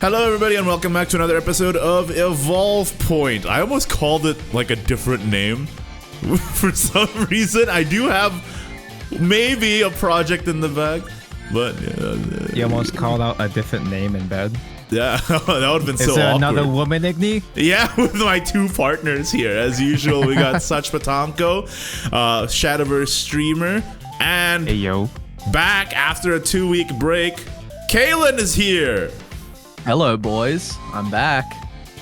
Hello everybody and welcome back to another episode of Evolve Point. I almost called it like a different name. For some reason, I do have maybe a project in the bag, but... You almost called out a different name in bed. Yeah, that would have been so awkward. Is there another woman, Igni? Yeah, with my two partners here. As usual, we got SuchPettanko, Shadowverse streamer, and hey, yo. Back after a 2-week break, Kaelan is here. Hello, boys. I'm back.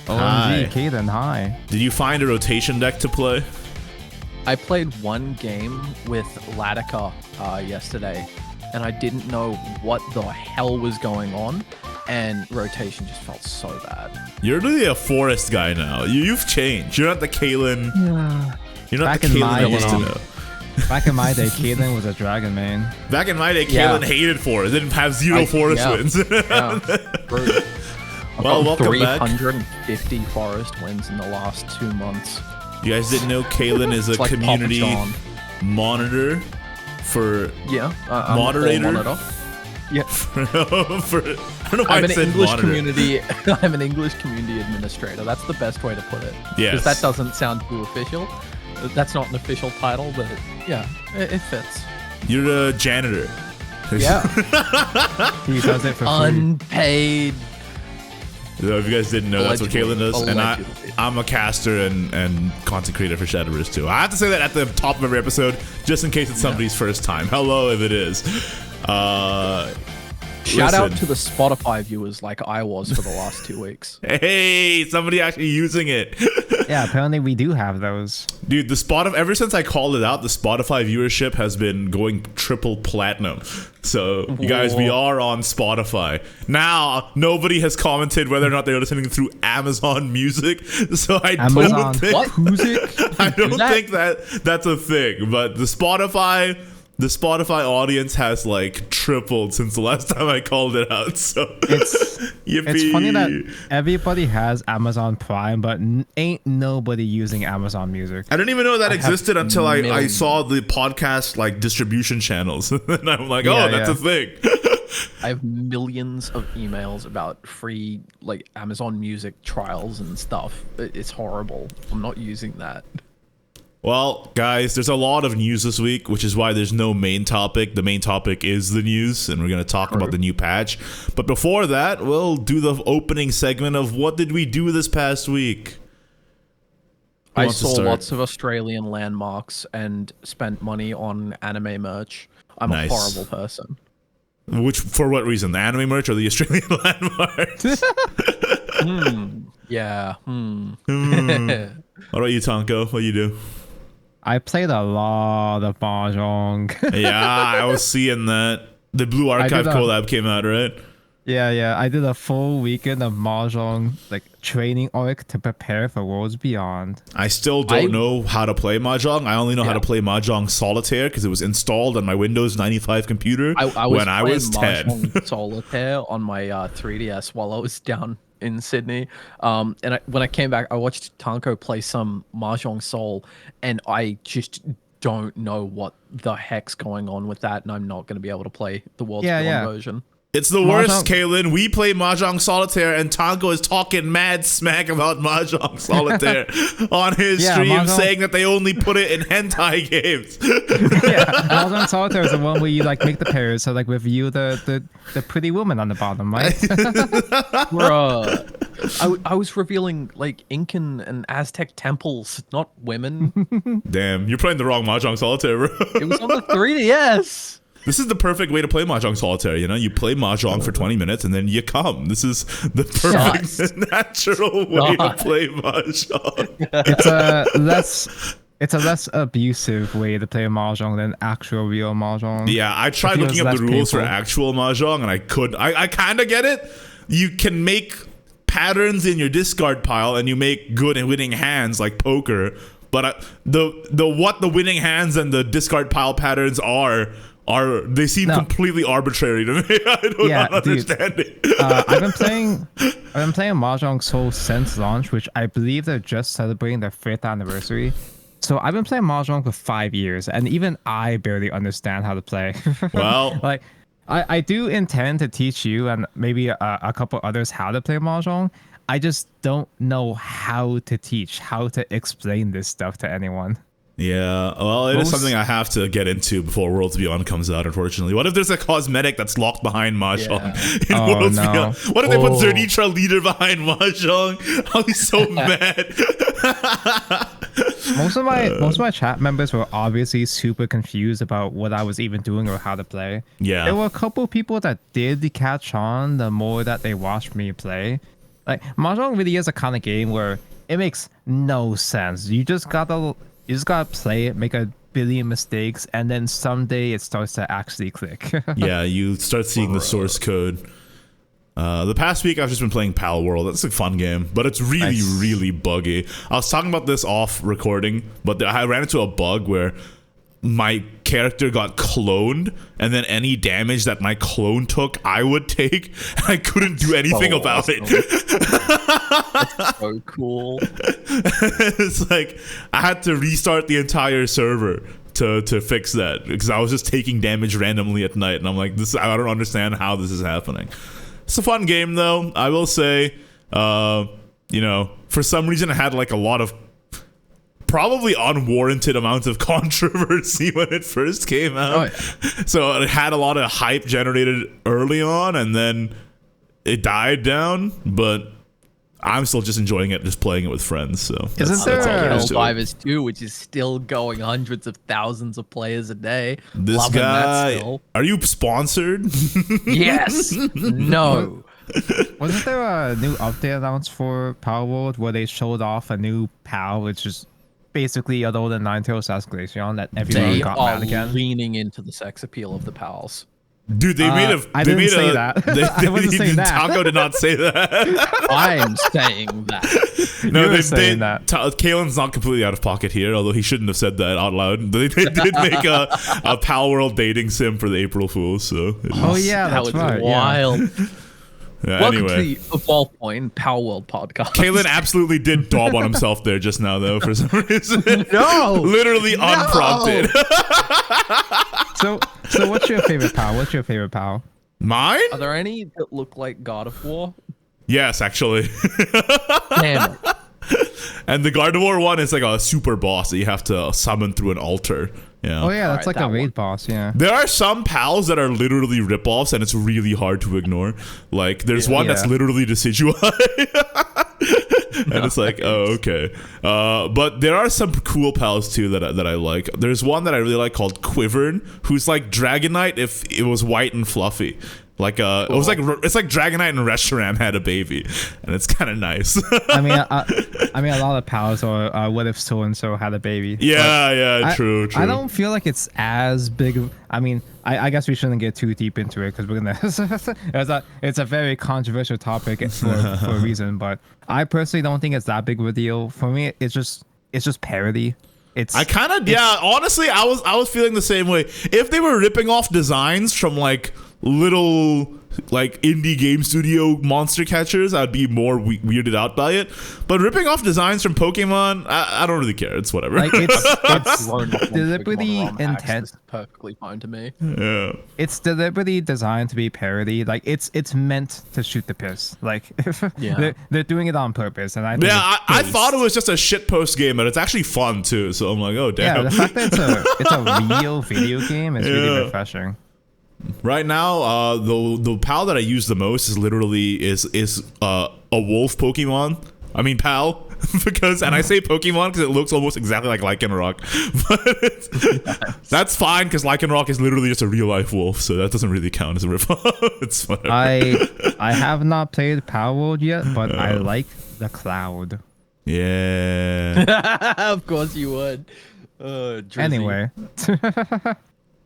OMG, Kaelan, hi. Did you find a rotation deck to play? I played one game with Latica yesterday, and I didn't know what the hell was going on, and rotation just felt so bad. You're really a forest guy now. You've changed. You're not the Kaelan. Yeah. You're not the Kaelan I used to know. Back in my day, Kaelan was a dragon main. Back in my day, Kaelan hated forest. Didn't have zero forest wins. Well, welcome 350 forest wins in the last 2 months. You guys didn't know Kaelan is a like community monitor for moderator? Yeah. I don't know why I'm I said monitor. I'm an English community administrator. That's the best way to put it. Yes. Because that doesn't sound too official. That's not an official title, but yeah, it fits. You're a janitor. Yeah. He does it for free. Unpaid. So if you guys didn't know, that's what Kaelan does. Allegedly. And I'm a caster and content creator for Shadowverse too. I have to say that at the top of every episode, just in case it's somebody's first time. Hello if it is. Shout out to the Spotify viewers like I was for the last 2 weeks. Hey, somebody actually using it. Yeah, apparently we do have those. Dude, the Spotify, ever since I called it out, the Spotify viewership has been going triple platinum. So, you guys, we are on Spotify. Now, nobody has commented whether or not they're listening through Amazon Music. So, I don't think that's a thing. But the Spotify audience has like tripled since the last time I called it out. So it's funny that everybody has Amazon Prime, but ain't nobody using Amazon Music. I didn't even know that existed until I saw the podcast like distribution channels. And I'm like, that's a thing. I have millions of emails about free like Amazon Music trials and stuff. It's horrible. I'm not using that. Well, guys, there's a lot of news this week, which is why there's no main topic. The main topic is the news, and we're going to talk about the new patch. But before that, we'll do the opening segment of what did we do this past week? I saw lots of Australian landmarks and spent money on anime merch. I'm a horrible person. For what reason? The anime merch or the Australian landmarks? Yeah. What about you, Tonko? What do you do? I played a lot of Mahjong. Yeah, I was seeing that. The Blue Archive collab came out, right? Yeah. I did a full weekend of Mahjong, like training arc to prepare for Worlds Beyond. I still don't know how to play Mahjong. I only know how to play Mahjong Solitaire because it was installed on my Windows 95 computer when I was 10. Mahjong Solitaire on my 3DS while I was down in Sydney, and when I came back, I watched Tanko play some Mahjong Sol, and I just don't know what the heck's going on with that, and I'm not going to be able to play the World's Beyond version. It's the worst, Kaelan. We play Mahjong Solitaire, and Tonko is talking mad smack about Mahjong Solitaire on his stream, saying that they only put it in hentai games. Mahjong Solitaire is the one where you like make the pairs, so like with you, the pretty woman on the bottom, right? Bruh. I was revealing like Incan and Aztec temples, not women. Damn, you're playing the wrong Mahjong Solitaire, bro. It was on the 3DS. This is the perfect way to play Mahjong Solitaire, you know? You play Mahjong for 20 minutes and then you come. This is the perfect natural way to play Mahjong. It's a less abusive way to play Mahjong than actual real Mahjong. Yeah, I tried looking up the rules for actual Mahjong and I kind of get it. You can make patterns in your discard pile and you make good and winning hands like poker, but what the winning hands and the discard pile patterns they seem completely arbitrary to me. I don't understand it. I've been playing Mahjong Soul since launch, which I believe they're just celebrating their 5th anniversary. So I've been playing Mahjong for 5 years, and even I barely understand how to play. Well, like I do intend to teach you and maybe a couple others how to play Mahjong. I just don't know how to teach, how to explain this stuff to anyone. Yeah, well, it is something I have to get into before Worlds Beyond comes out, unfortunately. What if there's a cosmetic that's locked behind Mahjong in Worlds Beyond? What if they put Zernitra leader behind Mahjong? I'll be so mad. Most of my chat members were obviously super confused about what I was even doing or how to play. Yeah. There were a couple people that did catch on the more that they watched me play. Like, Mahjong really is a kind of game where it makes no sense. You just gotta play it, make a billion mistakes, and then someday it starts to actually click. Yeah, you start seeing the source code. The past week I've just been playing Palworld. That's a fun game, but it's really, really buggy. I was talking about this off recording, but I ran into a bug where my character got cloned, and then any damage that my clone took, I would take, and I couldn't do anything about it. That's so cool. It's like I had to restart the entire server to fix that because I was just taking damage randomly at night, and I'm like, I don't understand how this is happening. It's a fun game though. I will say, for some reason I had like a lot of probably unwarranted amounts of controversy when it first came out. Oh, yeah. So it had a lot of hype generated early on, and then it died down, but I'm still just enjoying it, just playing it with friends. So isn't there Helldivers 2, which is still going hundreds of thousands of players a day? This Loving guy, are you sponsored? Yes. No. Wasn't there a new update announced for Palworld where they showed off a new PAL, which is basically other than Ninetales Escalation that everyone got mad again? They are leaning into the sex appeal of the PALs. Dude, they made a. I didn't say that. I wasn't saying that. Taco did not say that. I'm saying that. No, they saying that. Kaelan's not completely out of pocket here, although he shouldn't have said that out loud. They did make a Palworld dating sim for the April Fools. So. Oh yeah, that's right. Wild. Yeah. Welcome anyway. to the Evolve Point Palworld podcast. Kaelan absolutely did daub on himself there just now, though, for some reason. No! Literally unprompted. So what's your favorite PAL? What's your favorite PAL? Mine? Are there any that look like God of War? Yes, actually. Damn it. And the God of War one is like a super boss that you have to summon through an altar. Yeah. Oh yeah, that's like a raid boss, yeah. There are some pals that are literally ripoffs, and it's really hard to ignore. Like, there's one that's literally Decidueye. And it's like, oh, okay. But there are some cool pals too that I like. There's one that I really like called Quivern, who's like Dragonite if it was white and fluffy. Like cool. It's like Dragonite and Restaurant had a baby, and it's kind of nice. I mean, a lot of pals are what if so and so had a baby. Yeah, true. I don't feel like it's as big of. I mean, I guess we shouldn't get too deep into it because we're gonna. It's a very controversial topic for a reason, but I personally don't think it's that big of a deal. For me, it's just parody. Honestly, I was feeling the same way. If they were ripping off designs from like little like indie game studio monster catchers, I'd be more weirded out by it. But ripping off designs from Pokemon, I don't really care. It's whatever. Like it's deliberately intent. Perfectly fine to me. Yeah. It's deliberately designed to be parody. Like it's meant to shoot the piss. Like they're doing it on purpose. And I thought it was just a shitpost game, but it's actually fun too. So I'm like, oh damn. Yeah, the fact that it's a real video game is really refreshing. Right now, the PAL that I use the most is literally a wolf Pokemon. I mean PAL, and I say Pokemon because it looks almost exactly like Lycanroc. But that's fine because Lycanroc is literally just a real life wolf, so that doesn't really count as a ripoff. It's whatever. I have not played Palworld yet, but I like the cloud. Yeah. Of course you would. Anyway.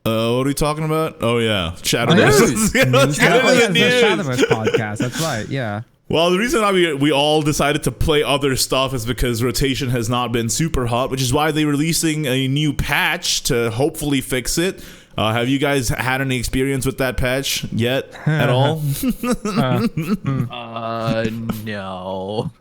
What are we talking about? Oh yeah, Shadowverse. Let's get into the news. The Shadowverse podcast. That's right. Yeah. Well, the reason why we all decided to play other stuff is because rotation has not been super hot, which is why they're releasing a new patch to hopefully fix it. Have you guys had any experience with that patch yet at all? No.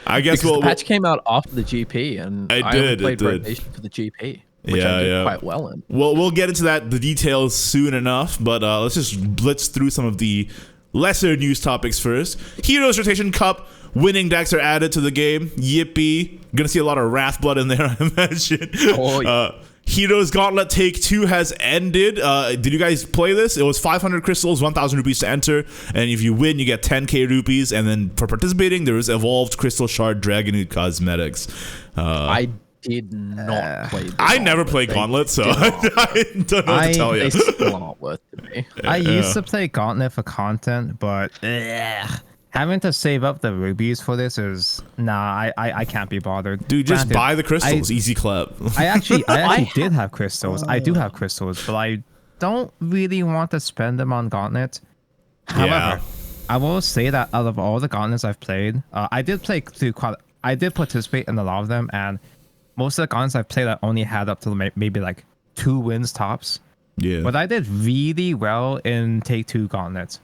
I guess the patch came out after the GP, and I haven't played rotation for the GP. which I did quite well in. Well, we'll get into the details soon enough, but let's just blitz through some of the lesser news topics first. Heroes Rotation Cup winning decks are added to the game. Yippee. Gonna see a lot of Wrathblood in there, I imagine. Oh, yeah. Heroes Gauntlet Take 2 has ended. Did you guys play this? It was 500 crystals, 1,000 rupees to enter, and if you win, you get 10k rupees. And then for participating, there is Evolved Crystal Shard Dragonute cosmetics. I did not play this. I never played Gauntlet, so I don't know what to tell you. They still aren't worth to me. I used to play Gauntlet for content, but having to save up the rubies for this is I can't be bothered. Dude, just buy the crystals. Easy clap. I actually did have crystals. I do have crystals, but I don't really want to spend them on Gauntlet. However, I will say that out of all the Gauntlets I've played, I did participate in a lot of them, and most of the Gauntlets I've played I only had up to maybe like 2 wins tops. Yeah. But I did really well in Take 2 Gauntlets.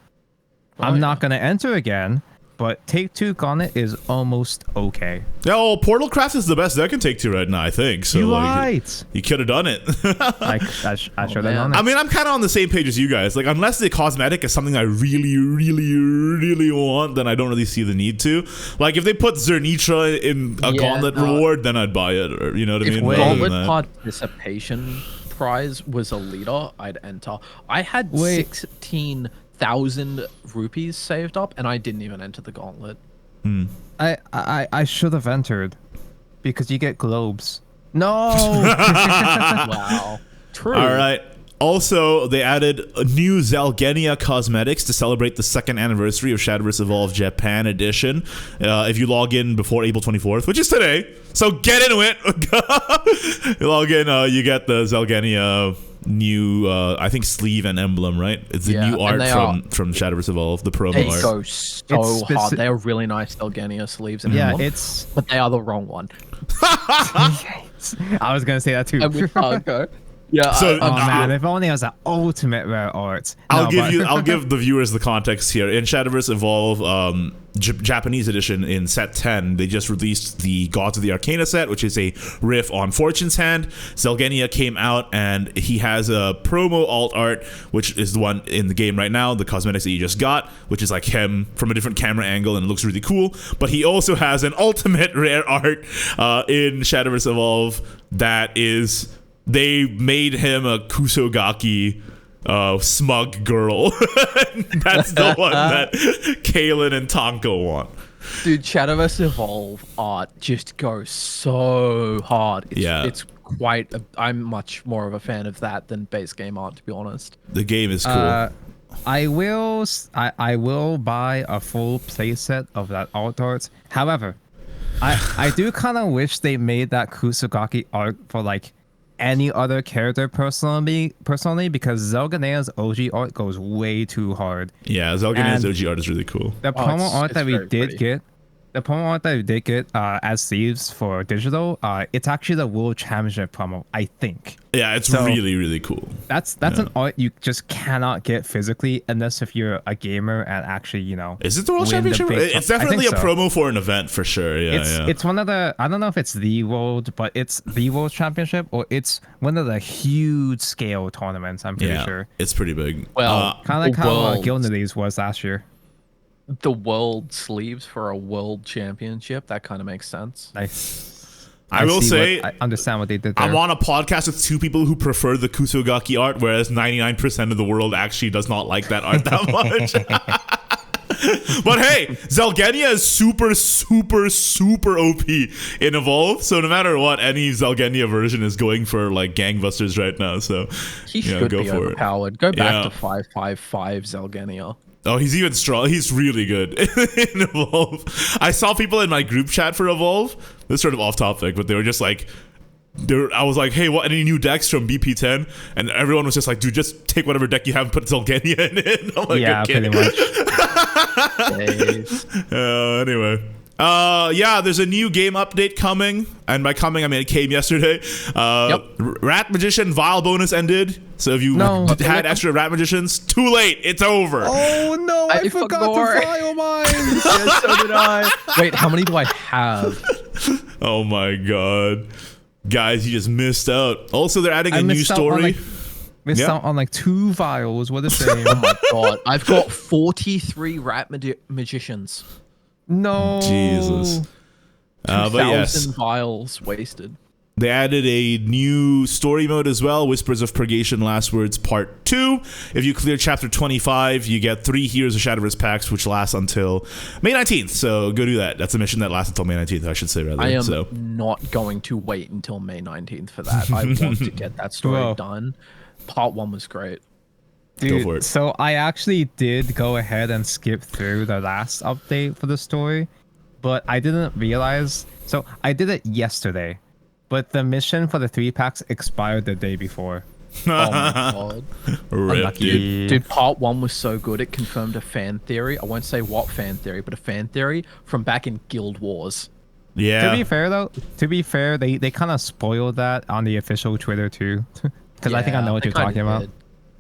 I'm not going to enter again, but Take 2 Gauntlet is almost okay. Yeah, well, Portal Craft is the best deck in Take 2 right now, I think. So, You're right. You could have done it. I should have done it. I mean, I'm kind of on the same page as you guys. Like, unless the cosmetic is something I really, really, really want, then I don't really see the need to. Like, if they put Zernitra in a Gauntlet reward, then I'd buy it. Or, you know what I mean? If Gauntlet participation prize was a leader, I'd enter. I had 16,000 rupees saved up, and I didn't even enter the Gauntlet. I should have entered because you get globes. No. Wow. True. All right. Also, they added a new Zalgenia cosmetics to celebrate the 2nd anniversary of Shadowverse Evolved Japan Edition. If you log in before April 24th, which is today, so get into it. You log in, you get the Zalgenia new, I think, sleeve and emblem, right? It's the new art from Shadowverse Evolved, the promo art. They go so hard. They are really nice Zalgenia sleeves and emblem, but they are the wrong one. I was going to say that too. And we can't go. Yeah. So, man, if only it was an ultimate rare art. I'll give the viewers the context here. In Shadowverse Evolve, Japanese edition in set 10, they just released the Gods of the Arcana set, which is a riff on Fortune's Hand. Zalgenia came out, and he has a promo alt art, which is the one in the game right now, the cosmetics that you just got, which is like him from a different camera angle, and it looks really cool. But he also has an ultimate rare art in Shadowverse Evolve that is... They made him a Kusogaki smug girl. That's the one that Kaelan and Tonko want. Dude, Shadowverse Evolve art just goes so hard. It's quite... I'm much more of a fan of that than base game art, to be honest. The game is cool. I will buy a full playset of that alt art. However, I do kind of wish they made that Kusogaki art for like any other character personally, because Zalgania's OG art goes way too hard. Yeah, Zalgania's OG art is really cool. The promo art that we did get, as sleeves for digital, it's actually the World Championship promo, I think. Yeah, it's really, really cool. That's an art you just cannot get physically unless if you're a gamer and actually, you know. Is it the World Championship? It's definitely a promo for an event for sure. It's one of the, I don't know if it's the World, but it's the World Championship, or it's one of the huge scale tournaments, I'm pretty sure. It's pretty big. Well, kind of like how Gilnadies was last year. The world sleeves for a world championship, that kind of makes sense. Nice. I will say, I understand what they did there. I'm on a podcast with 2 people who prefer the Kusogaki art, whereas 99% of the world actually does not like that art that much. But hey, Zalgenia is super, super, super OP in Evolve, so no matter what, any Zalgenia version is going for like gangbusters right now. So he should be overpowered. Go back to 555 Zalgenia. Oh, he's even strong. He's really good in Evolve. I saw people in my group chat for Evolve. This is sort of off topic, but they were just like, I was like, hey, what, any new decks from BP10? And everyone was just like, dude, just take whatever deck you have and put Zalgenia in it. I'm like, yeah, pretty much. Anyway. There's a new game update coming, and by coming I mean it came yesterday. Rat Magician Vile bonus ended, so if you had extra Rat Magicians, too late, it's over. Oh no, I forgot to file mine. Yeah, so did I. Wait, how many do I have? Oh my god. Guys, you just missed out. Also, they're adding a new story. Missed out on like 2 vials. What a shame. Oh my god. I've got 43 rat magicians. No. Jesus. But 2,000 yes, vials wasted. they added a new story mode as well, Whispers of Purgation Last Words Part 2. If you clear Chapter 25, you get 3 Heroes of Shadowverse packs, which last until May 19th. So go do that. That's a mission that lasts until May 19th, I should say, rather. I am not going to wait until May 19th for that. I want to get that story done. Part 1 was great. Dude, go for it. So I actually did go ahead and skip through the last update for the story, but I didn't realize. So I did it yesterday, but the mission for the 3 packs expired the day before. Oh my god. Rip, dude. Dude, part 1 was so good. It confirmed a fan theory. I won't say what fan theory, but a fan theory from back in Guild Wars. Yeah. To be fair, though, they kind of spoiled that on the official Twitter too, because I think I know what you're talking about.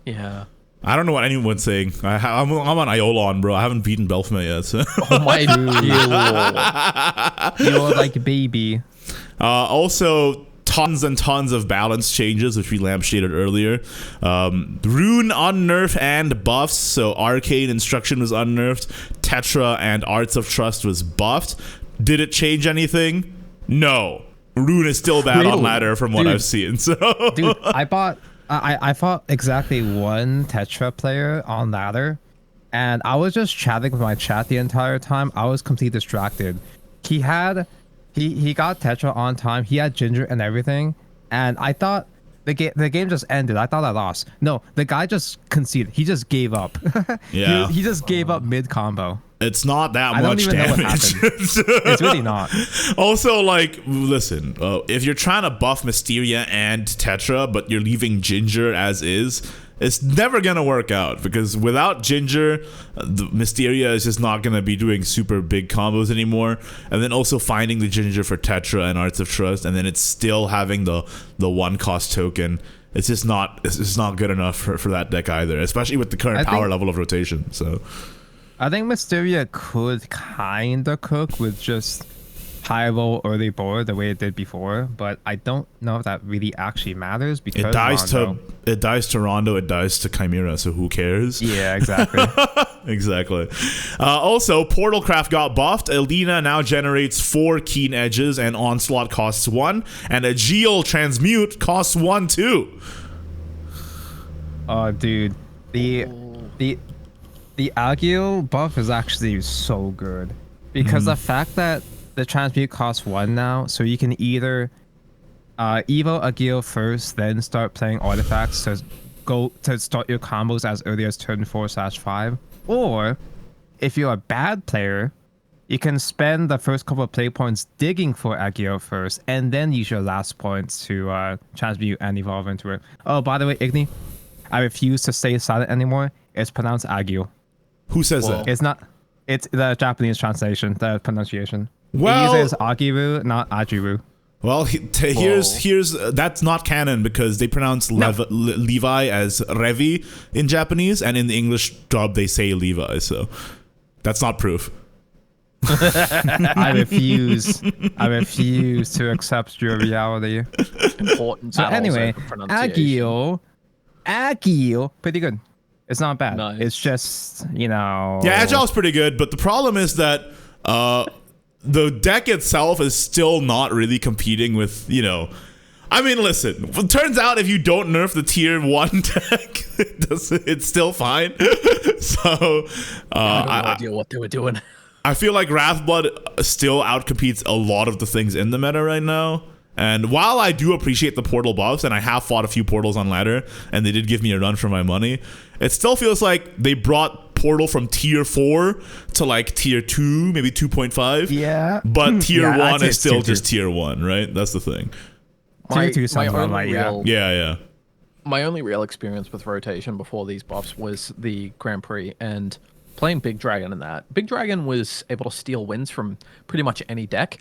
Yeah. I don't know what anyone's saying. I'm on Iolon, bro. I haven't beaten Belphegor yet. So. Oh my god. You're like a baby. Also, tons and tons of balance changes, which we lampshaded earlier. Rune unnerf and buffs. So Arcane Instruction was unnerfed. Tetra and Arts of Trust was buffed. Did it change anything? No. Rune is still bad on ladder from what I've seen. So, dude, I fought exactly 1 Tetra player on ladder, and I was just chatting with my chat the entire time. I was completely distracted. He got Tetra on time. He had Ginger and everything, and I thought the game just ended. I thought I lost. No, the guy just conceded. He just gave up. Yeah. he just gave up mid combo. it's not that I much don't even know what damage. happened. It's really not. Also, like, listen, if you're trying to buff Mysteria and Tetra, but you're leaving Ginger as is, it's never gonna work out, because without Ginger, the Mysteria is just not gonna be doing super big combos anymore. And then also finding the Ginger for Tetra and Arts of Trust, and then it's still having the 1 cost token. It's just not good enough for that deck either, especially with the current power level of rotation. So I think Mysteria could kind of cook with just high roll early board the way it did before, but I don't know if that really actually matters, because it dies to Rondo, it dies to Chimera, so who cares? Yeah, exactly. Exactly. Also, Portalcraft got buffed. Elena now generates 4 Keen Edges, and Onslaught costs 1, and a Geo Transmute costs 1 too. Oh, dude, the Agio buff is actually so good, because the fact that the transmute costs 1 now, so you can either evo Agio first, then start playing artifacts to start your combos as early as turn 4/5, or if you're a bad player, you can spend the first couple of play points digging for Agio first, and then use your last points to transmute and evolve into it. Oh, by the way, Igni, I refuse to say silent anymore. It's pronounced Agio. Who says that? It's not. It's the Japanese translation, the pronunciation. Well, it uses Agiru, not Ajiru. Well, here's that's not canon, because they pronounce Levi as Revi in Japanese, and in the English dub they say Levi. So that's not proof. I refuse to accept your reality. Important. So anyway, Agio, pretty good. It's not bad. Nice. It's just, yeah, Agile's pretty good, but the problem is that the deck itself is still not really competing with, I mean, listen, it turns out if you don't nerf the tier 1 deck, it's still fine. So I have no idea what they were doing. I feel like Wrathblood still outcompetes a lot of the things in the meta right now. And while I do appreciate the portal buffs, and I have fought a few portals on ladder, and they did give me a run for my money, it still feels like they brought portal from tier 4 to like tier 2, maybe 2.5. Yeah. But tier 1 is still tier just tier 1, right? That's the thing. Tier 2 sounds about right, Yeah. My only real experience with rotation before these buffs was the Grand Prix and playing Big Dragon in that. Big Dragon was able to steal wins from pretty much any deck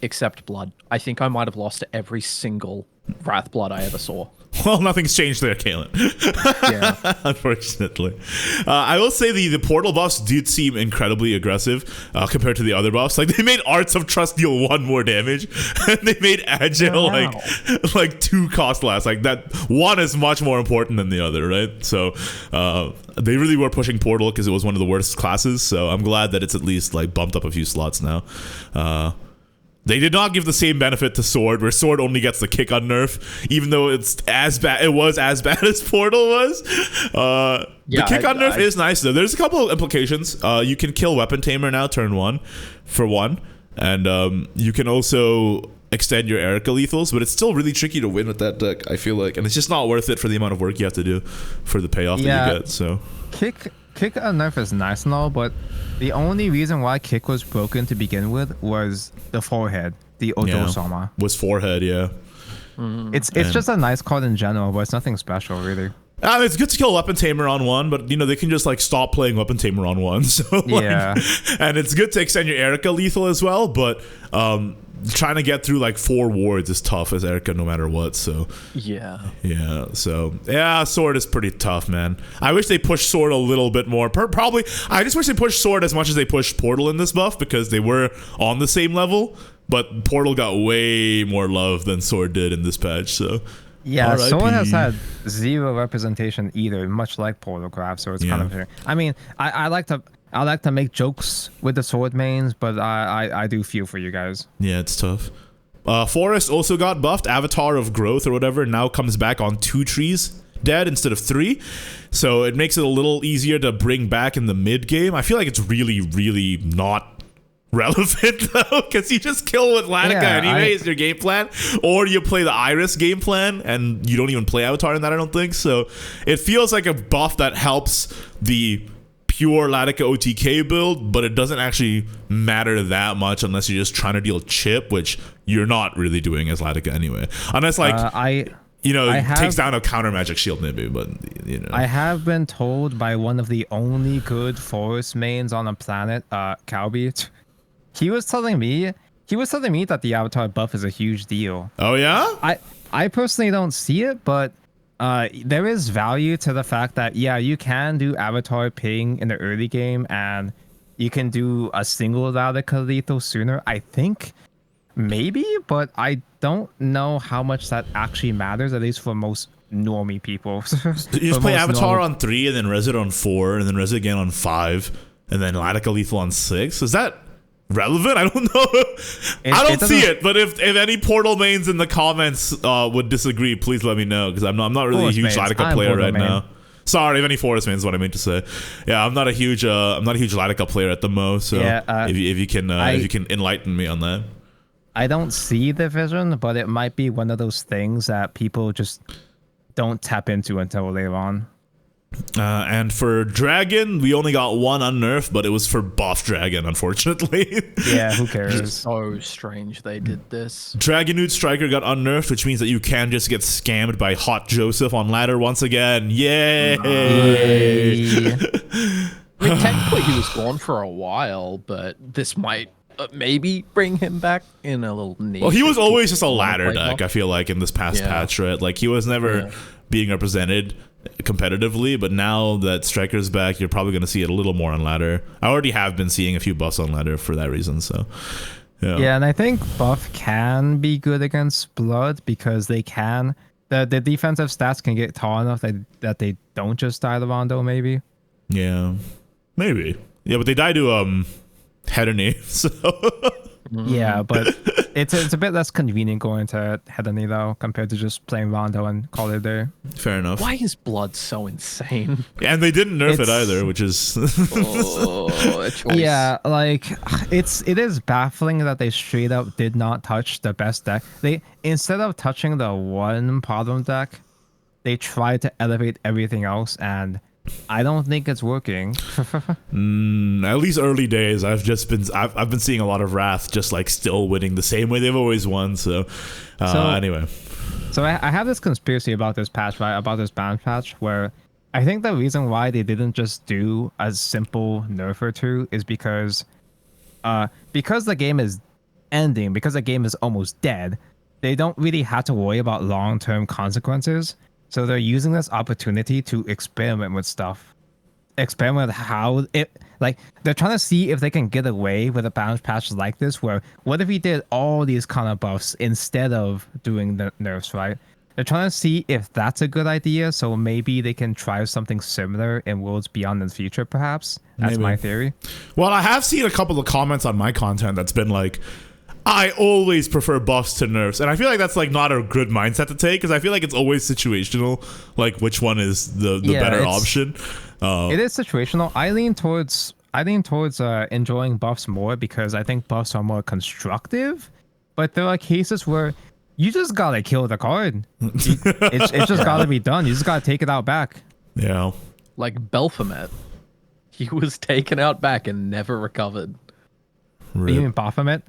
except Blood. I think I might have lost to every single Wrath Blood I ever saw. Well, nothing's changed there, Kaelan. Yeah. Unfortunately. I will say the portal buffs did seem incredibly aggressive compared to the other buffs. Like, they made Arts of Trust deal 1 more damage, and they made Agile like 2 cost less. Like, that one is much more important than the other, right? So they really were pushing portal because it was one of the worst classes. So I'm glad that it's at least like bumped up a few slots now. They did not give the same benefit to Sword, where Sword only gets the kick on nerf, even though it's as bad. It was as bad as Portal was. The kick on nerf is nice though. There's a couple of implications. You can kill Weapon Tamer now, turn 1, for 1, and you can also extend your Erica lethals, but it's still really tricky to win with that deck, I feel like, and it's just not worth it for the amount of work you have to do for the payoff that you get. So Kick on nerf is nice and all, but the only reason why Kick was broken to begin with was the forehead, the Odo-sama. Was forehead, yeah. It's just a nice card in general, but it's nothing special, really. It's good to kill Weapon Tamer on 1, but they can just like stop playing Weapon Tamer on 1. So yeah, and it's good to extend your Erica lethal as well, but trying to get through like 4 wards is tough as Erica no matter what. So Sword is pretty tough, man. I wish they pushed Sword a little bit more. I just wish they pushed Sword as much as they pushed Portal in this buff, because they were on the same level, but Portal got way more love than Sword did in this patch. So yeah, Sword has had 0 representation either, much like Portal Craft, so it's kind of... I mean, I like to make jokes with the Sword mains, but I do feel for you guys. Yeah, it's tough. Forest also got buffed. Avatar of Growth or whatever now comes back on 2 trees dead instead of 3. So it makes it a little easier to bring back in the mid game. I feel like it's really, really not relevant though, because you just kill with Lanica anyway is your game plan, or you play the Iris game plan and you don't even play Avatar in that, I don't think. So it feels like a buff that helps the pure Latica OTK build, but it doesn't actually matter that much unless you're just trying to deal chip, which you're not really doing as Latica anyway, unless like it takes down a counter magic shield maybe, but I have been told by one of the only good forest mains on the planet, Calby, he was telling me that the Avatar buff is a huge deal. Oh yeah? I personally don't see it, but there is value to the fact that you can do Avatar ping in the early game, and you can do a single Latica lethal sooner, I think. Maybe, but I don't know how much that actually matters, at least for most normie people. You just play Avatar on 3 and then Resid on 4 and then Resid again on 5 and then Latica lethal on 6. Is that relevant? I don't know. I don't see it, but if any Portal mains in the comments would disagree, please let me know, because I'm not really a huge Latica player right now. Sorry, if any Forest mains is what I meant to say. Yeah, I'm not a huge Latica player at the most. So if you can enlighten me on that. I don't see the vision, but it might be one of those things that people just don't tap into until later on. And for Dragon, we only got 1 unnerf, but it was for buff Dragon, unfortunately. Yeah, who cares? It's so strange they did this. Dragonoot Striker got unnerfed, which means that you can just get scammed by Hot Joseph on ladder once again. Yay! I mean, technically he was gone for a while, but this might maybe bring him back in a little niche. Well, he was always just a ladder deck, I feel like, in this past patch, right? Like, he was never being represented competitively, but now that Striker's back, you're probably going to see it a little more on ladder. I already have been seeing a few buffs on ladder for that reason, so yeah, and I think buff can be good against Blood, because they can the defensive stats can get tall enough that they don't just die to Rondo, maybe. Maybe, but they die to Hedony, so yeah, but it's a bit less convenient going to Hedony though, compared to just playing Rondo and call it a day. Fair enough. Why is Blood so insane? And they didn't nerf it either, which is yeah, like it is baffling that they straight up did not touch the best deck. They, instead of touching the one problem deck, they tried to elevate everything else, and I don't think it's working. At least early days, I've been seeing a lot of Wrath just like still winning the same way they've always won. So anyway, so I have this conspiracy about this patch, right? About this ban patch, where I think the reason why they didn't just do a simple nerf or two is because the game is ending, because the game is almost dead. they don't really have to worry about long-term consequences. So they're using this opportunity to experiment with stuff. Experiment with how it, like, they're trying to see if they can get away with a balance patch like this, where what if we did all these kind of buffs instead of doing the nerfs, right? They're trying to see if that's a good idea, so maybe they can try something similar in Worlds Beyond in the future, perhaps. That's my theory. Well, I have seen a couple of comments on my content that's been like, I always prefer buffs to nerfs, and I feel like that's like not a good mindset to take, because I feel like it's always situational, like which one is the better option. It is situational. I lean towards enjoying buffs more because I think buffs are more constructive, but there are cases where you just gotta kill the card. It's just gotta be done. You just gotta take it out back. Yeah. Like Belphomet. He was taken out back and never recovered. You mean Baphomet?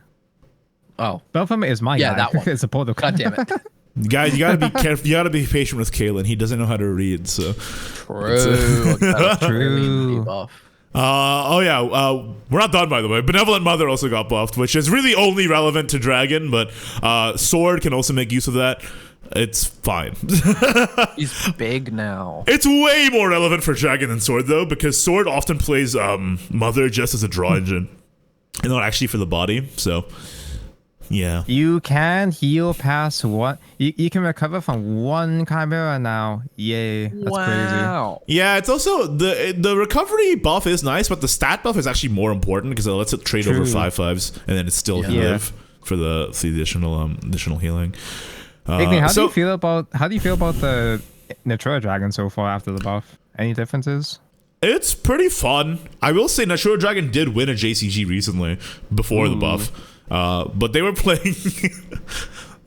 Oh. Belphomet is my guy. That one. It's a portal. God damn it. Guys, you gotta be careful. You gotta be patient with Kaelan. He doesn't know how to read, so. True. True. We're not done, by the way. Benevolent Mother also got buffed, which is really only relevant to Dragon, but Sword can also make use of that. It's fine. He's big now. It's way more relevant for Dragon than Sword, though, because Sword often plays Mother just as a draw engine, and not actually for the body, so... Yeah. You can heal past what? You can recover from one Chimera now. Yay. That's crazy. Yeah, it's also the recovery buff is nice, but the stat buff is actually more important because it lets it trade over 5/5s and then it's still live for the additional healing. Igni, how do you feel about the Natura Dragon so far after the buff? Any differences? It's pretty fun. I will say Natura Dragon did win a JCG recently before the buff. But they were playing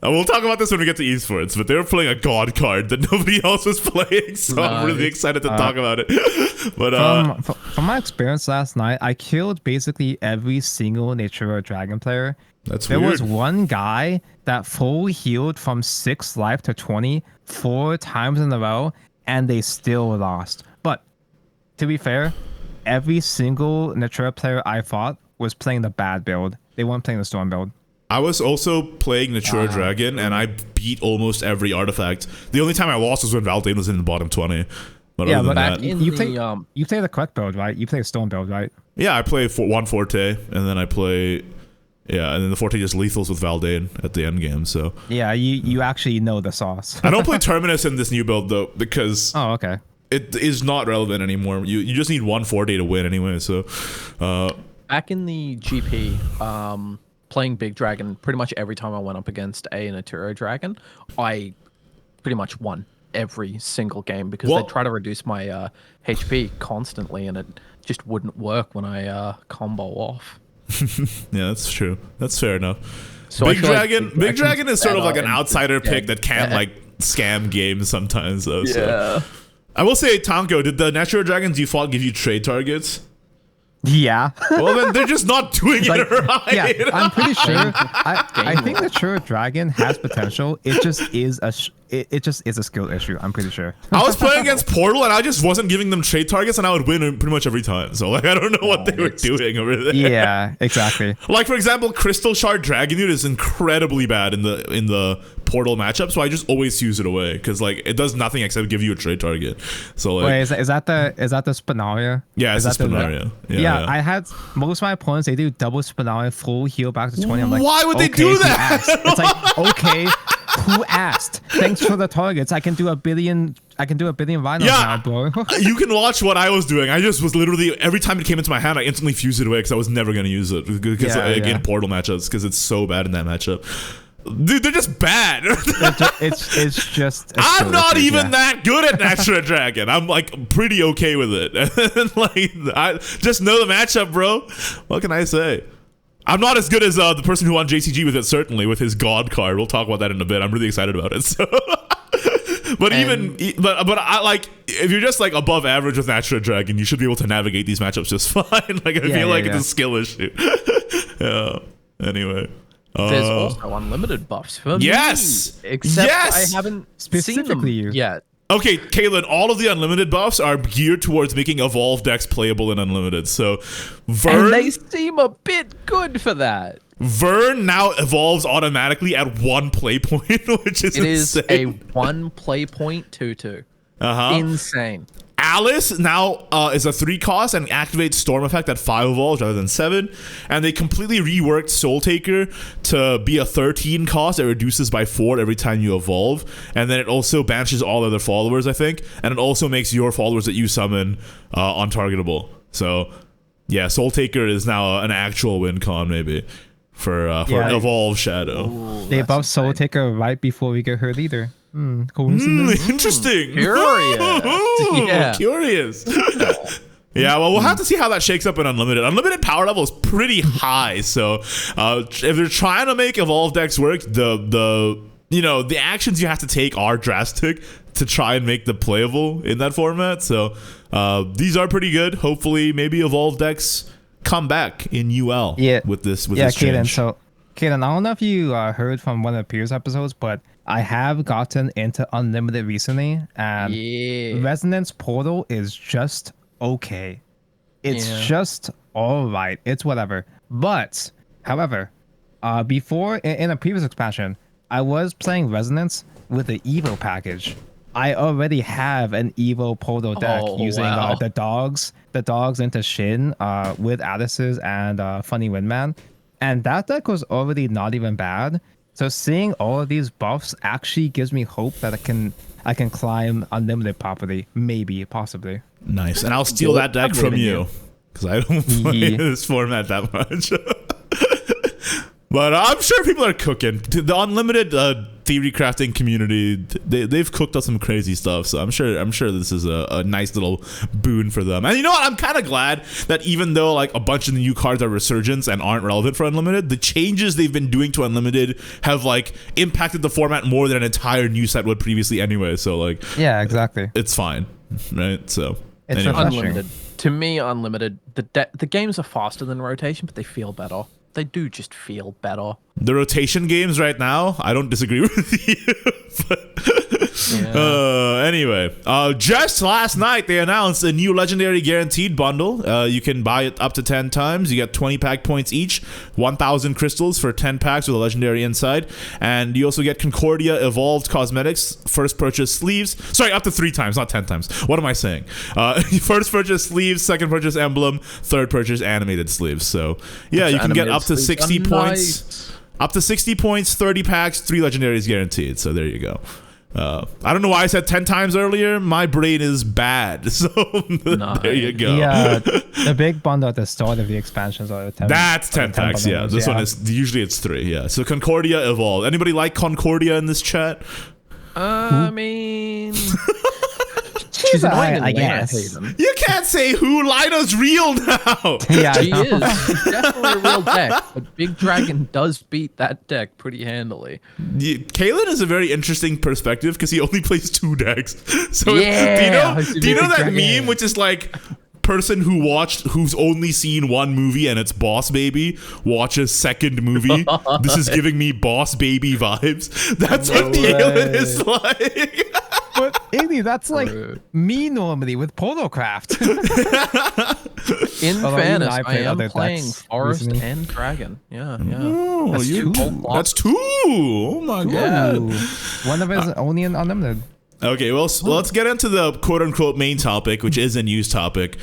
we'll talk about this when we get to esports, but they were playing a god card that nobody else was playing, so I'm really excited to talk about it. But from my experience last night, I killed basically every single Natura Dragon player. There was one guy that full healed from 6 life to 20 4 times in a row, and they still lost. But to be fair, every single Natura player I fought was playing the bad build. They weren't playing the Storm build. I was also playing Natura Dragon, and I beat almost every artifact. The only time I lost was when Valdane was in the bottom 20. But other than that, you play the correct build, right? You play the Storm build, right? Yeah, I play one Forte, and then I play... Yeah, and then the Forte just lethals with Valdane at the end game, so... Yeah, you actually know the sauce. I don't play Terminus in this new build, though, because... Oh, okay. It is not relevant anymore. You just need one Forte to win anyway, so... Back in the GP, playing Big Dragon, pretty much every time I went up against a Natura Dragon, I pretty much won every single game because they try to reduce my HP constantly, and it just wouldn't work when I combo off. Yeah, that's true. That's fair enough. So Big Dragon is sort of like an outsider pick that can't like scam games sometimes, though. Yeah. So. I will say, Tanko, did the Natural Dragons you fought give you trade targets? Yeah. Well, then they're just not doing it right. Yeah, I'm pretty sure. I think the Natura Dragon has potential. It just is a skill issue. I'm pretty sure. I was playing against Portal, and I just wasn't giving them trade targets, and I would win pretty much every time. So like, I don't know what they were doing over there. Yeah, exactly. Like, for example, Crystal Shard Dragon Unit is incredibly bad in the Portal matchup, so I just always use it away because like it does nothing except give you a trade target. So like, wait, is that the Spinaria? Yeah, it's the Spinaria. Yeah, I had most of my opponents, they do double Spinaria, full heal back to 20. I'm like, why would they do that? It's like, okay, who asked? Thanks for the targets. I can do a billion vinyls now, bro. You can watch what I was doing. I just was literally, every time it came into my hand, I instantly fused it away because I was never going to use it because in Portal matchups, because it's so bad in that matchup. Dude, they're just bad. it's just. I'm not even that good at Natura Dragon. I'm like pretty okay with it. Like, I just know the matchup, bro. What can I say? I'm not as good as the person who won JCG with it. Certainly with his God card. We'll talk about that in a bit. I'm really excited about it. So. But but I like, if you're just like above average with Natura Dragon, you should be able to navigate these matchups just fine. Like I feel like it's a skill issue. Yeah. Anyway. There's also unlimited buffs for me. Yes! Except I haven't seen them yet. Okay, Kaelan, all of the unlimited buffs are geared towards making evolved decks playable in unlimited. So Vern, And they seem a bit good for that. Vern now evolves automatically at 1 play point, which is It is insane. a 1 play point 2/2. Insane. Alice now is a 3 cost and activates Storm Effect at 5 evolves rather than 7. And they completely reworked Soul Taker to be a 13 cost that reduces by 4 every time you evolve. And then it also banishes all other followers, I think. And it also makes your followers that you summon untargetable. So, yeah, Soul Taker is now an actual win con, maybe, for Evolve Shadow. Ooh, They buffed Soul insane. Taker right before we get her leader. Coincidence? Interesting. Curious. Yeah. Curious. Yeah, well, we'll have to see how that shakes up in Unlimited. Unlimited power level is pretty high, so if they're trying to make Evolve decks work, the actions you have to take are drastic to try and make them playable in that format. So these are pretty good. Hopefully, maybe Evolve decks come back in UL with this Kaelan. change. So, Kaelan, I don't know if you heard from one of the previous episodes, but I have gotten into Unlimited recently, and Resonance Portal is just okay. It's just all right. It's whatever. But, however, before in a previous expansion, I was playing Resonance with the Evo package. I already have an Evo Portal deck using the dogs into Shin with Alice's and Funny Windman, and that deck was already not even bad. So seeing all of these buffs actually gives me hope that I can climb Unlimited properly, maybe, possibly. Nice, and I'll steal that deck from you because I don't play this format that much. But I'm sure people are cooking. The Unlimited theory crafting community, they've cooked up some crazy stuff. So I'm sure this is a nice little boon for them. And you know what? I'm kind of glad that even though like a bunch of the new cards are resurgence and aren't relevant for Unlimited, the changes they've been doing to Unlimited have like impacted the format more than an entire new set would previously anyway. So like, yeah, exactly. It's fine, right? So it's anyway. Unlimited. To me, Unlimited, the games are faster than rotation, but they feel better. They do just feel better. The rotation games right now, I don't disagree with you. Anyway, just last night they announced a new Legendary Guaranteed bundle. You can buy it up to 10 times. You get 20 pack points each, 1,000 crystals for 10 packs with a Legendary inside. And you also get Concordia Evolved Cosmetics, first purchase sleeves. Sorry, up to 3 times, not 10 times. What am I saying? First purchase sleeves, second purchase emblem, third purchase animated sleeves. So, yeah, you can get up to 60 points. Up to 60 points, 30 packs, 3 legendaries guaranteed. So there you go. I don't know why I said 10 times earlier. My brain is bad. So there you go. Yeah, the big bundle at the start of the expansions are 10. That's 10 packs, yeah. This one is usually it's 3, yeah. So Concordia Evolved. Anybody like Concordia in this chat? I mean, she's annoying, I guess. You can't say who. Lina's real now. Yeah, she is. She's definitely a real deck, but Big Dragon does beat that deck pretty handily. Kaelan is a very interesting perspective because he only plays 2 decks. So do you know that meme which is like person who's only seen 1 movie and it's Boss Baby watches second movie? This is giving me Boss Baby vibes. That's what Kaelan is like. But Iggy, that's like me normally with Polocraft. In fairness, I am other playing decks Forest recently. and Dragon. Yeah. Oh, That's two whole blocks. That's 2. Oh my god. Ooh. One of us only in Unlimited. Okay, well, let's get into the quote-unquote main topic, which is a news topic.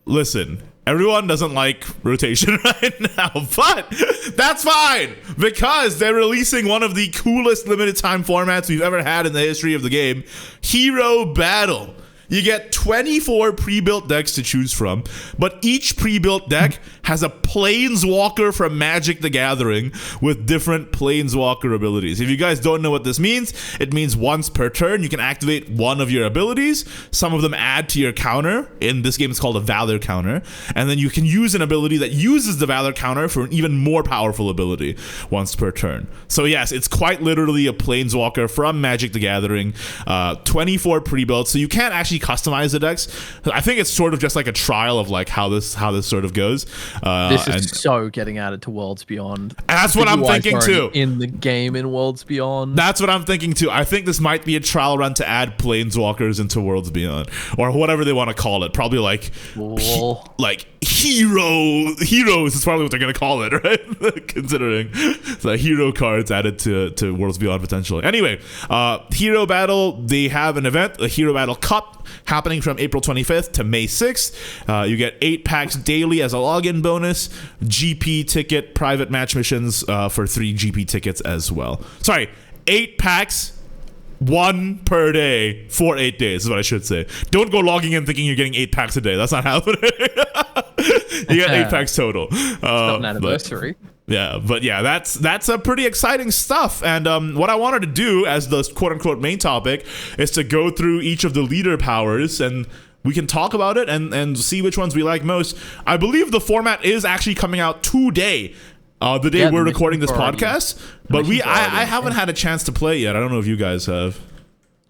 Listen, everyone doesn't like rotation right now, but that's fine because they're releasing one of the coolest limited time formats we've ever had in the history of the game, Hero Battle. You get 24 pre-built decks to choose from, but each pre-built deck has a Planeswalker from Magic the Gathering with different Planeswalker abilities. If you guys don't know what this means, it means once per turn you can activate one of your abilities. Some of them add to your counter. In this game it's called a Valor counter. And then you can use an ability that uses the Valor counter for an even more powerful ability once per turn. So yes, it's quite literally a Planeswalker from Magic the Gathering. 24 pre-built, so you can't actually customize the decks. I think it's sort of just like a trial of like how this sort of goes. This is so getting added to Worlds Beyond. And that's what I'm thinking too. In the game in Worlds Beyond. That's what I'm thinking too. I think this might be a trial run to add Planeswalkers into Worlds Beyond, or whatever they want to call it. Probably like heroes is probably what they're gonna call it, right? Considering the hero cards added to Worlds Beyond potentially. Anyway, Hero Battle, they have an event, a Hero Battle Cup, happening from April 25th to May 6th. You get 8 packs daily as a login bonus, GP ticket, private match missions for 3 GP tickets as well. Sorry, 8 packs, 1 per day for 8 days is what I should say. Don't go logging in thinking you're getting 8 packs a day. That's not happening. You get 8 packs total. It's not an anniversary. But that's a pretty exciting stuff. And what I wanted to do as the quote unquote main topic is to go through each of the leader powers, and we can talk about it and see which ones we like most. I believe the format is actually coming out today. The day we're recording this podcast, but I haven't had a chance to play yet. I don't know if you guys have.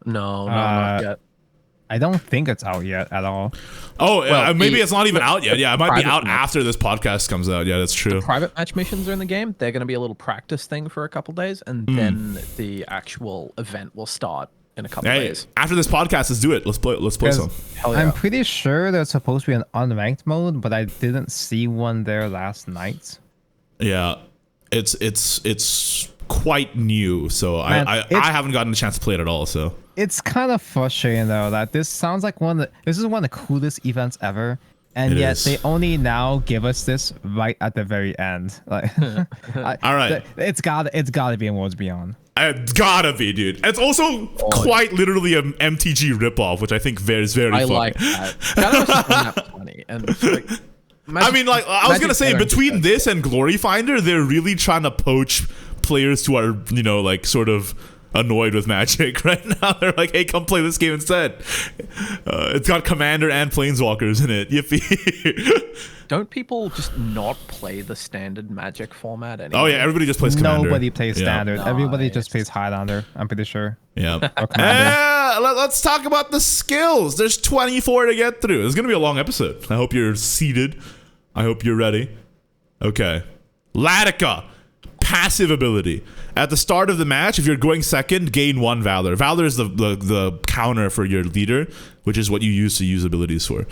No, not yet. I don't think it's out yet at all. Oh, well, maybe it's not even out yet. Yeah, it might be out after this podcast comes out. Yeah, that's true. The private match missions are in the game. They're going to be a little practice thing for a couple days, and then the actual event will start in a couple days. After this podcast, let's do it. Let's play some. Hell yeah. I'm pretty sure there's supposed to be an unranked mode, but I didn't see one there last night. Yeah, it's quite new, so I haven't gotten a chance to play it at all. So it's kind of frustrating though that this sounds like this is one of the coolest events ever, and yet they only now give us this right at the very end. Like, all right, it's gotta be in Worlds Beyond. It's gotta be, dude. It's also quite literally an MTG ripoff, which I think is very funny. Like that. That was funny and like. I mean, like, I was gonna say, between this and Glory Finder, they're really trying to poach players who are, like, sort of annoyed with Magic right now. They're like, hey, come play this game instead. It's got Commander and Planeswalkers in it. Yippee. Don't people just not play the standard Magic format anymore? Oh, yeah, everybody just plays Commander. Nobody plays standard. Everybody just plays Highlander, I'm pretty sure. Yeah. Let's talk about the skills. There's 24 to get through. It's going to be a long episode. I hope you're seated. I hope you're ready. Okay. Latika. Passive ability. At the start of the match, if you're going second, gain 1 Valor. Valor is the counter for your leader, which is what you use abilities for.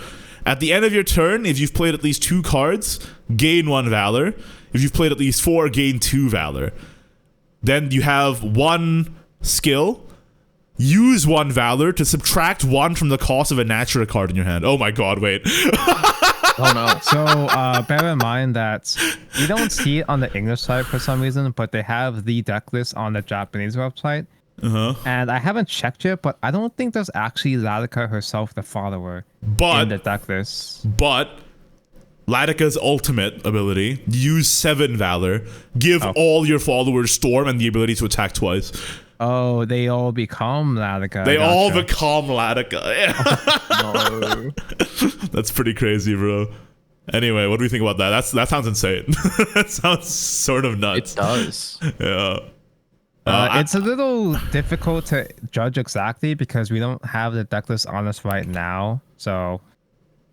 At the end of your turn, if you've played at least 2 cards, gain 1 Valor. If you've played at least 4, gain 2 Valor. Then you have 1 skill. Use 1 Valor to subtract 1 from the cost of a Natura card in your hand. Oh my god, wait. Oh no. So bear in mind that you don't see it on the English side for some reason, but they have the deck list on the Japanese website. And I haven't checked yet, but I don't think there's actually Latika herself, the follower, in the deck list. But Latika's ultimate ability, use 7 Valor, give all your followers Storm and the ability to attack twice. Oh, they all become Latika. They all become Latika. No. That's pretty crazy, bro. Anyway, what do we think about that? That sounds insane. That sounds sort of nuts. It does. Yeah. It's a little difficult to judge exactly because we don't have the deck list on us right now. So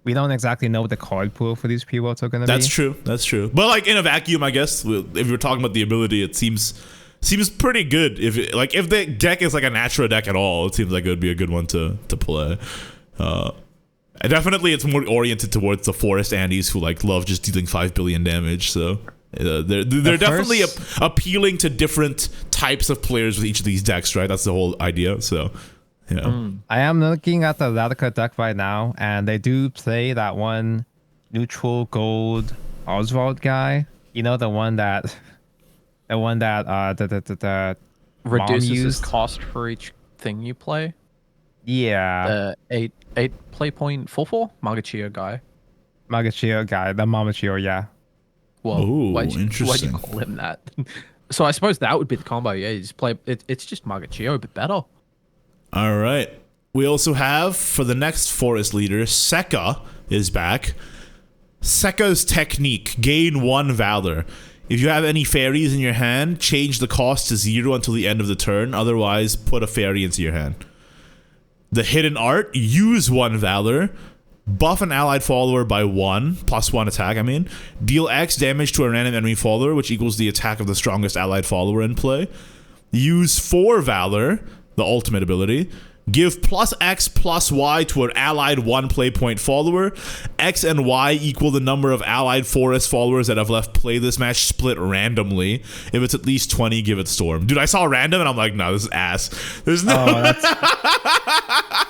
we don't exactly know what the card pool for these people are going to be. That's true. That's true. But like in a vacuum, I guess, if you're talking about the ability, it seems pretty good. If the deck is like a Natura deck at all, it seems like it would be a good one to play. Definitely, it's more oriented towards the Forest Andes who like love just dealing 5 billion damage. So they're definitely appealing to different types of players with each of these decks, right? That's the whole idea. So yeah. I am looking at the Latika deck right now, and they do play that one neutral gold Oswald guy. You know, the one that the reduces his cost for each thing you play. Yeah. The 8 play point 4/4 Magachio guy, the Mamachio, yeah. Whoa, ooh, why'd you interesting. call him that? So I suppose that would be the combo. Yeah, you just play it's just Magachio, but better. All right. We also have, for the next forest leader, Sekka is back. Sekka's technique, gain 1 Valor. If you have any fairies in your hand, change the cost to 0 until the end of the turn. Otherwise, put a fairy into your hand. The hidden art, use 1 Valor. Buff an allied follower by 1, +1 attack, Deal X damage to a random enemy follower, which equals the attack of the strongest allied follower in play. Use 4 Valor, the ultimate ability. Give +X+Y to an allied 1 play point follower. X and Y equal the number of allied forest followers that have left play this match, split randomly. If it's at least 20, give it Storm. Dude, I saw random and I'm like, no, this is ass. There's no...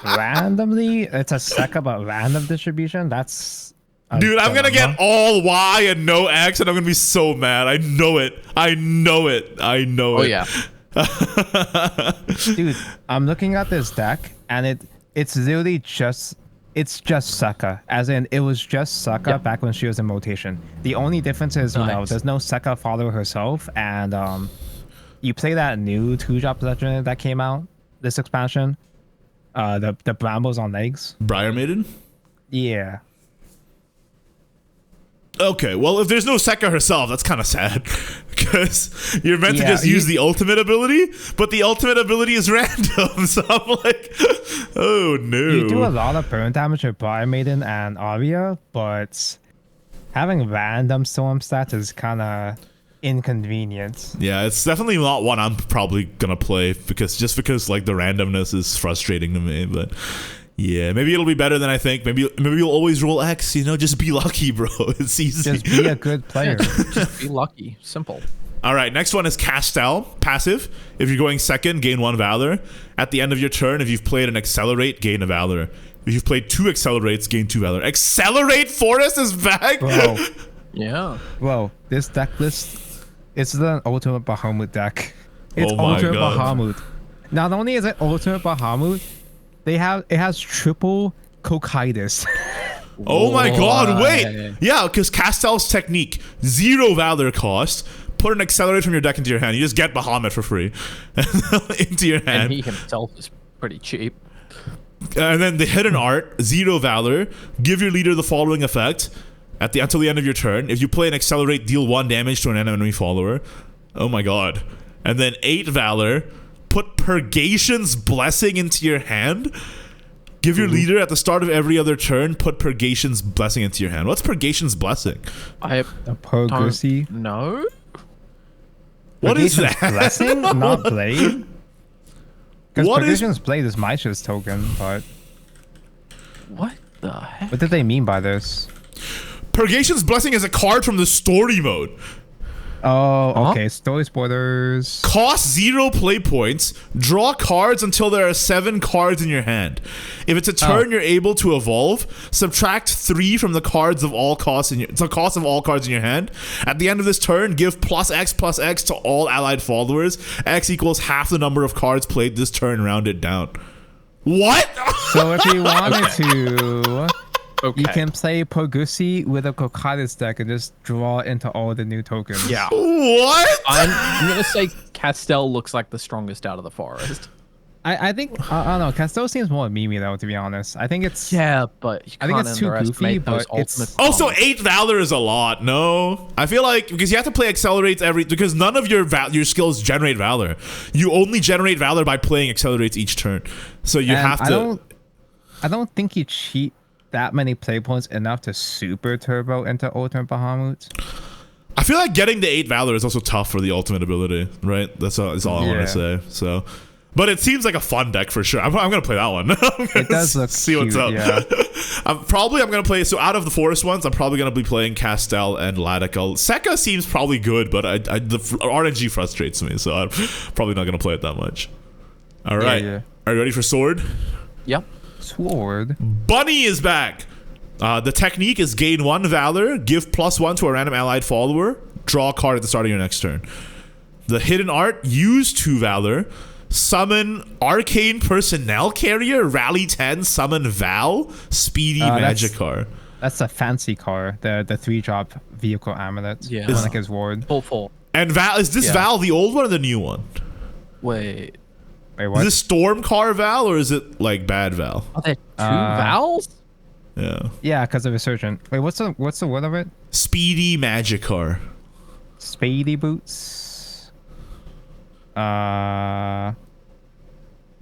randomly? It's a Sekka, but random distribution? That's... Dude, I'm gonna get all Y and no X and I'm gonna be so mad. I know it. Oh, yeah. Dude, I'm looking at this deck and it's literally just Sekka, as in it was just Sekka back when she was in rotation. The only difference is there's no Sekka follower herself, and you play that new 2-drop legend that came out this expansion, the Brambles on legs. Briar Maiden? Yeah. Okay, well, if there's no Sekka herself, that's kind of sad. Because you're meant to just use the ultimate ability, but the ultimate ability is random. So I'm like, oh no. You do a lot of burn damage with Briar Maiden and Arya, but having random storm stats is kind of inconvenient. Yeah, it's definitely not one I'm probably going to play, because like the randomness is frustrating to me, but... Yeah, maybe it'll be better than I think. Maybe you'll always roll X, just be lucky, bro. It's easy. Just be a good player. Just be lucky. Simple. All right, next one is Castel, passive. If you're going second, gain 1 Valor. At the end of your turn, if you've played an Accelerate, gain a Valor. If you've played 2 Accelerates, gain 2 Valor. Accelerate Forest is back? Bro. Yeah. Bro, this deck list, it's the Ultimate Bahamut deck. It's Oh my Ultimate God. Bahamut. Not only is it Ultimate Bahamut, it has triple Cocytus. Oh my God, wait. Yeah, because Castel's technique, 0 Valor cost. Put an Accelerate from your deck into your hand. You just get Bahamut for free into your hand. And he himself is pretty cheap. And then the hidden art, 0 Valor. Give your leader the following effect. Until the end of your turn, if you play an Accelerate, deal 1 damage to an enemy follower. Oh my God. And then 8 Valor. Put Purgation's Blessing into your hand. Give your leader at the start of every other turn, put Purgation's Blessing into your hand. What's Purgation's Blessing? I Purgacy? No. What is that? Blessing, not Blade? Because What is- Purgation's Blade is Maisha's token, but What the heck? what did they mean by this? Purgation's Blessing is a card from the story mode. Oh, okay. Story spoilers. Cost 0 play points. Draw cards until there are 7 cards in your hand. If it's a turn you're able to evolve, subtract 3 from the cards of all costs it's the cost of all cards in your hand. At the end of this turn, give +X to all allied followers. X equals half the number of cards played this turn, rounded down. What? So if you wanted to, Okay. you can play Purgusi with a Cocytus deck and just draw into all the new tokens. Yeah. What? I'm gonna say Castel looks like the strongest out of the forest. I think I don't know. Castel seems more memey though, to be honest. I think it's But you I think can't it's too goofy, underestimate those but it's- ultimate Also, bombs. 8 Valor is a lot. No, I feel like because you have to play Accelerates because none of your skills generate Valor. You only generate Valor by playing Accelerates each turn. So you and have to. I don't think you cheat that many play points enough to super turbo into Ultimate Bahamut. I feel like getting the 8 Valor is also tough for the ultimate ability, right? That's all I want to say. So, but it seems like a fun deck for sure. I'm gonna play that one. It does look see cute, what's up. yeah. I'm gonna play. So out of the forest ones, I'm probably gonna be playing Castel and Latical. Sekka seems probably good, but the RNG frustrates me, so I'm probably not gonna play it that much. All right, yeah. Are you ready for Sword? Yep. Sword. Bunny is back. The technique is gain 1 Valor, give +1 to a random allied follower, draw a card at the start of your next turn. The hidden art, use 2 Valor, summon Arcane Personnel Carrier, rally 10, summon Val, Speedy Magikarp. That's a fancy car. The 3-drop vehicle amulet. Yeah. The one that gives ward. Full. And Val, is this Val the old one or the new one? Wait. Wait, Is what? this Storm Car Val or is it like bad Val? Are there 2 vowels? Yeah. Yeah, because of Resurgent. Wait, what's the word of it? Speedy Magikarp. Spady boots.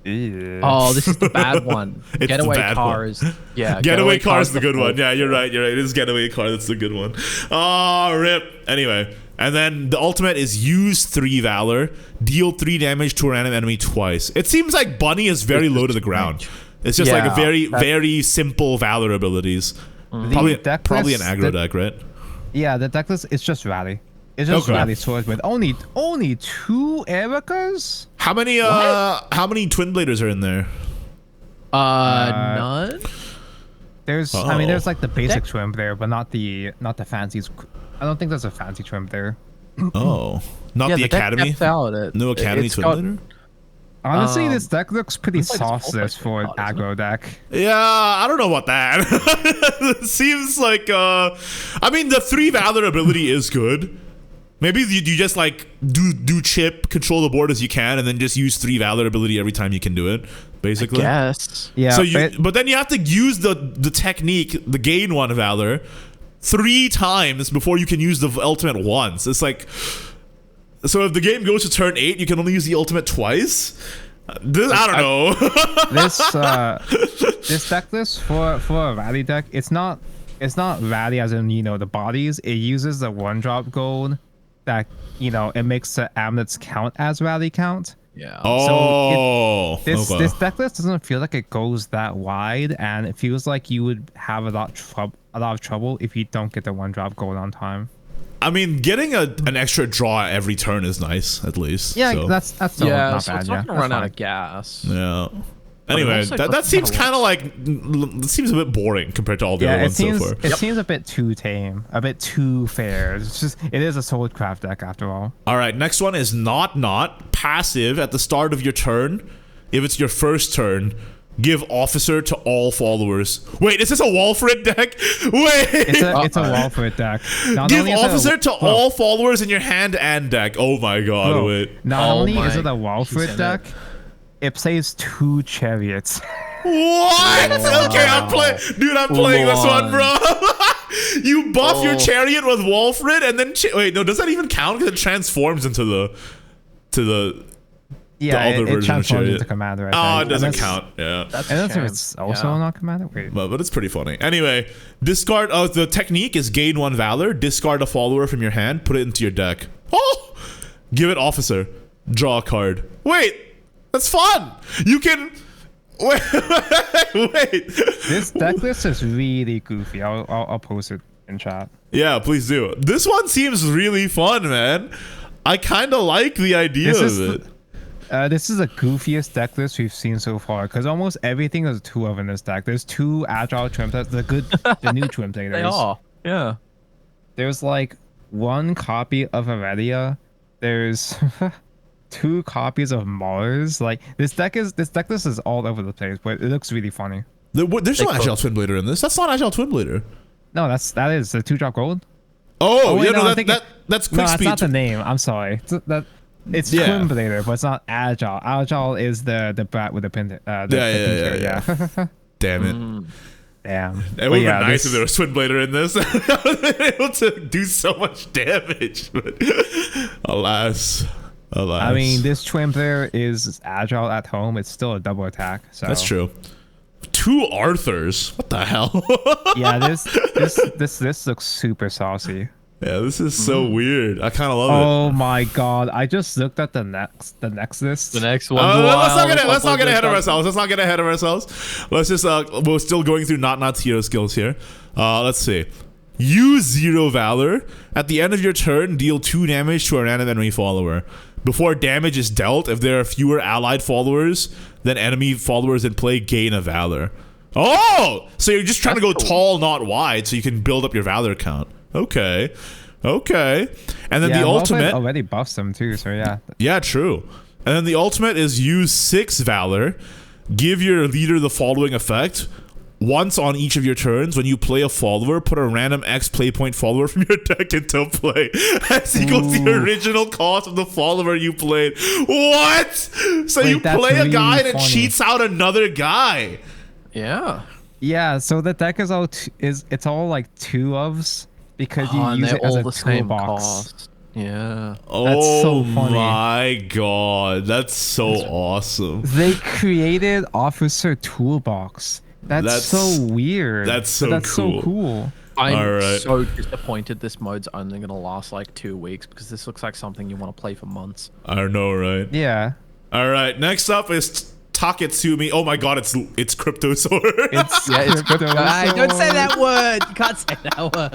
Ew. Oh, this is the bad one. It's the Getaway bad car one. is yeah. Getaway car is the good one. fourth. Yeah, you're right. It is getaway car. That's the good one. Oh, rip. Anyway, and then the ultimate is use 3 Valor, deal 3 damage to a random enemy twice. It seems like Bunny is very low to the ground. It's just like a very simple Valor abilities. Probably an aggro deck, right? Yeah, the deck list is just Rally. It's just Rally Swords with only 2 Ericas? How many Twin Bladers are in there? None. There's I mean there's like the basic Twin there, but not the fancies. I don't think there's a fancy Twin there. Oh. Not the Academy? No Academy Twin Blader? Honestly, this deck looks pretty sauceless for an aggro deck. Yeah, I don't know about that. It seems like, I mean, the 3 Valor ability is good. Maybe you just like do chip, control the board as you can, and then just use 3 Valor ability every time you can do it, basically. Yes. Yeah. So but then you have to use the technique, the gain 1 Valor, 3 times before you can use the ultimate once. It's like, so if the game goes to turn 8, you can only use the ultimate twice. I don't know. This deck list for a Rally deck, it's not Rally as in the bodies. It uses the 1-drop gold that it makes the amulets count as Rally count. Yeah. Oh. So this deck list doesn't feel like it goes that wide, and it feels like you would have a lot of trouble if you don't get the 1-drop gold on time. I mean, getting an extra draw every turn is nice, at least. Yeah, so. that's still not so bad. it's not gonna run out of gas. Yeah. Anyway, that seems kind of like, it seems a bit boring compared to all the other ones so far. It seems a bit too tame, a bit too fair. It is a Soulcraft deck after all. All right, next one is not passive at the start of your turn. If it's your first turn, give officer to all followers. Wait, is this a Walfred deck? Wait, it's a Walfred deck. Give officer to all followers in your hand and deck. Oh my god! Wait. Not only is it a Walfred deck, it plays 2 chariots. What? Okay, I'm playing this one, bro. You buff your chariot with Walfred, and then wait, no, does that even count? Because it transforms into the yeah, other it version transforms of into Commander. Oh, it doesn't count. Yeah. That's I don't think it's also not Commander. Wait. But it's pretty funny. Anyway, discard. The technique is gain 1 Valor, discard a follower from your hand, put it into your deck. Oh, give it officer, draw a card. Wait, that's fun. You can. Wait. This deck list is really goofy. I'll post it in chat. Yeah, please do. This one seems really fun, man. I kind of like the idea of it. This is the goofiest deck list we've seen so far, because almost everything is 2 of in this deck. There's 2 agile Twin Bladers, the new Twin Bladers. They are. Yeah. There's like 1 copy of Aurelia. There's 2 copies of Mars. Like this deck list is all over the place, but it looks really funny. There's no agile Twin Blader in this. That's not agile Twin Blader. No, that is the 2-drop gold. Oh, wait, yeah, no, that's quick that's speed. not the name. I'm sorry. It's Twin Blader, but it's not agile. Agile is the brat with the pin. Yeah. Damn it. Damn. It would have been nice if there was Twin Blader in this. I would have been able to do so much damage, but alas. I mean, this Twin Blader is agile at home. It's still a double attack. So that's true. 2 Arthurs. What the hell? Yeah, this looks super saucy. Yeah, this is so weird. I kind of love it. Oh my god! I just looked at the next list. The next one. Let's not get ahead of ourselves. Let's just we're still going through not hero skills here. Let's see. Use 0 Valor. At the end of your turn, deal 2 damage to a random enemy follower. Before damage is dealt, if there are fewer allied followers than enemy followers in play, gain a Valor. Oh! So you're just trying to go tall, not wide, so you can build up your Valor count. Okay. And then the ultimate already buffs them too, so yeah. Yeah, true. And then the ultimate is use 6 Valor. Give your leader the following effect. Once on each of your turns, when you play a follower, put a random X play point follower from your deck into play. That's equals the original cost of the follower you played. What? So you play a guy that cheats out another guy. Yeah. Yeah, so the deck is it's all like 2 ofs because you use it as a the same toolbox. cost. Yeah. Oh so funny. my god, that's so awesome. They created Officer Toolbox. That's so weird. that's so but that's cool. so cool. I'm Alright. so disappointed this mode's only going to last like 2 weeks because this looks like something you want to play for months. I know, right? Yeah. All right, next up is Taketsumi. Oh my god, it's Cryptosaur. It's Don't say Cryptosaur. that word. You can't say that word.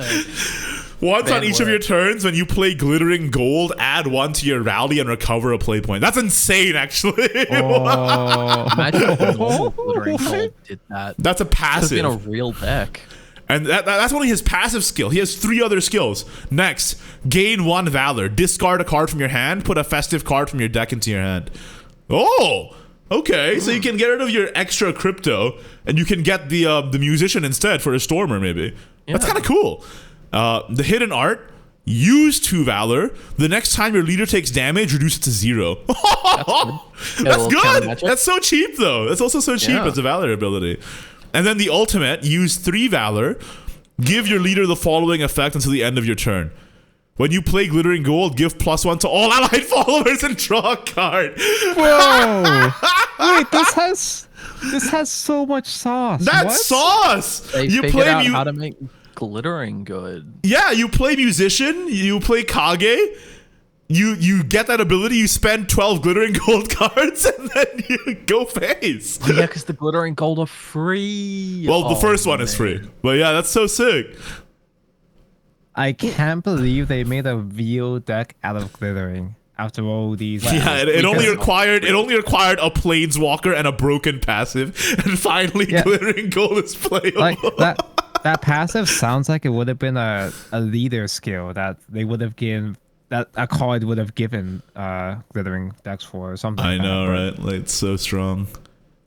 Once on Bad each of word. your turns, when you play Glittering Gold, add 1 to your rally and recover a play point. That's insane, actually. Oh. Imagine if a normal glittering gold did that. That's a Could have been a passive. real deck. And that's only his passive skill. He has 3 other skills. Next, gain 1 Valor. Discard a card from your hand. Put a festive card from your deck into your hand. Oh, okay. So you can get rid of your extra crypto, and you can get the musician instead for a Stormer, maybe. That's Yeah. kind of cool. The hidden art. Use 2 Valor. The next time your leader takes damage, reduce it to 0. That's good. That's so cheap, though. That's also so cheap Yeah. as a Valor ability. And then the ultimate, use 3 Valor. Give your leader the following effect until the end of your turn. When you play Glittering Gold, give +1 to all allied followers and draw a card. Whoa. Wait, this has so much sauce. That's What? sauce. They You figured play out how to make glittering good. Yeah, you play musician, you play Kage, you get that ability, you spend 12 Glittering Gold cards, and then you go face. Oh, yeah, because the glittering gold are free. Well, the Oh, first one is man. free. But yeah, that's so sick. I can't believe they made a VO deck out of glittering after all these. Yeah, it only Because- required a Planeswalker and a broken passive, and finally Yeah. Glittering Gold is playable. Like that passive sounds like it would have been a leader skill that they would have given, that a card would have given glittering decks for or something. I like know, that, right? Like, it's so strong.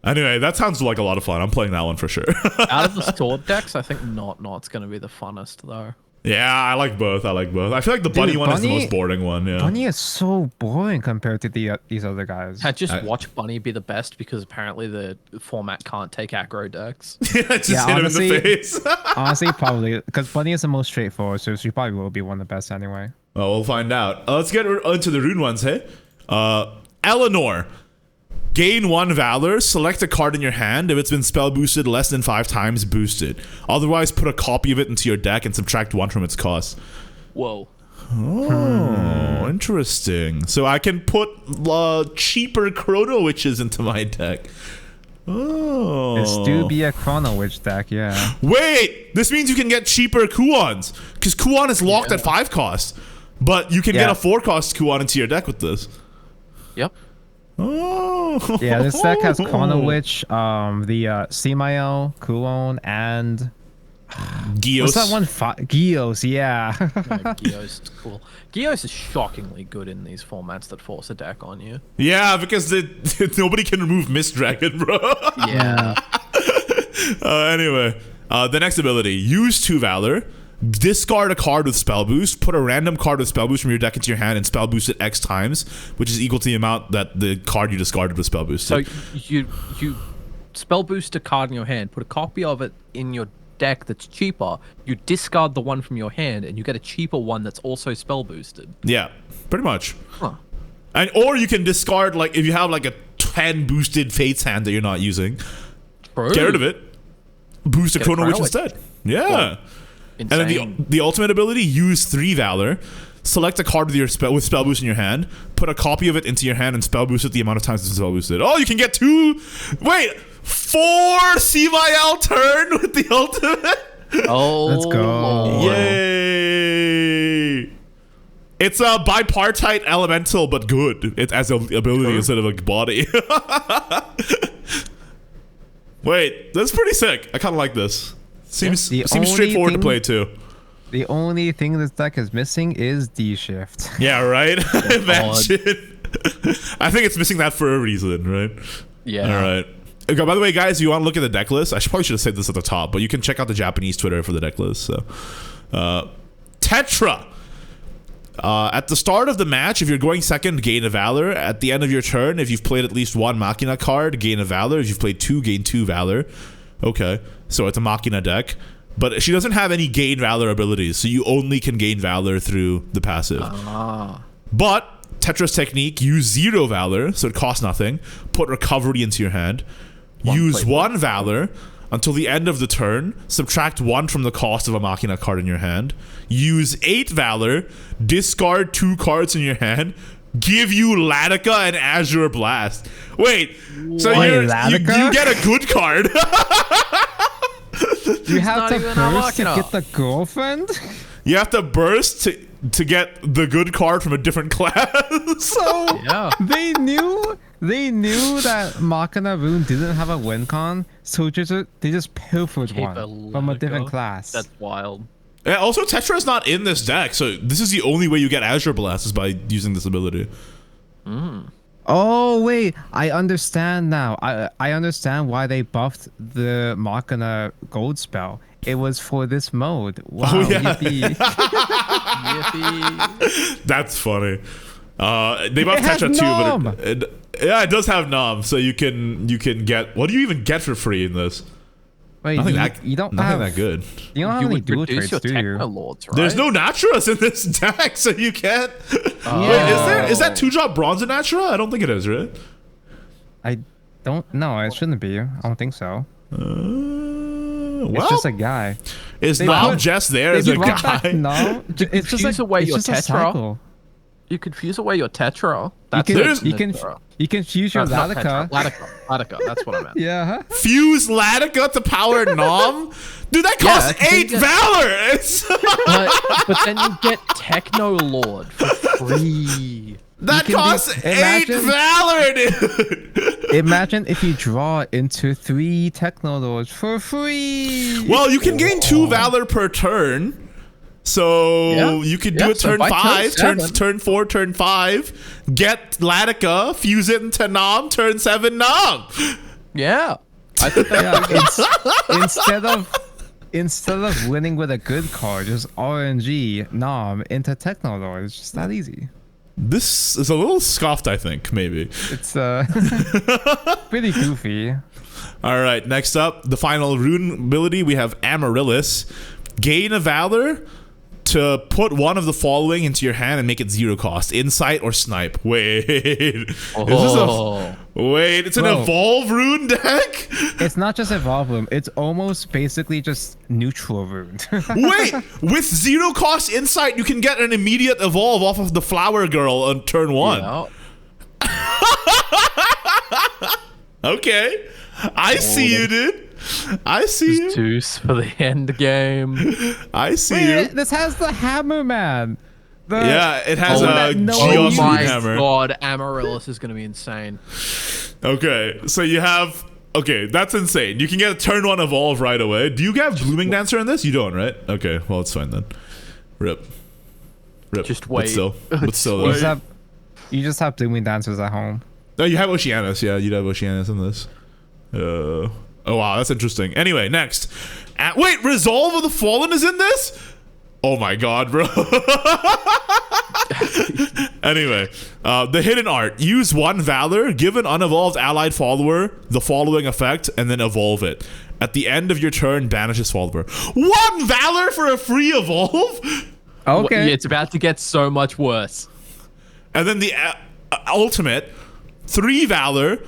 Anyway, that sounds like a lot of fun. I'm playing that one for sure. Out of the stored decks, I think Not's going to be the funnest, though. Yeah, I like both. I feel like the bunny one is the Bunny- most boring one. Yeah. Bunny is so boring compared to these other guys. I just watch Bunny be the best because apparently the format can't take aggro decks. Just Yeah, hit honestly- him in the face. Honestly, probably because Bunny is the most straightforward, so she probably will be one of the best anyway. Well, we'll find out. Let's get into the rune ones, hey? Eleanor. Gain 1 Valor, select a card in your hand. If it's been spell boosted less than 5 times, boost it. Otherwise, put a copy of it into your deck and subtract 1 from its cost. Whoa. Oh, interesting. So I can put cheaper Chrono Witches into my deck. Oh. This do be a Chrono Witch deck, yeah. Wait, this means you can get cheaper Kuons, because Kuon is locked at 5 cost. But you can get a 4 cost Kuon into your deck with this. Yep. Oh. Yeah, this deck has Chrono Witch, the Semael, Kuon, and Gios. what's that one? Gios, yeah. Gios is cool. Gios is shockingly good in these formats that force a deck on you. Yeah, because nobody can remove Mist Dragon, bro. Yeah. Anyway, the next ability. Use 2 Valor. Discard a card with Spell Boost. Put a random card with Spell Boost from your deck into your hand and Spell Boost it X times, which is equal to the amount that the card you discarded was Spell Boosted. So you spell boost a card in your hand, put a copy of it in your deck that's cheaper, you discard the one from your hand, and you get a cheaper one that's also spell boosted. Yeah, pretty much. Huh. And or you can discard, like, if you have like a 10 boosted Fates hand that you're not using, True. get rid of it. Boost a Get a Chrono Witch Chrono Witch. instead. Yeah. Well, And then insane. the ultimate ability, use 3 Valor. Select a card with your spell boost in your hand. Put a copy of it into your hand and spell boost it the amount of times it's spell boosted. Oh, you can get 4 CYL turn with the ultimate. Oh, Let's go. Lord. Yay! It's a bipartite elemental, but good. It as an ability instead of a body. Wait, that's pretty sick. I kind of like this. Seems The seems only straightforward to thing- play too. The only thing this deck is missing is D shift. Yeah, right? Imagine. I think it's missing that for a reason, right? Yeah. All right. Okay, by the way, guys, if you want to look at the deck list, probably should have said this at the top, but you can check out the Japanese Twitter for the deck list. So, Tetra. At the start of the match, if you're going second, gain a Valor. At the end of your turn, if you've played at least 1 Machina card, gain a Valor. If you've played 2, gain 2 Valor. Okay, so it's a Machina deck. but she doesn't have any gain valor abilities, so you only can gain valor through the passive. But Tetra's technique, use 0 valor, so it costs nothing. Put recovery into your hand. Use 1 valor until the end of the turn. Subtract 1 from the cost of a Machina card in your hand. Use 8 valor. Discard 2 cards in your hand. Give you Latika and Azure Blast. Wait, so you get a good card. You have to burst to get the girlfriend? You have to burst to get the good card from a different class. So they knew that Machina Rune didn't have a win con, so they just pilfered one from a different class. That's wild. Yeah, also, Tetra is not in this deck, so this is the only way you get Azure Blast is by using this ability. Oh wait, I understand now. I understand why they buffed the Machina gold spell. It was for this mode. Wow, yippee. Yippee. That's funny. They buffed Tetra too, but it does have Nom, so you can get. What do you even get for free in this? Wait, nothing nothing that good. You don't have any dual traits, do you? Lords, right? There's no Naturas in this deck, so you can't. Wait, is that 2-drop bronze in Natura? I don't think it is, right? I don't know. It shouldn't be. I don't think so. Well, it's just a guy. Is Nom just there as a guy? No, it's just fuse away your just a Tetra. cycle. You could fuse away your Tetra. You can fuse your Latika. Latika. That's what I meant. Yeah. Fuse Latika to power Nom? Dude, that costs 8 valor! but then you get Techno Lord for free. That costs 8 valor, dude! Imagine if you draw into 3 Techno Lords for free. Well, you can gain 2 valor per turn. So you could do it turn 5, turn 4, turn 5, get Latika, fuse it into Nom, turn 7 Nom. Yeah. I think instead of winning with a good card, just RNG Nom into Techno Lord. It's just that easy. This is a little scuffed, I think, maybe. It's pretty goofy. All right, next up, the final rune ability, we have Amaryllis. Gain a valor to put one of the following into your hand and make it 0 cost. Insight or Snipe. Wait. It's an Evolve rune deck? It's not just Evolve rune. It's almost basically just neutral rune. Wait, with 0 cost Insight, you can get an immediate Evolve off of the Flower Girl on turn 1. Yeah. Okay. I see you, dude. I see you. Zeus for the end game. I see you. This has the Hammer Man. It has a Geos hammer. God, Amaryllis is going to be insane. Okay, so you have... Okay, that's insane. You can get a turn 1 Evolve right away. Do you have Blooming Dancer in this? You don't, right? Okay, well, it's fine then. Rip. Just wait. But still you just have Blooming Dancers at home. No, you have Oceanus. Yeah, you'd have Oceanus in this. Oh wow, that's interesting. Anyway, next. Wait, Resolve of the Fallen is in this? Oh my god, bro. Anyway, the hidden art. Use 1 valor, give an unevolved allied follower the following effect, and then evolve it. At the end of your turn, banish this follower. 1 valor for a free evolve? Okay. It's about to get so much worse. And then the ultimate, 3 valor.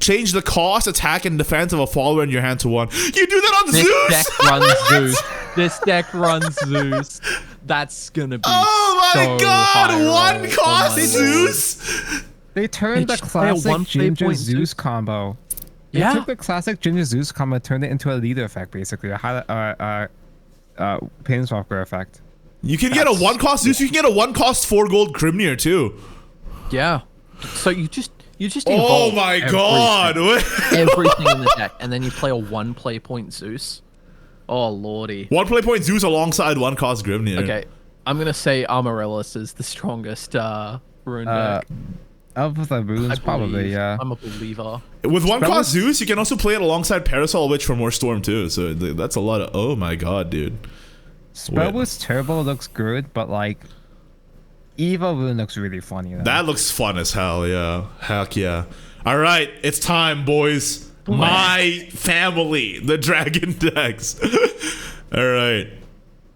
Change the cost, attack, and defense of a follower in your hand to 1. You do that on Zeus? This deck runs Zeus. That's gonna be oh my god! 1 cost Zeus? They turned the classic Ginger Zeus combo. They took the classic Ginger Zeus combo and turned it into a leader effect, basically. A Planeswalker effect. You can get a 1 cost Zeus, you can get a 1 cost 4 gold Grimnir too. Yeah. So you just oh my god! Everything in the deck, and then you play a 1 play point Zeus. Oh lordy! 1 play point Zeus alongside 1 cost Grimnir. Okay, I'm gonna say Amaryllis is the strongest rune deck. Of the runes, probably, yeah. I'm a believer. With 1 cost Zeus, you can also play it alongside Parasol Witch for more Storm too. So that's a lot of. Oh my god, dude! Spellboost Turbo looks good, but like. Evil Rune looks really funny. Though. That looks fun as hell, yeah. Heck yeah. All right, it's time, boys. My family, the Dragon decks. All right.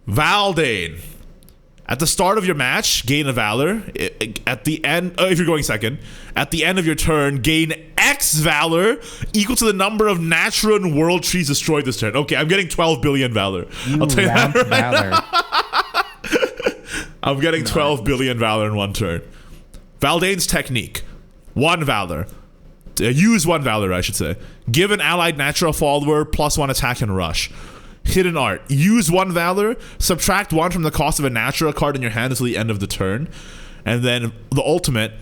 Valdane. At the start of your match, gain a Valor. At the end, if you're going second, at the end of your turn, gain X Valor equal to the number of natural and world trees destroyed this turn. Okay, I'm getting 12 billion Valor. I'll tell you that right now. I'm getting 12 billion Valor in one turn. Valdane's technique. 1 Valor. Use 1 Valor, I should say. Give an allied natural follower +1 attack and rush. Hidden art. Use 1 Valor, subtract 1 from the cost of a natural card in your hand until the end of the turn. And then the ultimate.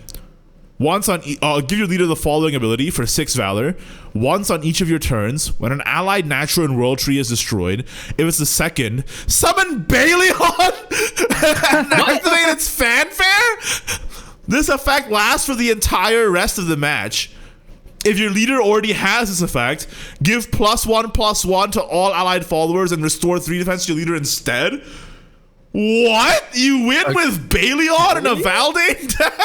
Once on give your leader the following ability for 6 Valor. Once on each of your turns, when an allied natural and world tree is destroyed, if it's the second, summon Baleon and activate its fanfare. This effect lasts for the entire rest of the match. If your leader already has this effect, give +1/+1 to all allied followers and restore 3 defense to your leader instead. What? You win with Baleon and a Valdane deck?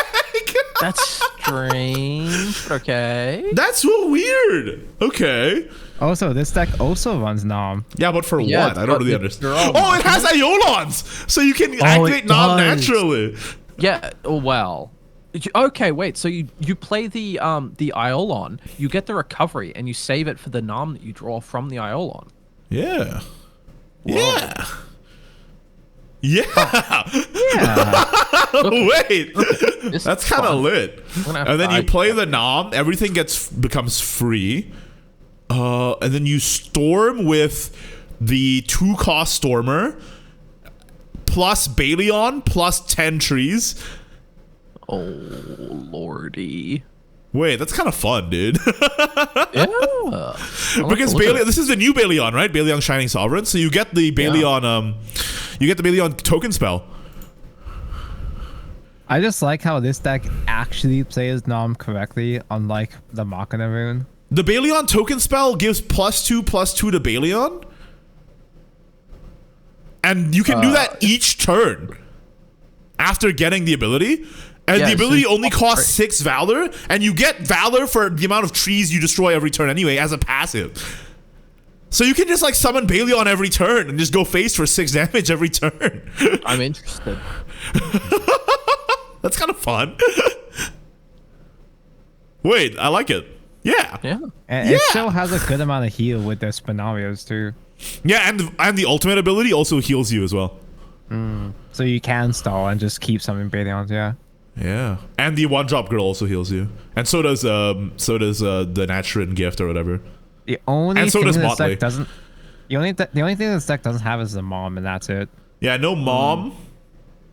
That's strange. But okay. That's so weird. Okay. Also, this deck also runs Nom. Yeah, but for what? I don't really understand. Oh, it has Iolans, so you can activate Nom naturally. Yeah. Oh, well. Okay, wait. So you play the Iolon, you get the recovery, and you save it for the Nom that you draw from the Iolon. Yeah. Whoa. Yeah. Yeah. Yeah. Wait. That's kind of lit. And then you play the Nom. Everything becomes free. And then you storm with the 2-cost Stormer plus Baleon plus 10 trees. Oh, lordy. Wait, that's kind of fun, dude. Yeah. Because this is the new Baleon, right? Baleon Shining Sovereign. So you get the Baleon, you get the Baleon token spell. I just like how this deck actually plays Nom correctly, unlike the Machina rune. The Baleon token spell gives +2/+2 to Baleon. And you can do that each turn after getting the ability. And the ability only costs 6 Valor, and you get Valor for the amount of trees you destroy every turn anyway as a passive. So you can just like summon Baleon every turn and just go face for 6 damage every turn. I'm interested. That's kind of fun. Wait, I like it. Yeah. Yeah. And it still has a good amount of heal with the Spinarios too. Yeah, and the ultimate ability also heals you as well. So you can stall and just keep summoning Baleons, yeah. Yeah, and the 1-drop girl also heals you, and so does the Naturin gift or whatever. The only and so thing does this Motley. deck doesn't. The only thing this deck doesn't have is the Mom, and that's it. Yeah, no Mom,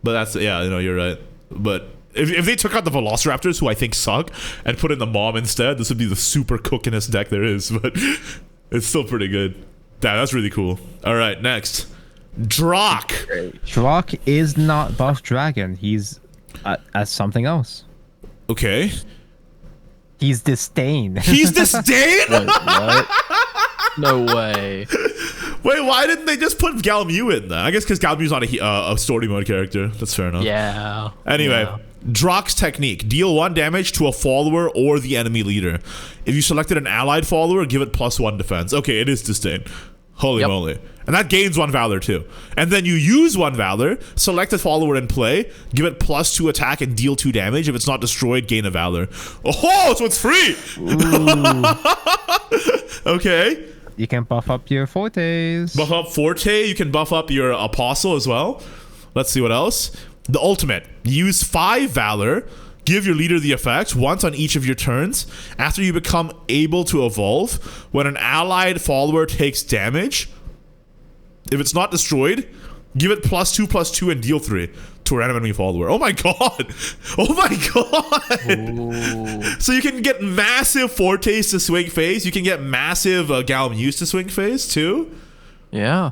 but that's you're right. But if they took out the Velociraptors, who I think suck, and put in the Mom instead, this would be the super cookinest deck there is. But it's still pretty good. Damn, that's really cool. All right, next, Drock. Drock is not buff dragon. He's as something else. Okay. He's disdain. He's disdain? Wait, what? No way. Wait, why didn't they just put Galmu in there? I guess because Galmu's not a story mode character. That's fair enough. Yeah. Anyway, Yeah. Drock's technique. Deal 1 damage to a follower or the enemy leader. If you selected an allied follower, give it +1 defense. Okay, it is disdain. Holy moly. And that gains 1 Valor too. And then you use 1 Valor, select a follower in play, give it +2 attack and deal 2 damage. If it's not destroyed, gain a Valor. Oh, so it's free! Okay. You can buff up your Fortes. Buff up Forte. You can buff up your Apostle as well. Let's see what else. The ultimate. Use 5 Valor. Give your leader the effect once on each of your turns. After you become able to evolve, when an allied follower takes damage, if it's not destroyed, give it +2/+2 and deal 3 to an enemy follower. Oh my god! Oh my god! Ooh. So you can get massive Fortes to swing phase. You can get massive Galmus to swing phase too. Yeah.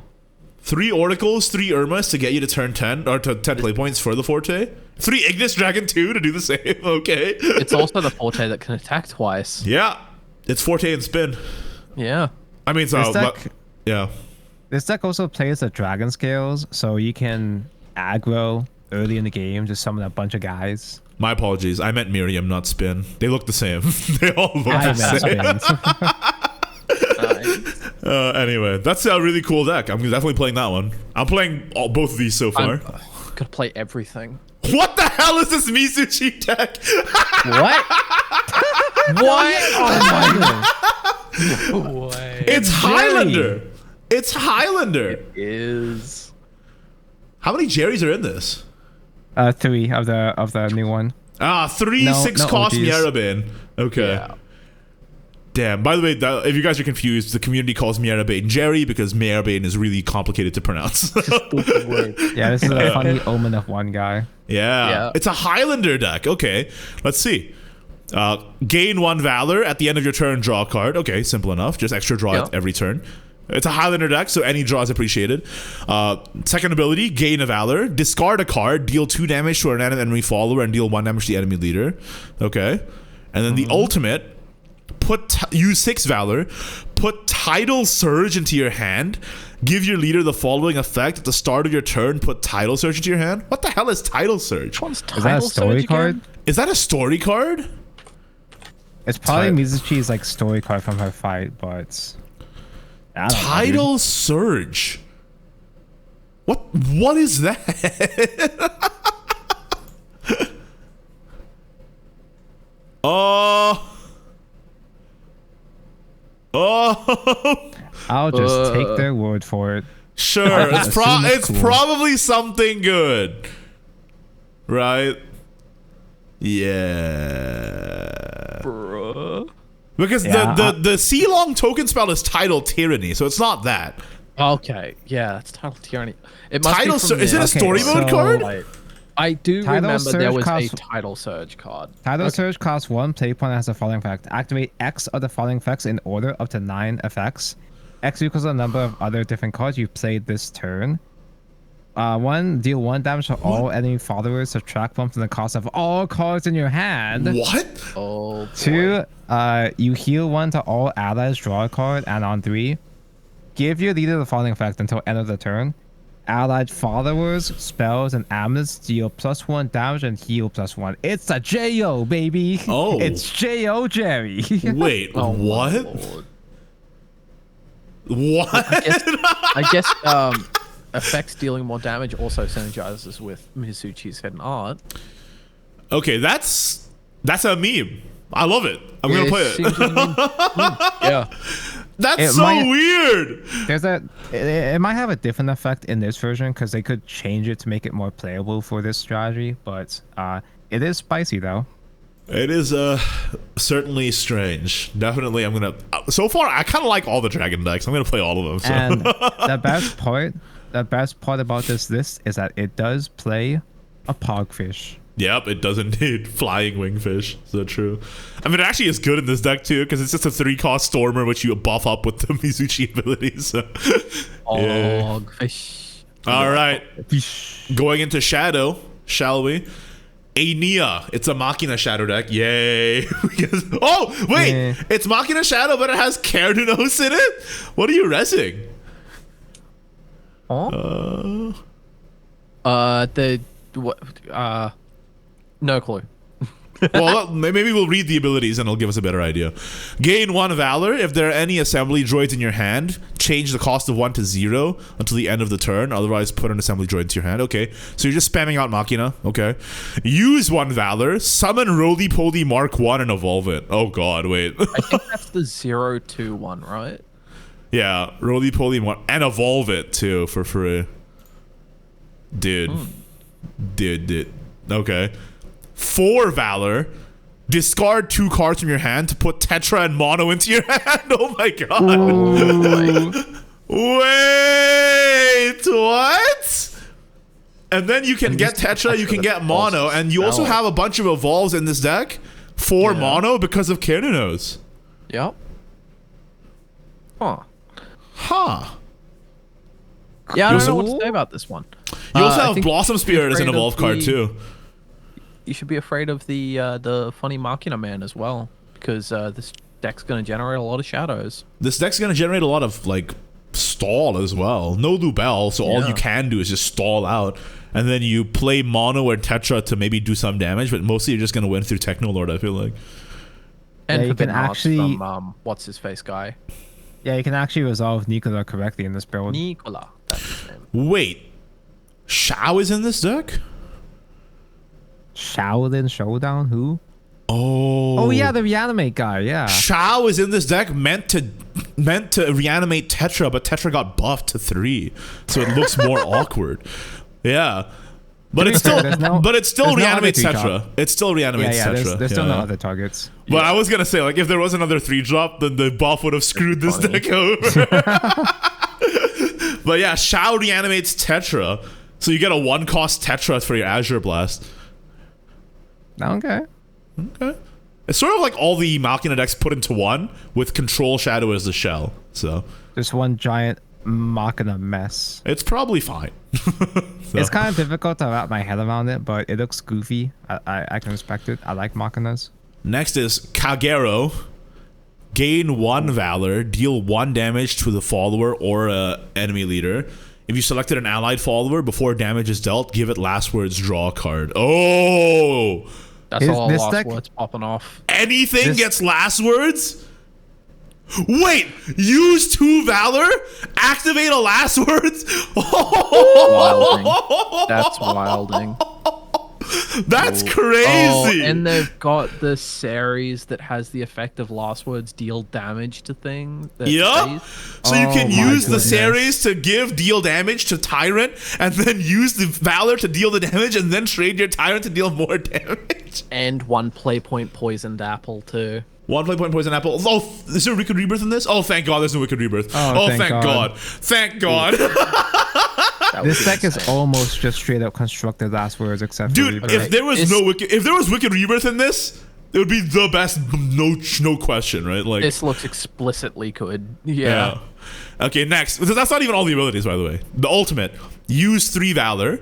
3 Oracles, 3 Irmas to get you to turn 10 or to 10 play points for the Forte. 3 Ignis Dragon 2 to do the same. Okay. It's also the Forte that can attack twice. Yeah, it's Forte and spin. Yeah. I mean, so yeah. This deck also plays the Dragon Scales, so you can aggro early in the game, just summon a bunch of guys. My apologies. I meant Miriam, not spin. They look the same. They all look the same. Anyway, that's a really cool deck. I'm definitely playing that one. I'm playing both of these so far. Gotta play everything. What the hell is this Mizuchi deck? What? What? Oh my god. It's Highlander. It's Highlander. It is. How many Jerrys are in this? 3 of the new one. 3 6 cost OGs. Miarabane. Okay. Yeah. Damn. By the way, if you guys are confused, the community calls Miarabane Jerry because Miarabane is really complicated to pronounce. Stupid word. Yeah, this is a funny omen of one guy. Yeah. It's a Highlander deck. Okay. Let's see. Gain 1 Valor. At the end of your turn, draw a card. Okay, simple enough. Just extra draw it every turn. It's a Highlander deck, so any draw is appreciated. Second ability, Gain a Valor. Discard a card, deal 2 damage to an enemy follower, and deal 1 damage to the enemy leader. Okay. And then the ultimate, use 6 Valor. Put Tidal Surge into your hand. Give your leader the following effect. At the start of your turn, put Tidal Surge into your hand. What the hell is Tidal Surge? Is Is that a story card? Is that a story card? It's probably Mizuchi's like story card from her fight, but I don't know, Tidal Surge. What is that? Oh. I'll just take their word for it. Sure, it's cool. probably something good, right? Yeah, Bruh. because the C-Long token spell is Tidal Tyranny, so it's not that. Okay, yeah, it's Tidal Tyranny. It must Tidal be from is it a story mode card? I do Tidal remember there Surge was costs- a Tidal Surge card. Tidal Surge costs 1 play point and has the following effect. Activate X of the following effects in order up to 9 effects. X equals the number of other different cards you played this turn. 1, deal 1 damage to all enemy followers. Subtract 1 from the cost of all cards in your hand. What? Oh, boy. 2, you heal 1 to all allies, draw a card, and on 3, give your leader the following effect until end of the turn. Allied followers, spells, and amulets deal +1 damage and heal +1. It's a JO, baby. Oh. It's JO Jerry. Wait, Oh, my what? lord. What? I guess effects dealing more damage also synergizes with Mizuchi's hidden art. Okay, that's a meme. I love it. I'm gonna play it. Yeah. That's It so might- weird. It might have a different effect in this version because they could change it to make it more playable for this strategy, but it is spicy though. It is certainly strange. Definitely, I'm gonna. So far, I kind of like all the dragon decks. I'm gonna play all of them. So. And the best part about this list is that it does play a pogfish. Yep, it does indeed. Flying wingfish. So true. I mean, it actually is good in this deck too because it's just a 3-cost Stormer which you buff up with the Mizuchi abilities. So. Yeah. Fish. All right, going into Shadow, shall we? Ania. It's a Machina Shadow deck. Yay. Oh, wait. It's Machina Shadow, but it has Kaelan in it? What are you resing? Huh? No clue. Well, maybe we'll read the abilities and it'll give us a better idea. Gain 1 Valor. If there are any assembly droids in your hand, change the cost of 1 to 0 until the end of the turn. Otherwise, put an assembly droid into your hand. Okay, so you're just spamming out Machina. Okay. Use 1 Valor. Summon Roly-Poly Mark 1 and evolve it. Oh god, wait. I think that's the 0-2 one, right? Yeah, Roly-Poly Mark and evolve it too for free. Dude. Okay. 4 Valor. Discard 2 cards from your hand to put Tetra and Mono into your hand. Oh my god. Wait, what? And then you can get Tetra, you can get Mono, and you also have a bunch of evolves in this deck for Mono because of Kaelan. Yep. Huh. Yeah, I don't know what to say about this one. You also I have think Blossom Spirit as an afraid of evolve card too. You should be afraid of the funny Machina Man as well, because this deck's going to generate a lot of shadows. This deck's going to generate a lot of like stall as well. No Lubel, so all you can do is just stall out. And then you play Mono or Tetra to maybe do some damage, but mostly you're just going to win through Technolord, I feel like. And Yeah, you for can the actually- from what's his face guy. Yeah, you can actually resolve Nicola correctly in this build. Nicola. That's his name. Wait, Shao is in this deck? Shaolin Showdown? Who? Oh. Oh yeah, the reanimate guy. Yeah. Shao is in this deck meant to reanimate Tetra, but Tetra got buffed to 3, so it looks more awkward. Yeah. But it's still, reanimates Tetra. It still reanimates Tetra. There's still no other targets. But I was gonna say, like, if there was another 3-drop, then the buff would have screwed this deck over. But yeah, Shao reanimates Tetra, so you get a 1-cost Tetra for your Azure Blast. Okay. Okay. It's sort of like all the Machina decks put into one, with Control Shadow as the shell. So just one giant Machina mess. It's probably fine. So. It's kind of difficult to wrap my head around it, but it looks goofy. I can respect it. I like Machinas. Next is Kagero. Gain 1 Valor, deal 1 damage to the follower or enemy leader. If you selected an allied follower, before damage is dealt, give it last words, draw a card. Oh! That's all last words popping off. Anything gets last words? Wait! Use 2 Valor? Activate a last words? Wilding. That's wilding. That's crazy. And they've got the series that has the effect of last words deal damage to things. Yeah. So you can use the series to deal damage to Tyrant, and then use the Valor to deal the damage, and then trade your Tyrant to deal more damage. And 1 play point poisoned apple too. 1 play point poison apple. Oh, is there Wicked Rebirth in this? Oh, thank God, there's no Wicked Rebirth. Oh, thank God. Thank God. This deck is almost just straight up constructed last words, except dude, for if there was Wicked Rebirth in this, it would be the best, no question, right? Like, this looks explicitly good. Yeah. Okay, next. That's not even all the abilities, by the way. The ultimate: use 3 Valor,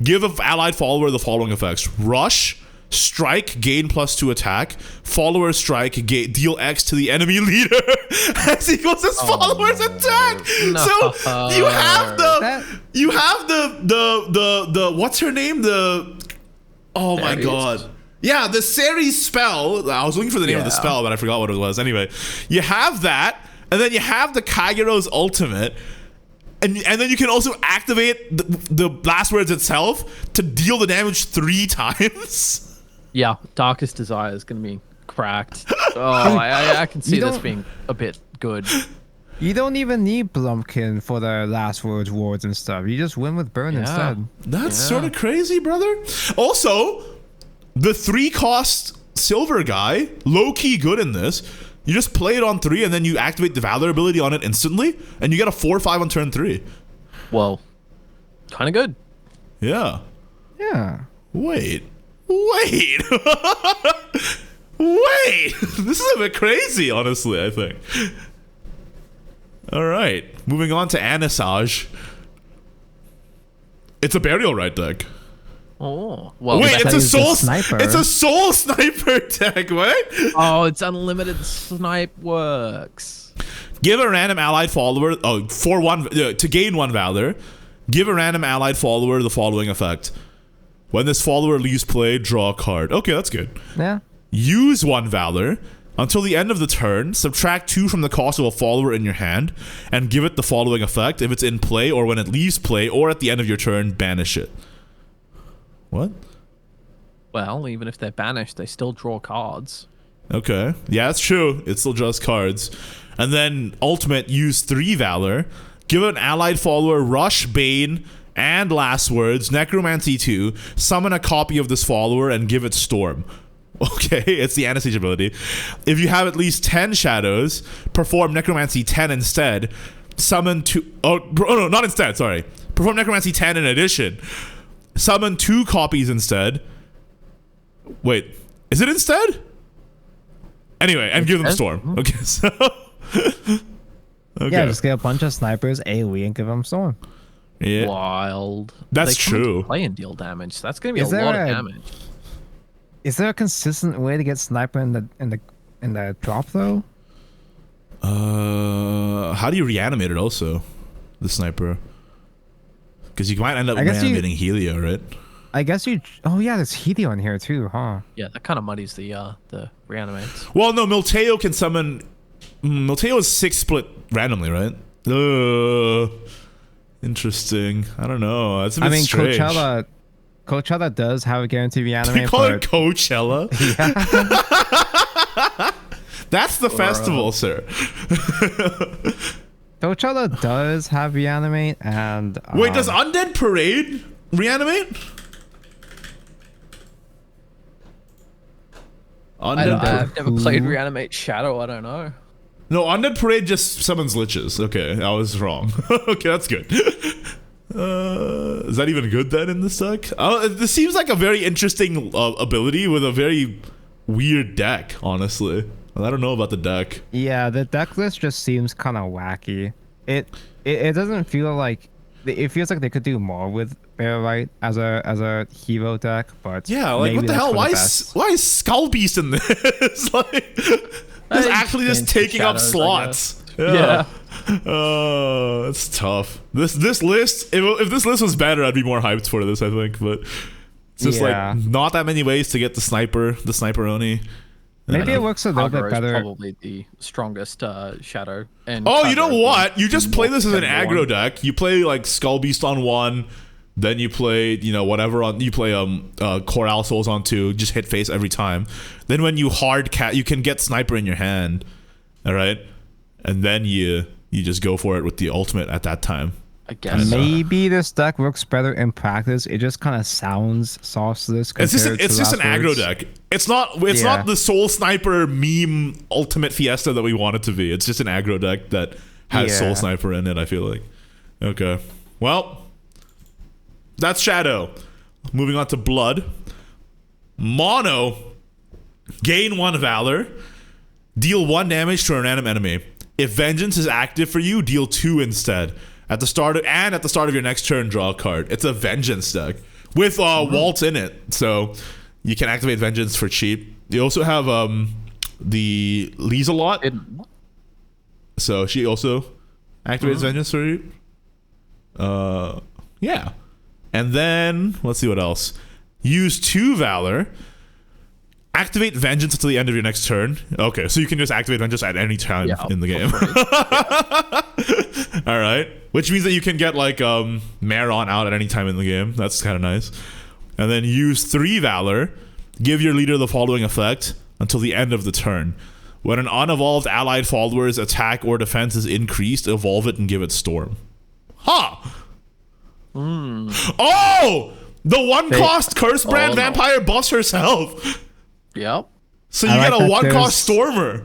give an allied follower the following effects: Rush, Strike, gain +2 attack. Follower strike, deal X to the enemy leader as equals his follower's attack. No. So you have the what's her name? Oh my God. Yeah, the Ceres spell. I was looking for the name of the spell, but I forgot what it was. Anyway, you have that, and then you have the Kagero's ultimate. And then you can also activate the last words itself to deal the damage 3 times. Yeah, Darkest Desire is going to be cracked. Oh, I can see this being a bit good. You don't even need Blumpkin for the last words, wards, and stuff. You just win with Burn instead. That's sort of crazy, brother. Also, the 3-cost silver guy, low-key good in this. You just play it on 3, and then you activate the Valor ability on it instantly, and you get a 4/5 on turn 3. Well, kind of good. Yeah. Yeah. Wait. Wait. This is a bit crazy, honestly, I think. All right. Moving on to Anisage. It's a Burial Rite deck. Oh, well. Wait, it's a soul sniper. It's a soul sniper deck. What? Oh, it's unlimited snipe works. Give a random allied follower to gain 1 Valor. Give a random allied follower the following effect: when this follower leaves play, draw a card. Okay, that's good. Yeah. Use 1 Valor until the end of the turn. Subtract 2 from the cost of a follower in your hand, and give it the following effect: if it's in play or when it leaves play or at the end of your turn, banish it. What? Well, even if they're banished, they still draw cards. Okay. Yeah, that's true. It still draws cards. And then ultimate: use 3 Valor. Give an allied follower Rush, Bane, and last words, Necromancy 2. Summon a copy of this follower and give it Storm. Okay, it's the Anisage ability. If you have at least 10 shadows, perform Necromancy 10 instead. Summon 2... Oh, no, not instead, sorry. Perform Necromancy 10 in addition. Summon 2 copies instead. Wait, is it instead? Anyway, and give them Storm. Okay, so... Okay. Yeah, just get a bunch of snipers, AoE, and give them Storm. Yeah. Wild. That's true. Play and deal damage. That's going to be a lot of damage. Is there a consistent way to get sniper in the drop though? How do you reanimate it also? The sniper. Because you might end up reanimating Helio, right? I guess you... Oh yeah, there's Helio in here too, huh? Yeah, that kind of muddies the reanimates. Well, no, Milteo can summon Milteo is 6 split randomly, right? Interesting. I don't know. That's a bit strange. Coachella does have a guarantee reanimate. They call it Coachella? Yeah. That's the festival, sir. Coachella does have reanimate, and wait, does Undead Parade reanimate? I've never played Reanimate Shadow. I don't know. No, Undead Parade just summons liches. Okay, I was wrong. Okay, that's good. Is that even good then in this deck? This seems like a very interesting ability with a very weird deck, honestly. I don't know about the deck. Yeah, the deck list just seems kind of wacky. It doesn't feel like it feels like they could do more with Bear Right as a hero deck, but yeah, like what the hell? Why is Skull Beast in this? Like, it's actually just taking up slots. Yeah. It's tough. This list, if this list was better, I'd be more hyped for this, I think. But it's just like not that many ways to get the sniper Oni. Maybe it works a little bit better. Probably the strongest shadow. And you know what? You just play this as an aggro deck. You play like Skull Beast on 1, then you play whatever on. You play Coral Souls on 2. Just hit face every time. Then when you you can get sniper in your hand. All right, and then you just go for it with the ultimate at that time. I guess maybe this deck works better in practice. It just kind of sounds sauceless. It's just an aggro deck. It's not the Soul Sniper meme ultimate fiesta that we want it to be. It's just an aggro deck that has Soul Sniper in it, I feel like. Okay. Well, that's Shadow. Moving on to Blood. Mono. Gain 1 Valor. Deal 1 damage to a random enemy. If Vengeance is active for you, deal 2 instead. At the start of your next turn, draw a card. It's a Vengeance deck with Waltz in it, so you can activate Vengeance for cheap. You also have the Lieselot, so she also activates Vengeance for you. Yeah, and then let's see what else. Use 2 Valor. Activate Vengeance until the end of your next turn. Okay, so you can just activate Vengeance at any time in the game. All right, which means that you can get like Maron out at any time in the game. That's kind of nice. And then use 3 Valor. Give your leader the following effect until the end of the turn. When an unevolved allied follower's attack or defense is increased, evolve it and give it Storm. Huh. Oh! The 1-cost Curse Brand Vampire buffs herself. Yep. So you get a 1-cost Stormer.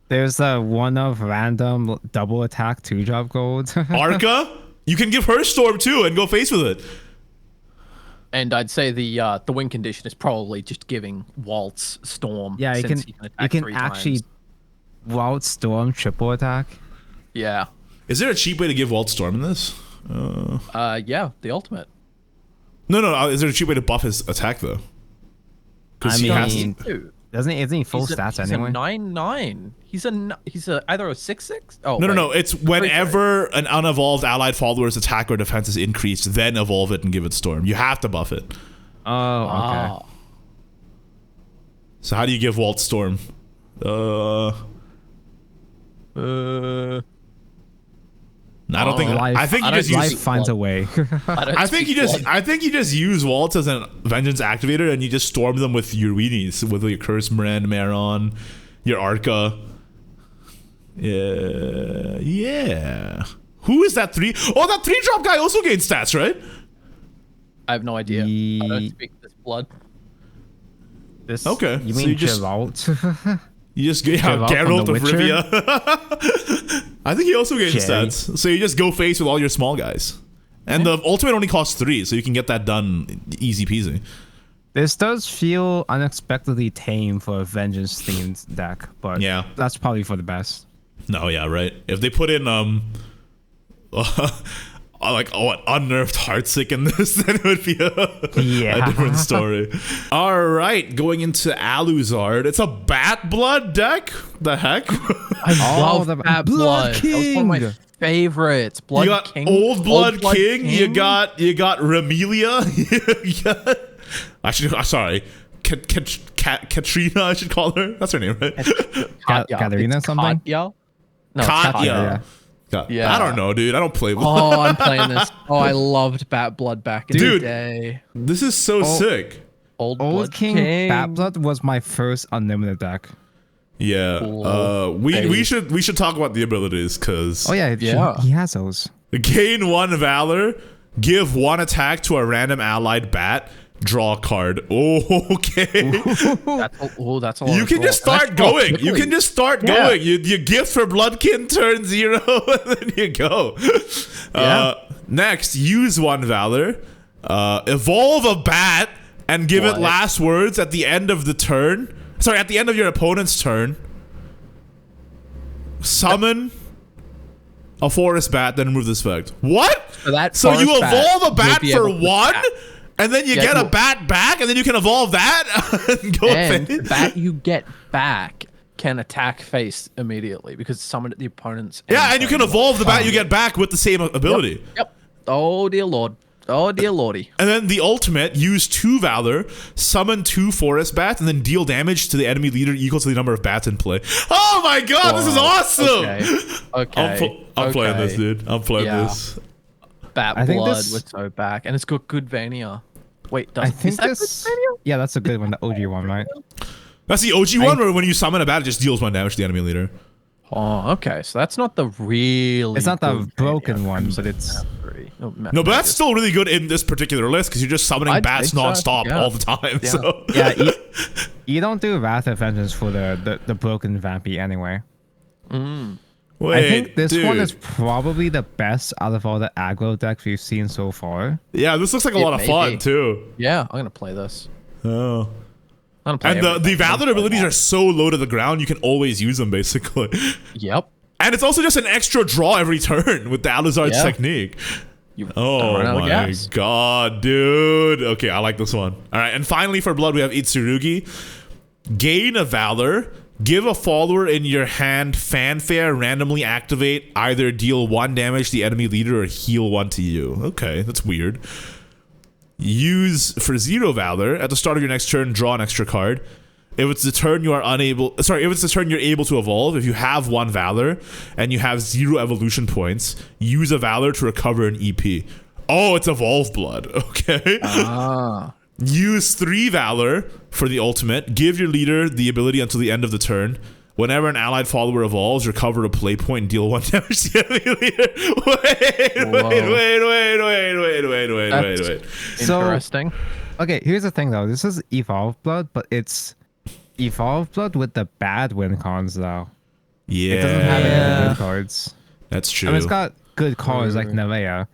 There's a 1 of random double attack 2-drop gold. Arca? You can give her Storm too and go face with it. And I'd say the win condition is probably just giving Waltz Storm. Yeah, you can actually Waltz Storm triple attack. Yeah. Is there a cheap way to give Waltz Storm in this? Yeah, the ultimate. No. Is there a cheap way to buff his attack though? Isn't he full stats anyway? He's a 9/9. He's either a 6/6. Oh no. It's whenever an unevolved allied follower's attack or defense is increased, then evolve it and give it Storm. You have to buff it. Oh, okay. So how do you give Waltz Storm? I don't think. I think you just life finds a way. I think you just use Waltz as a Vengeance activator, and you just storm them with your weenies, with your Curse Brand, Maron, your Arca. Yeah. Who is that 3? Oh, that 3-drop guy also gains stats, right? I have no idea. I don't speak this Blood. Okay. You mean Geralt? You just get Geralt of Rivia. I think he also gains stats. So you just go face with all your small guys. And the ultimate only costs 3, so you can get that done easy peasy. This does feel unexpectedly tame for a Vengeance themed deck, but that's probably for the best. No, yeah, right. If they put in unnerved Heartsick in this, then it would be a different story. All right, going into Aluzard. It's a Bat Blood deck. The heck? I love the Bat Blood. King. That was one of my favorites. Blood you got King. Old Blood King. You got Remelia. Actually, sorry. Katrina, I should call her. That's her name, right? Katarina something? Katya? No, Katya. Yeah. I don't know, dude. I don't play. Oh, I'm playing this. Oh, I loved Bat Blood back in the Dude. day. This is so sick. Old Old King Batblood was my first unlimited deck. Yeah. We should talk about the abilities because. Oh yeah, he has those. Gain 1 Valor, give 1 attack to a random allied bat, draw a card. Oh, okay. That's a lot. You can just start going. You can just start going. You gift for Bloodkin turn 0, and then you go. Next, use 1 Valor, evolve a bat, and give it last words at the end of the turn. Sorry, at the end of your opponent's turn. Summon a forest bat, then remove this effect. What? So you evolve a bat for 1, and then you get a bat back, and then you can evolve that and go and finish. the bat you get back can attack face immediately because summoned at the opponent's. And you can evolve the bat you get back with the same ability. Yep. Oh dear lord. Oh dear lordy. And then the ultimate, use 2 Valor, summon 2 forest bats, and then deal damage to the enemy leader equal to the number of bats in play. Oh my god, this is awesome! Okay. I'm playing this, dude. I'm playing this. Bat Blood was so back, and it's got good Vania. Wait, I think this. Yeah, that's a good one. The OG one, right? That's the OG one, where when you summon a bat, it just deals 1 damage to the enemy leader. Oh, okay. So that's not the really. It's not the broken one, but it's. No, but that's still really good in this particular list because you're just summoning bats non-stop all the time. Yeah. So you don't do Wrath of Vengeance for the broken Vampy anyway. Wait, I think this one is probably the best out of all the aggro decks we've seen so far. Yeah, this looks like a lot of fun too. Yeah, I'm gonna play this. Oh. And the Valor abilities are so low to the ground, you can always use them basically. Yep. And it's also just an extra draw every turn with the Alizard's technique. Oh my god, dude. Okay, I like this one. All right, and finally for Blood, we have Itsurugi. Gain a Valor. Give a follower in your hand fanfare, randomly activate, either deal 1 damage to the enemy leader or heal 1 to you. Okay, that's weird. Use for 0 Valor. At the start of your next turn, draw an extra card. If it's the turn you are if it's the turn you're able to evolve, if you have 1 Valor and you have 0 evolution points, use a Valor to recover an EP. Oh, it's Evolve Blood. Okay. Use 3 Valor for the ultimate. Give your leader the ability until the end of the turn. Whenever an allied follower evolves, recover a play point and deal 1 damage to the enemy leader. Wait. Interesting. Okay, here's the thing though. This is Evolve Blood, but it's Evolve Blood with the bad win cons though. Yeah. It doesn't have any good cards. That's true. I mean, it's got good cards like Nevea,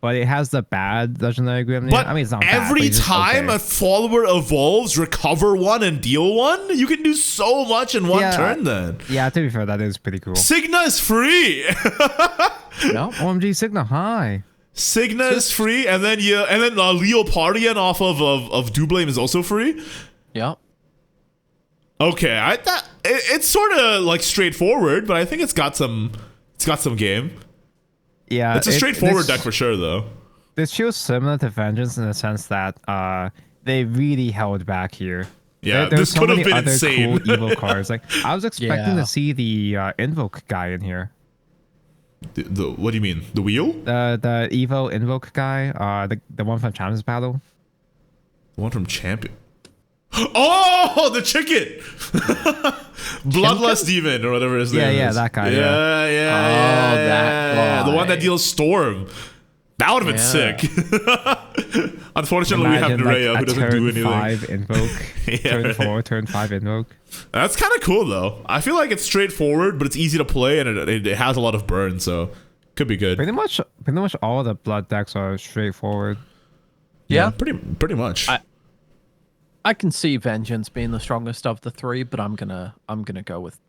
but it has the bad Legendary Grimnir. But I mean, it's not every bad, time a follower evolves, recover 1 and deal 1, you can do so much in 1 turn then. Yeah, to be fair, that is pretty cool. Signa is free. OMG Signa, hi. Signa is free, and then Leopardian off of Dublame is also free. Yeah. Okay, it's sort of like straightforward, but I think it's got some game. Yeah, it's a straightforward deck for sure, though. This feels similar to Vengeance in the sense that they really held back here. Yeah, there's this could have been insane. Cool evil cards. Like I was expecting to see the Invoke guy in here. The what do you mean? The wheel? The Evo Invoke guy. The one from Champions Battle. The one from Champion. Oh, the chicken! Bloodlust Demon or whatever his name is. Yeah, that guy. Yeah. That guy. The one that deals Storm. That would have been sick. Unfortunately, we have Nerea who doesn't do anything. Turn 5 Invoke. Turn 4, turn 5 Invoke. That's kind of cool, though. I feel like it's straightforward, but it's easy to play, and it has a lot of burn, so could be good. Pretty much all the blood decks are straightforward. Yeah, pretty much. I can see Vengeance being the strongest of the 3, but I'm gonna go with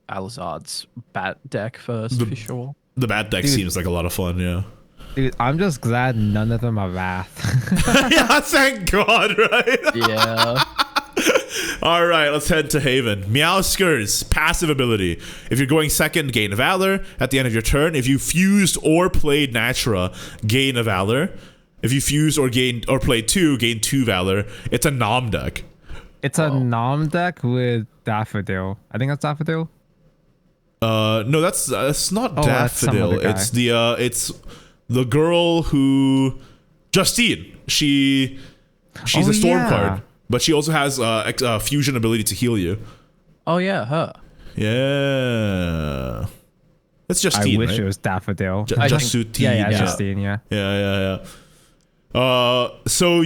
Alizard's Bat deck first for sure. The Bat deck seems like a lot of fun, yeah. Dude, I'm just glad none of them are Wrath. Yeah, thank God, right? Yeah. All right, let's head to Haven. Meowsker's passive ability. If you're going second, gain a Valor. At the end of your turn, if you fused or played Natura, gain a Valor. If you fused or played 2, gain 2 Valor. It's a Nom deck. It's a nom deck with Daffodil. I think that's Daffodil. No, that's not that's some Daffodil. other guy. It's the girl who Justine. She's a storm card, but she also has fusion ability to heal you. Oh yeah, her. Yeah. It's Justine, I wish right? it was Daffodil. Justine. Yeah, Justine, yeah. Yeah. So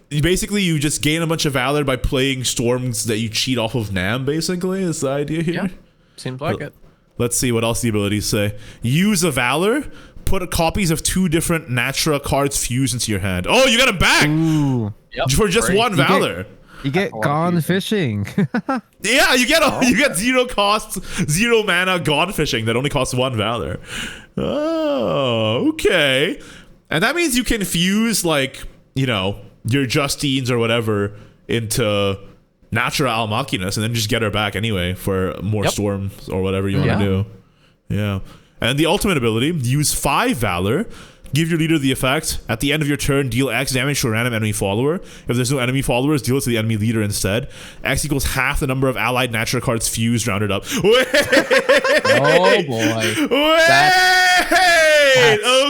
basically you just gain a bunch of valor by playing storms that you cheat off of Nam, basically, is the idea here. Yeah, seems like it. Let's see what else the abilities say. Use a valor, put copies of 2 different Natura cards fused into your hand. Oh, you got them back! Ooh. Yep, For just great. one valor. You get gone fishing. Yeah, you get 0 costs, 0 mana gone fishing that only costs 1 valor. Oh, okay. And that means you can fuse, like, you know, your Justines or whatever into Natura Almachinas and then just get her back anyway for more storms or whatever you want to do. Yeah. And the ultimate ability, use 5 valor. Give your leader the effect. At the end of your turn, deal X damage to a random enemy follower. If there's no enemy followers, deal it to the enemy leader instead. X equals half the number of allied Natura cards fused, rounded up. Wait! Oh boy. Wait!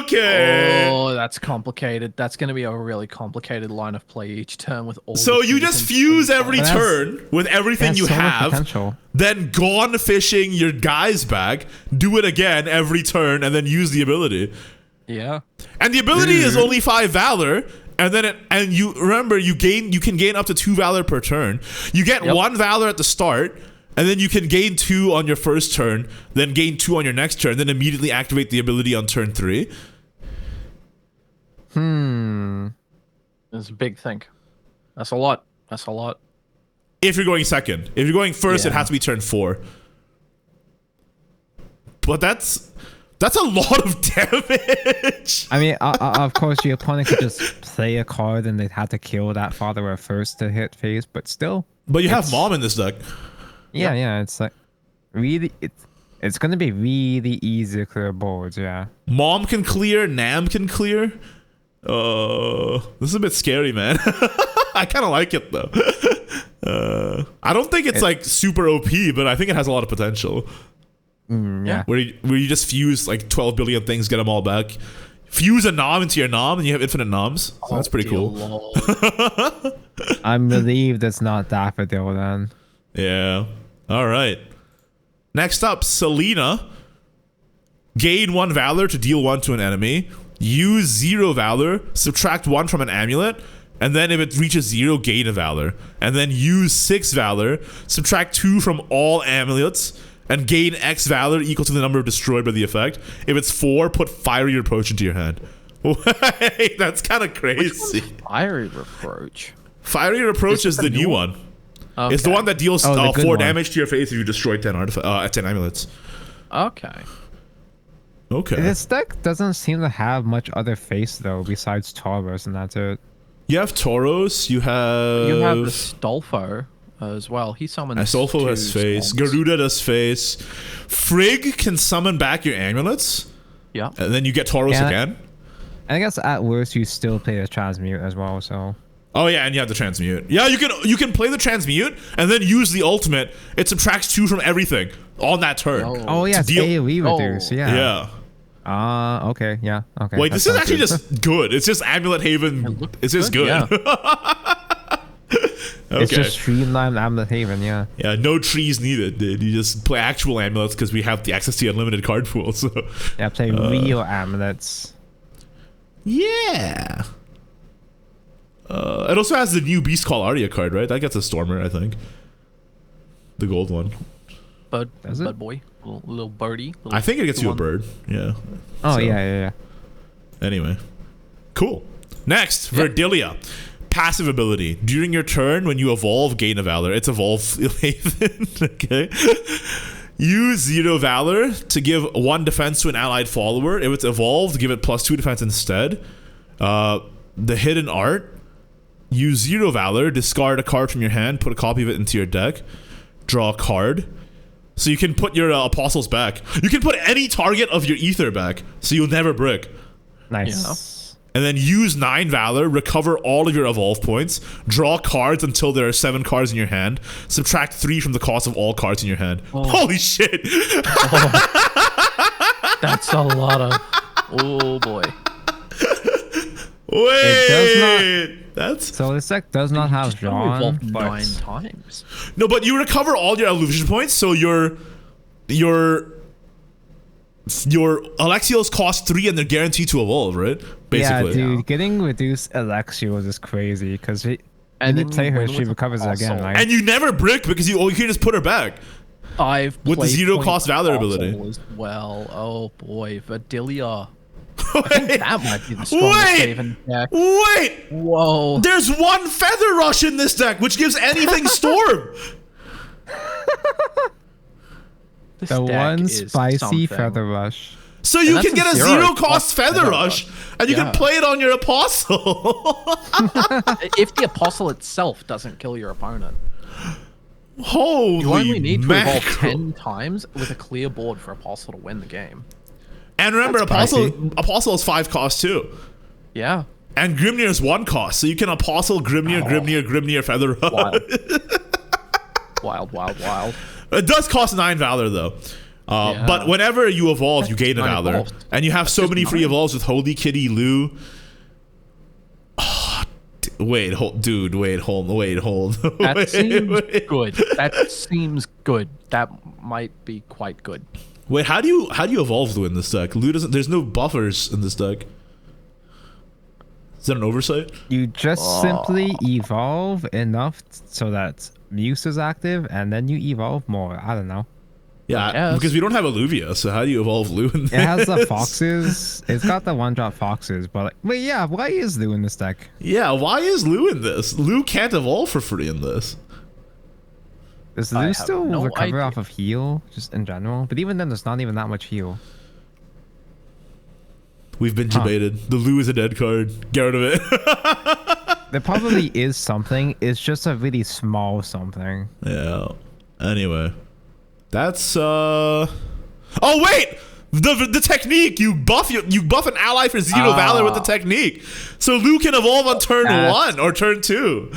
Okay. Oh, that's complicated. That's going to be a really complicated line of play each turn with all. So you just fuse every turn with everything you have, then gone fishing your guys back, do it again every turn, and then use the ability. Yeah. And the ability is only 5 valor, and then you remember you can gain up to 2 valor per turn. You get 1 valor at the start, and then you can gain 2 on your first turn, then gain 2 on your next turn, then immediately activate the ability on turn 3. It's a big thing. That's a lot. That's a lot. If you're going second. If you're going first, it has to be turn 4. But that's a lot of damage. I mean, of course, your opponent could just play a card and they'd have to kill that follower first to hit phase, but still. But you have Mom in this deck. Yeah, it's like really, it's going to be really easy to clear boards, yeah. Mom can clear, Nam can clear. This is a bit scary, man. I kind of like it, though. I don't think it's like super OP, but I think it has a lot of potential. Yeah. Where you just fuse like 12 billion things, get them all back. Fuse a nom into your nom, and you have infinite noms. So that's pretty cool. I'm relieved it's not Daffodil then. Yeah. All right. Next up, Selena. Gain 1 valor to deal 1 to an enemy. Use 0 valor, subtract 1 from an amulet, and then if it reaches 0, gain a valor. And then use 6 valor, subtract 2 from all amulets, and gain X valor equal to the number destroyed by the effect. If it's 4, put Fiery Reproach into your hand. Wait, that's kind of crazy. Fiery Reproach. Fiery Reproach is the new one. Okay. It's the one that deals 4 one. damage to your face if you destroy 10 amulets. Okay. Okay. This deck doesn't seem to have much other face though, besides Tauros, and that's it. You have Tauros. You have the Stolfo as well. He summons. Astolfo has face. Garuda does face. Frigg can summon back your amulets. Yeah. And then you get Tauros again. I guess at worst you still play the Transmute as well, so. Oh yeah, and you have the Transmute. Yeah, you can play the Transmute and then use the ultimate. It subtracts 2 from everything on that turn. Oh yeah, it's AoE reduce. Yeah. Yeah. Okay. Yeah. Okay. Wait, this is actually just good. It's just Amulet Haven. It's just good. Yeah. Okay. It's just streamlined Amulet Haven, yeah. Yeah, no trees needed, dude. You just play actual amulets because we have the access to the unlimited card pool. So Yeah, play real amulets. yeah. It also has the new Beast Call Arya card, right? That gets a Stormer, I think. The gold one. Bud Does it? boy. Little birdie. I think it gets you a bird. Yeah. Oh, So, yeah. Anyway. Cool. Next, Verdilia. Passive ability. During your turn, when you evolve, gain a valor. It's evolve Haven. Okay. Use 0 valor to give 1 defense to an allied follower. If it's evolved, give it +2 defense instead. The hidden art. Use 0 valor. Discard a card from your hand. Put a copy of it into your deck. Draw a card. So you can put your apostles back. You can put any target of your ether back, so you'll never brick. Nice. and then use 9 Valor, recover all of your evolve points, draw cards until there are 7 cards in your hand, subtract 3 from the cost of all cards in your hand. Holy shit! That's a lot of. Oh boy. Wait, So this deck does not have Jean, Evolved but 9 times. no, but you recover all your illusion points, so your Alexios cost 3 and they're guaranteed to evolve, right? Basically. yeah, dude, getting reduced Alexios is crazy because And and you then play her, when she with recovers it again, Apostle. right? And you never brick because you can just put her back. I've With the played 0 Point cost Valor Apostle ability. as well. Oh boy, Vadilia. Wait, That might be the strongest Haven deck. wait! Whoa. There's 1 Feather Rush in this deck, which gives anything Storm. This The deck one is spicy something. Feather Rush. So you that's can get a a 0 0 cost cost Feather Feather Rush, Rush. and you can Yeah. play it on your Apostle. If the Apostle itself doesn't kill your opponent, Holy you only need to evolve mackerel. 10 times with a clear board for Apostle to win the game. And remember, That's Apostle is 5 cost too. Yeah. And Grimnir is 1 cost, so you can Apostle, Grimnir, Grimnir, Feather Rush. Wild. Wild. It does cost 9 Valor though. Yeah. But whenever you evolve, you gain a 9 Valor. evolves. And you have so just many free 9. evolves with Holy Kitty, Lou. Wait, hold. That seems good. That seems good. That might be quite good. Wait, how do you evolve Lou in this deck? Lou doesn't. There's no buffers in this deck. Is that an oversight? You just simply evolve enough so that Muse is active, and then you evolve more. I don't know. Yeah, guess. because we don't have Alluvia, so how do you evolve Lou in this? It has the foxes. It's got the 1-drop foxes, but wait, yeah, why is Lou in this deck? Yeah, why is Lou in this? Lou can't evolve for free in this. Does I Lou have still no recover idea. off of heal, just in general? But even then, there's not even that much heal. We've been debated. The Lou is a dead card. Get rid of it. There probably is something. It's just a really small something. Yeah. Anyway, that's Oh wait, the technique. You buff an ally for 0 Valor with the technique, so Lou can evolve on turn That's- 1 or turn 2.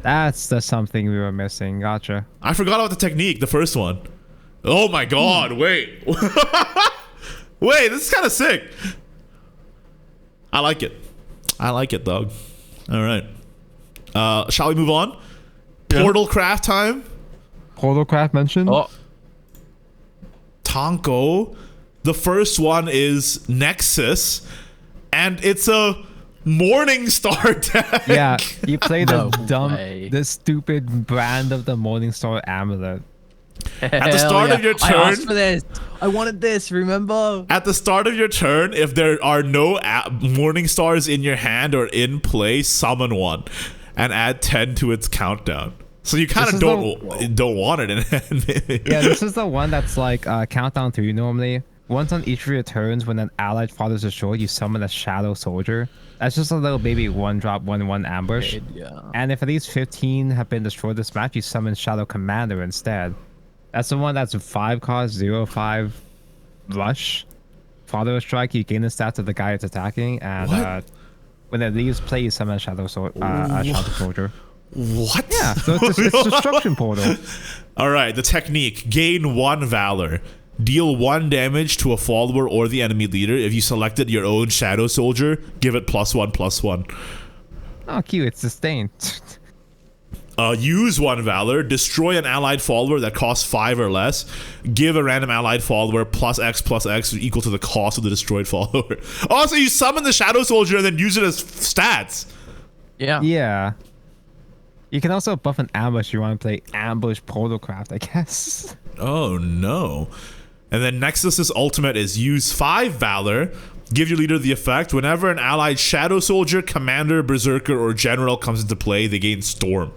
That's the something we were missing. Gotcha. I forgot about the technique. The first one. Oh my god! Wait, wait. This is kind of sick. I like it. I like it, dog. All right. Shall we move on? Yeah. Portal craft time. Portalcraft mentioned. Oh, Tonko. The first one is Nexus, and it's a Morning Star deck. Yeah, you play the No way. the stupid brand of the Morningstar amulet. At the start of your I asked turn, for this. I wanted this. Remember? at the start of your turn, if there are no Morning Stars in your hand or in play, summon one, and add 10 to its countdown. So you kind This of is don't want it in hand. Yeah, this is the one that's like countdown 3 normally. Once on each of your turns, when an allied father is destroyed, you summon a Shadow Soldier. That's just a little baby 1-drop 1/1 ambush. Yeah. And if at least 15 have been destroyed this match, you summon Shadow Commander instead. That's the one that's 5 cost, 0/5 rush. Father strike, you gain the stats of the guy it's attacking, and when it leaves play, you summon a Shadow Soldier. What? Yeah, so it's Destruction Portal. All right, the technique: gain 1 Valor, deal 1 damage to a follower or the enemy leader. If you selected your own Shadow Soldier, give it +1/+1. Oh, cute, it's sustained. Use 1 Valor, destroy an allied follower that costs 5 or less. Give a random allied follower +X equal to the cost of the destroyed follower. Also, you summon the Shadow Soldier and then use it as stats. Yeah. Yeah. You can also buff an ambush if you want to play ambush Portalcraft, I guess. Oh no. And then Nexus's ultimate is use 5 Valor. Give your leader the effect. Whenever an allied Shadow Soldier, Commander, Berserker, or General comes into play, they gain Storm.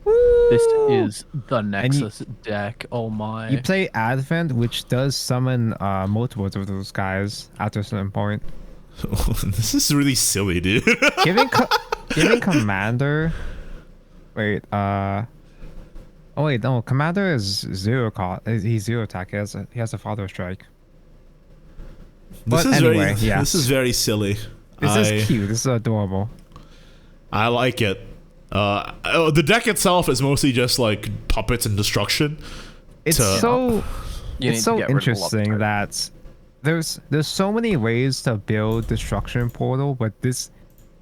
This is the Nexus deck. Oh my. You play Advent, which does summon multiples of those guys after a certain point. This is really silly, dude. Giving Commander... Wait, oh wait, no, Commander is 0 cost. He's 0 attack. He has a Father Strike. This But is anyway, very, yes. This is very silly. This is cute. This is adorable. I like it. The deck itself is mostly just like puppets and destruction. It's so interesting that there's so many ways to build destruction portal, but this,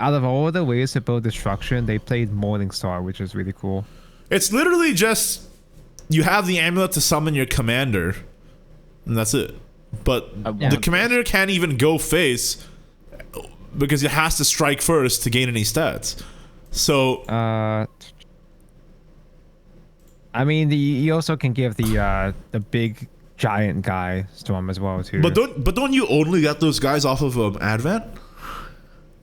out of all the ways to build destruction, they played Morningstar, which is really cool. It's literally just you have the amulet to summon your commander, and that's it. But the commander can't even go face because it has to strike first to gain any stats. So I mean, you also can give the big giant guy Storm as well too. But don't you only get those guys off of Advent?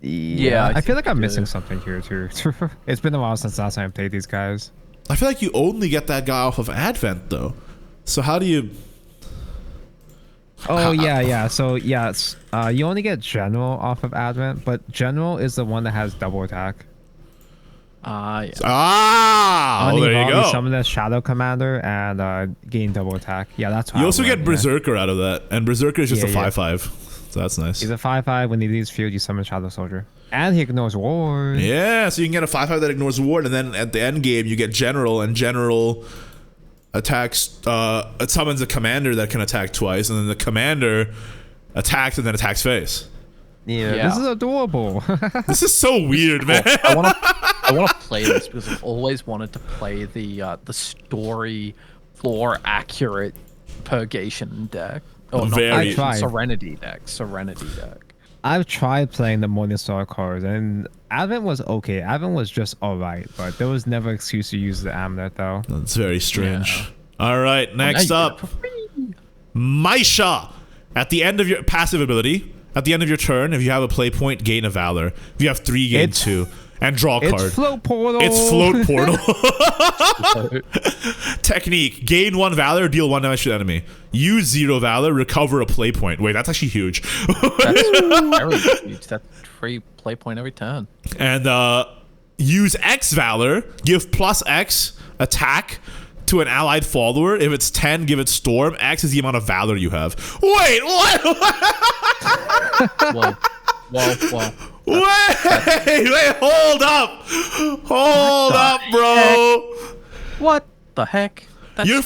Yeah, I feel like I'm missing something here too. It's been a while since last time I played these guys. I feel like you only get that guy off of Advent though. So how do you? Oh yeah. So yeah, you only get General off of Advent, but General is the one that has double attack. Yeah. There you go. Summon the Shadow Commander and gain double attack. Yeah, that's how you also get Berserker out of that, and Berserker is just a 5/5, so that's nice. He's a 5/5. When he leaves field, you summon Shadow Soldier, and he ignores Ward. Yeah, so you can get a 5/5 that ignores Ward, and then at the end game you get General, and General attacks. It summons a commander that can attack twice, and then the commander attacks and then attacks face. Yeah, this is adorable. This is so weird, man. I want to play this because I've always wanted to play the story lore accurate purgation deck. Oh, Very. Serenity deck. I've tried playing the Morningstar cards, and Advent was okay. Advent was just alright, but there was never excuse to use the amulet though. That's very strange. Yeah. All right, next up, Maisha. At the end of your passive ability, at the end of your turn, if you have a play point, gain a Valor. If you have 3, gain 2. And draw a card. It's Float Portal. It's Float Portal. Technique. Gain 1 Valor, deal 1 damage to the enemy. Use 0 Valor, recover a play point. Wait, that's actually huge. That's very huge. That's free play point every turn. And use X Valor, give +X attack to an allied follower. If it's 10, give it Storm. X is the amount of Valor you have. Wait, what? Whoa. Wait, hold up, bro. What the heck? You're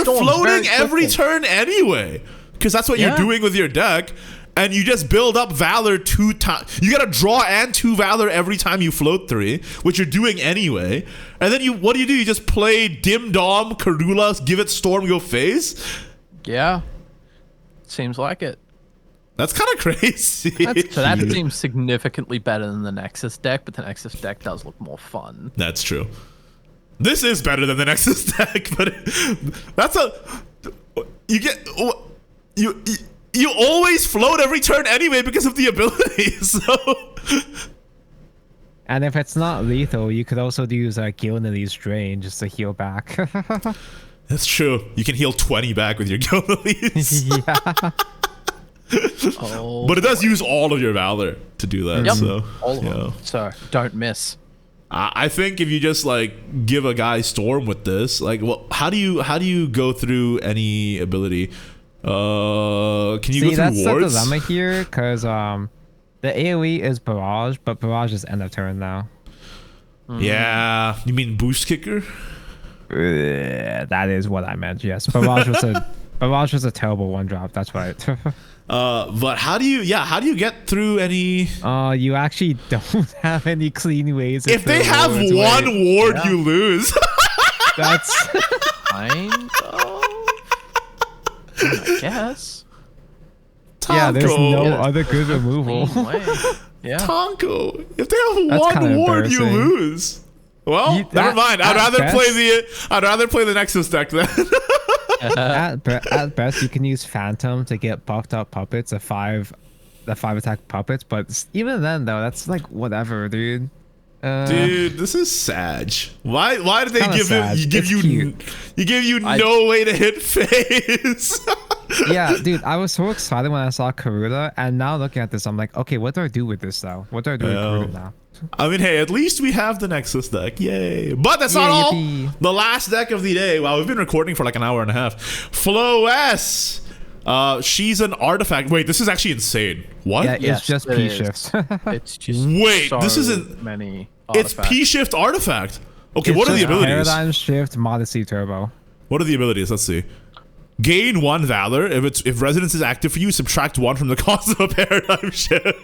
floating every turn anyway, because that's what you're doing with your deck, and you just build up Valor 2 times. You gotta draw and 2 Valor every time you float 3, which you're doing anyway. And then what do? You just play Dim Dom, Karula, give it Storm, go face? Yeah, seems like it. That's kind of crazy. So that seems significantly better than the Nexus deck, but the Nexus deck does look more fun. That's true. This is better than the Nexus deck, but you always float every turn anyway because of the ability. So. And if it's not lethal, you could also use Gilnealy's Drain just to heal back. That's true. You can heal 20 back with your Gilnealy's. Yeah. But it does use all of your Valor to do that. Yep. So, all of them. So don't miss. I think if you just like give a guy Storm with this, like, well, how do you go through any ability? Can you go through that's wards? the dilemma here, because the AoE is Barrage, but Barrage is end of turn now. Yeah, you mean Boost Kicker? That is what I meant. Yes, Barrage was a terrible 1-drop. That's right. But how do you get through any? You actually don't have any clean ways. If they have one ward, you lose. That's kind of. I guess. Yeah, there's no other good removal. Yeah. Tonko. If they have one ward, you lose. Well, never mind. I'd rather play the Nexus deck then. At best, you can use Phantom to get buffed up puppets, the 5 attack puppets. But even then, though, that's like whatever, dude. Dude, this is Sag. Why did they give you no way to hit face? Yeah, dude, I was so excited when I saw Karula, and now looking at this, I'm like, okay, what do I do with this though? What do I do with Karula now? I mean, hey, at least we have the Nexus deck. Yay. But that's not all. The last deck of the day. Wow, we've been recording for like an hour and a half. Flow S. She's an artifact. Wait, this is actually insane. What? Yeah, Yes, it's just it P is. shifts. It's just Wait, so this isn't- many. It's Artifacts. P shift artifact. Okay, It's what are the just abilities? Paradigm shift, modesty turbo. What are the abilities? Let's see. Gain 1 valor. If resonance is active for you, subtract 1 from the cost of a paradigm shift.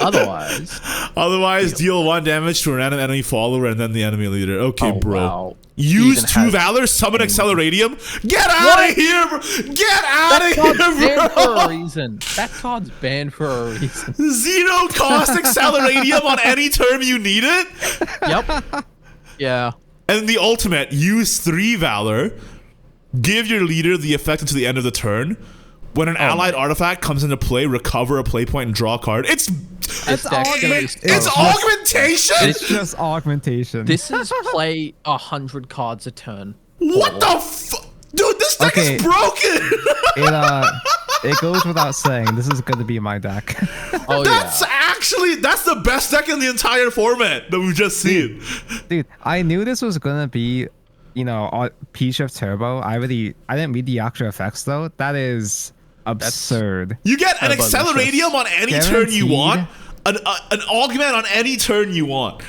Otherwise, deal 1 damage to a random enemy follower and then the enemy leader. Okay, Oh, bro. wow. Use Even 2 has- valor, summon Acceleratium. Get out of here, bro! Get out of That card's here, banned for bro! a reason. That card's banned for a reason. 0 cost Acceleratium on any turn you need it. Yep. Yeah. And the ultimate, use 3 valor. Give your leader the effect until the end of the turn. When an allied artifact comes into play, recover a play point and draw a card. It's This deck's gonna be so it's hard. augmentation. It's just augmentation. This is play 100 cards a turn. What the fuck, dude? This deck Okay. is broken. It goes without saying, this is gonna be my deck. Oh That's yeah. that's the best deck in the entire format that we've just seen. Dude, I knew this was gonna be, P shift turbo. I didn't read the actual effects though. That is absurd. You get an How about Acceleratium on any turn you Guaranteed. want. An augment on any turn you want.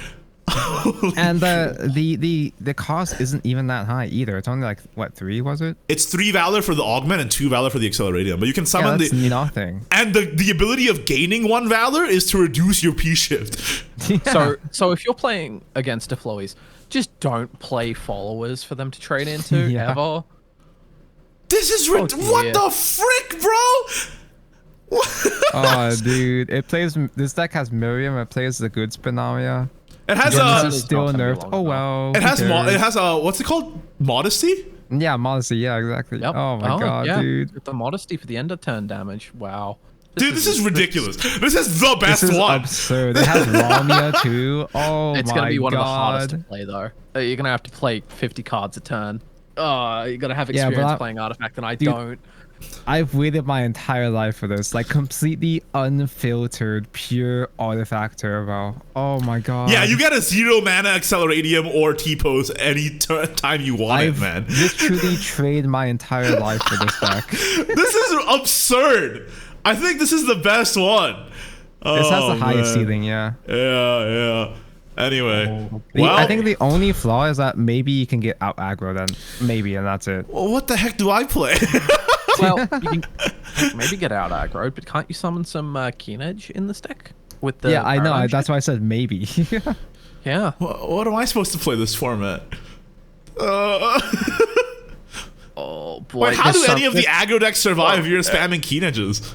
And the cost isn't even that high either. It's only like what, 3 was it? It's 3 valor for the augment and 2 valor for the Acceleratium. But you can Yeah, summon that's the nothing. and the ability of gaining 1 valor is to reduce your P shift. Yeah. So if you're playing against a Flowies, just don't play followers for them to trade into Yeah. ever. This is Oh, what dear. the frick, bro? Oh, dude, this deck has Miriam. It plays the good Spinaria. It has Yeah, This is it's still not gonna be nerfed. long Oh enough. well. it has who cares? it has a what's it called? Modesty? Yeah, modesty. Yeah, exactly. Yep. Oh my god, yeah. dude. With the modesty for the end of turn damage. Wow. Dude, this is ridiculous. This is the best This is one. absurd. It has Lamia too. Oh It's my gonna be one of the hardest to god. play though. You're gonna have to play 50 cards a turn. You gotta have Yeah, but experience I- playing Artifact, and I Dude, don't. I've waited my entire life for this. Like completely unfiltered, pure artifact turbo. Oh my god. Yeah, you get a 0 mana Acceleratium or T-pose any time you want I've it, man. literally traded my entire life for this deck. This is absurd. I think this is the best one. This has Oh, the highest man. ceiling, yeah. Yeah. Anyway, I think the only flaw is that maybe you can get out aggro then. Maybe, and that's it. well, what the heck do I play? Well, you can maybe get out aggro, but can't you summon some Keen Edge in this deck? With the Yeah, I know. Paradigm That's shit? why I said maybe. Yeah. What am I supposed to play this format? Oh boy. Wait, how do there's any of the some- aggro decks survive if you're spamming Keen Edges?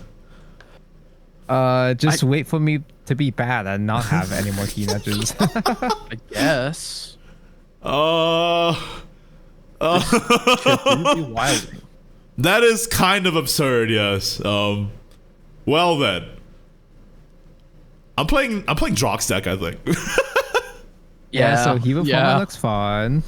Just wait for me to be bad and not have any more key edges. I guess. Uh, Be wilding. that is kind of absurd, yes. Well then. I'm playing Drox deck, I think. Yeah, so Hero yeah. format looks fun.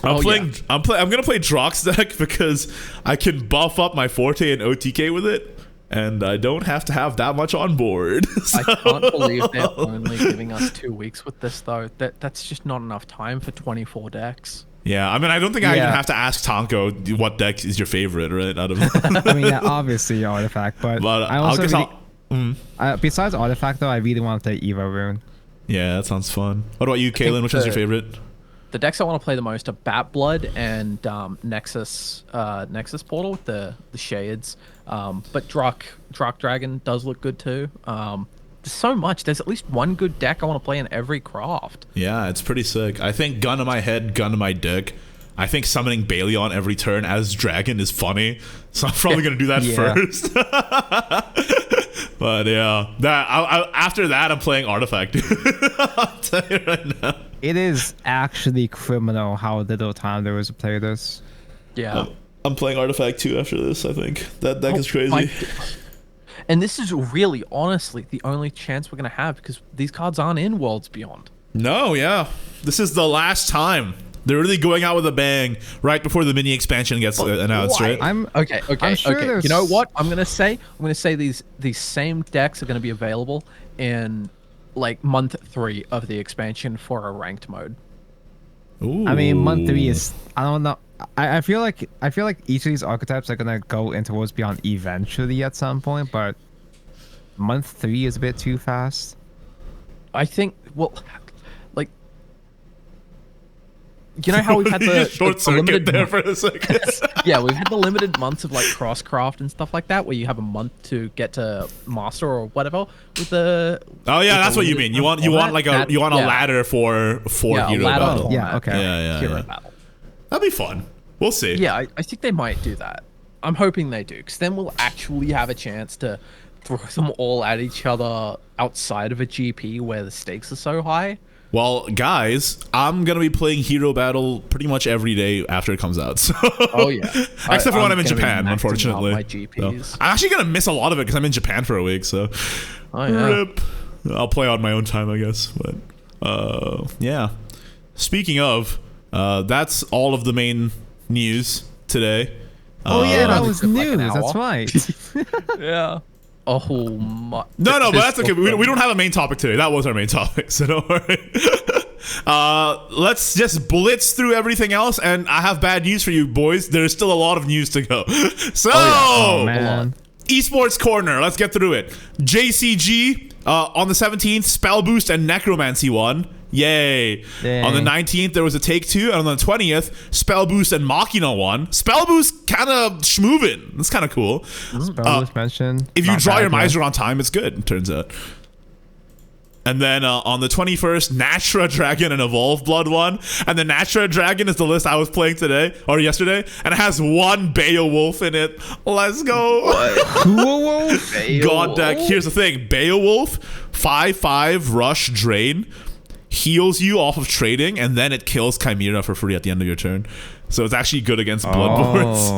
I'm gonna play Drox deck because I can buff up my Forte and OTK with it, and I don't have to have that much on board. I can't believe they're only giving us 2 weeks with this though. That's just not enough time for 24 decks. Yeah, I mean, I don't think I even Yeah. have to ask Tonko what deck is your favorite, right? Out of I mean, yeah, obviously artifact, but I I'll also guess really, besides artifact though, I really want to play Evo Rune. yeah, that sounds fun. What about you, Kaelan? Which is your favorite? The decks I want to play the most are Bat Blood and Nexus Portal with the shades. But Drak Dragon does look good too. There's so much. There's at least one good deck I want to play in every craft. Yeah, it's pretty sick. I think gun to my head, gun to my dick. I think summoning Baleon every turn as dragon is funny, so I'm probably gonna do that Yeah. first. But yeah, after that, I'm playing Artifact. I'll tell you right now. It is actually criminal how little time there was to play this. Yeah. I'm playing Artifact 2 after this. I think that deck is crazy. my- And this is really, honestly, the only chance we're gonna have because these cards aren't in Worlds Beyond. No, yeah, this is the last time. They're really going out with a bang right before the mini expansion gets announced, why? right? I'm Okay. I'm sure okay. there's- You know what? I'm gonna say these same decks are gonna be available in like month 3 of the expansion for a ranked mode. Ooh. I mean, month 3 is, I don't know. I feel like each of these archetypes are gonna go in towards Beyond eventually at some point, but month 3 is a bit too fast. I think, well, like, you know how we've had the short the circuit limited there for a second. yeah, we've had the limited months of like crosscraft and stuff like that, where you have a month to get to master or whatever. With the That's what you mean. You want like a ladder for hero battle. Yeah, okay. Hero battle. That'd be fun. We'll see. Yeah, I think they might do that. I'm hoping they do, because then we'll actually have a chance to throw them all at each other outside of a GP where the stakes are so high. Well, guys, I'm gonna be playing Hero Battle pretty much every day after it comes out. So. Oh yeah. Except for when I'm in Japan, unfortunately. My GPs. So. I'm actually gonna miss a lot of it because I'm in Japan for a week. So. Oh yeah. Rip. I'll play on my own time, I guess. But yeah. Speaking of, that's all of the main news today. Oh yeah, that was like an news. That's hour. right. Yeah. Oh my. No, but that's okay. We don't have a main topic today. That was our main topic, so don't worry. Let's just blitz through everything else, and I have bad news for you, boys. There's still a lot of news to go. So, Oh man. Esports Corner, let's get through it. JCG on the 17th, Spell Boost and Necromancy won. Yay. Dang. On the 19th, there was a Take-Two, and on the 20th, Spell Boost and Machina won. Spell Boost kind of schmovin'. That's kind of cool. Spell was mentioned. If you Not draw bad, your yeah. Miser on time, it's good, it turns out. And then on the 21st, Natra Dragon and Evolve Blood won. And the Natra Dragon is the list I was playing today, or yesterday, and it has one Beowulf in it. Let's go. Coolwolf? God deck. Here's the thing. Beowulf, 5/5 Rush Drain, heals you off of trading, and then it kills Chimera for free at the end of your turn. So it's actually good against Bloodborns.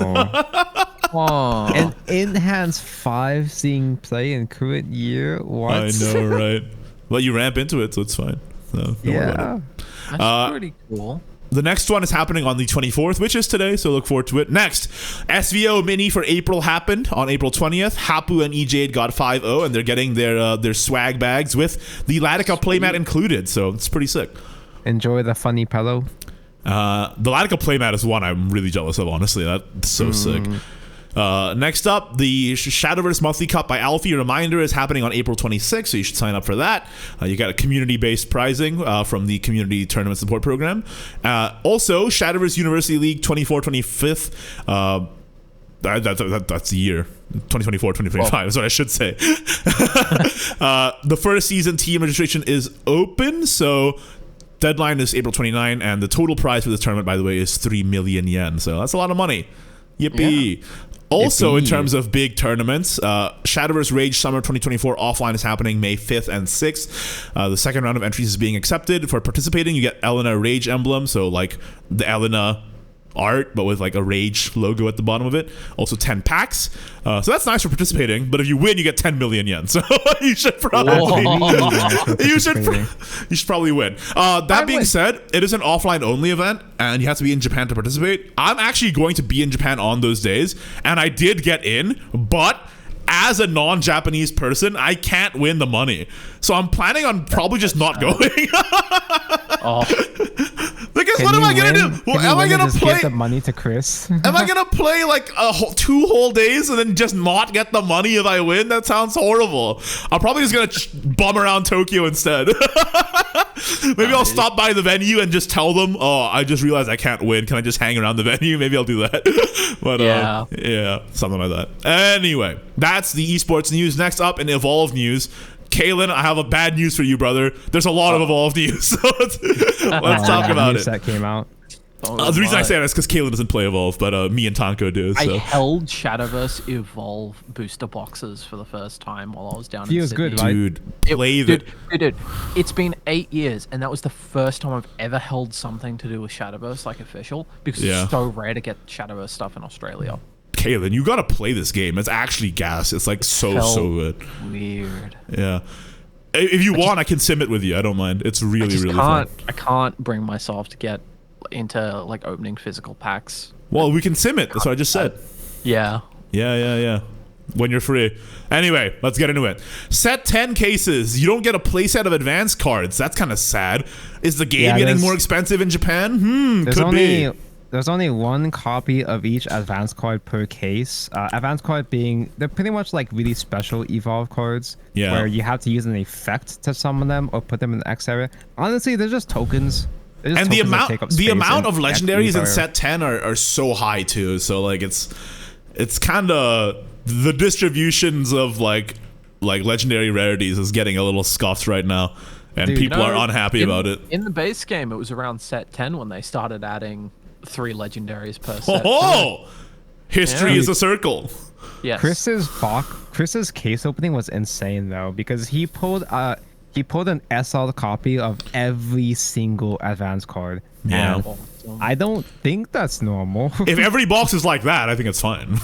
Oh. An enhanced 5 seeing play in current year? What? I know, right? Well, you ramp into it, so it's fine. So don't worry about it. That's pretty cool. The next one is happening on the 24th, which is today, so look forward to it. Next, SVO Mini for April happened on April 20th. Hapu and EJade got 5-0, and they're getting their swag bags with the Latica playmat included, so it's pretty sick. Enjoy the funny pillow. The Latica playmat is one I'm really jealous of, honestly. That's so sick. Next up, the Shadowverse Monthly Cup by Alfie. Reminder is happening on April 26th, so you should sign up for that. You got a community-based prizing from the Community Tournament Support Program. Also, Shadowverse University League 24-25. That's the year. 2024, 2025 is what I should say. The first season team registration is open, so deadline is April 29, and the total prize for this tournament, by the way, is 3 million yen. So that's a lot of money. Yippee. Yeah. Also, in terms of big tournaments, Shadowverse Rage Summer 2024 offline is happening May 5th and 6th. The second round of entries is being accepted. For participating, you get Elena Rage emblem, so like the Elena art, but with like a Rage logo at the bottom of it. Also 10 packs. So that's nice for participating, but if you win, you get 10 million yen. So you should probably you should probably win. That being said, it is an offline only event, and you have to be in Japan to participate. I'm actually going to be in Japan on those days, and I did get in, but as a non-Japanese person, I can't win the money. So I'm planning on probably just not going. Because what am I gonna do? Well, am I gonna play give the money to Chris? Am I gonna play like 2 whole days and then just not get the money if I win? That sounds horrible. I'm probably just gonna bum around Tokyo instead. Maybe I'll stop by the venue and just tell them, oh, I just realized I can't win. Can I just hang around the venue? Maybe I'll do that. But yeah, something like that. Anyway, that's the esports news. Next up in Evolve news. Kaelan, I have a bad news for you, brother. There's a lot of Evolve news, so let's talk about it. That came out. The reason I say that is because Kaelan doesn't play Evolve, but me and Tanko do. So. I held Shadowverse Evolve booster boxes for the first time while I was down in Sydney. Feels good, right? Dude, it's been 8 years, and that was the first time I've ever held something to do with Shadowverse, like official, because it's so rare to get Shadowverse stuff in Australia. Kaelan, you gotta play this game. It's actually gas. It's like so good. Weird. Yeah. If you want, I can sim it with you. I don't mind. It's really fun. I can't bring myself to get into like opening physical packs. Well, we can sim it. That's what I just said. Yeah. Yeah. when you're free. Anyway, let's get into it. Set 10 cases. You don't get a playset of advanced cards. That's kind of sad. Is the game getting more expensive in Japan? Could be. There's only one copy of each advanced card per case. Advanced card being, they're pretty much like really special evolve cards where you have to use an effect to summon them or put them in the X area. Honestly, they're just tokens. And the amount of legendaries in set 10 are so high too. So like it's kind of the distributions of like legendary rarities is getting a little scuffed right now, and people are unhappy about it. In the base game, it was around set 10 when they started adding 3 legendaries per set. Oh, history is a circle. Yes. Chris's case opening was insane though, because he pulled an SL copy of every single advanced card. Yeah. I don't think that's normal. If every box is like that, I think it's fine.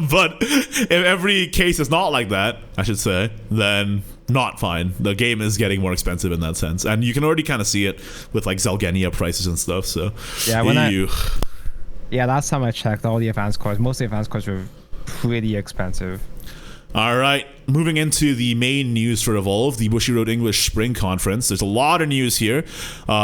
But if every case is not like that, I should say, then not fine. The game is getting more expensive in that sense, and you can already kind of see it with like Zelgenia prices and stuff. So yeah, last time I checked, all the advanced cards, most of the advanced cards were pretty expensive. All right, moving into the main news for Evolve, the Bushiroad English Spring Conference. There's a lot of news here.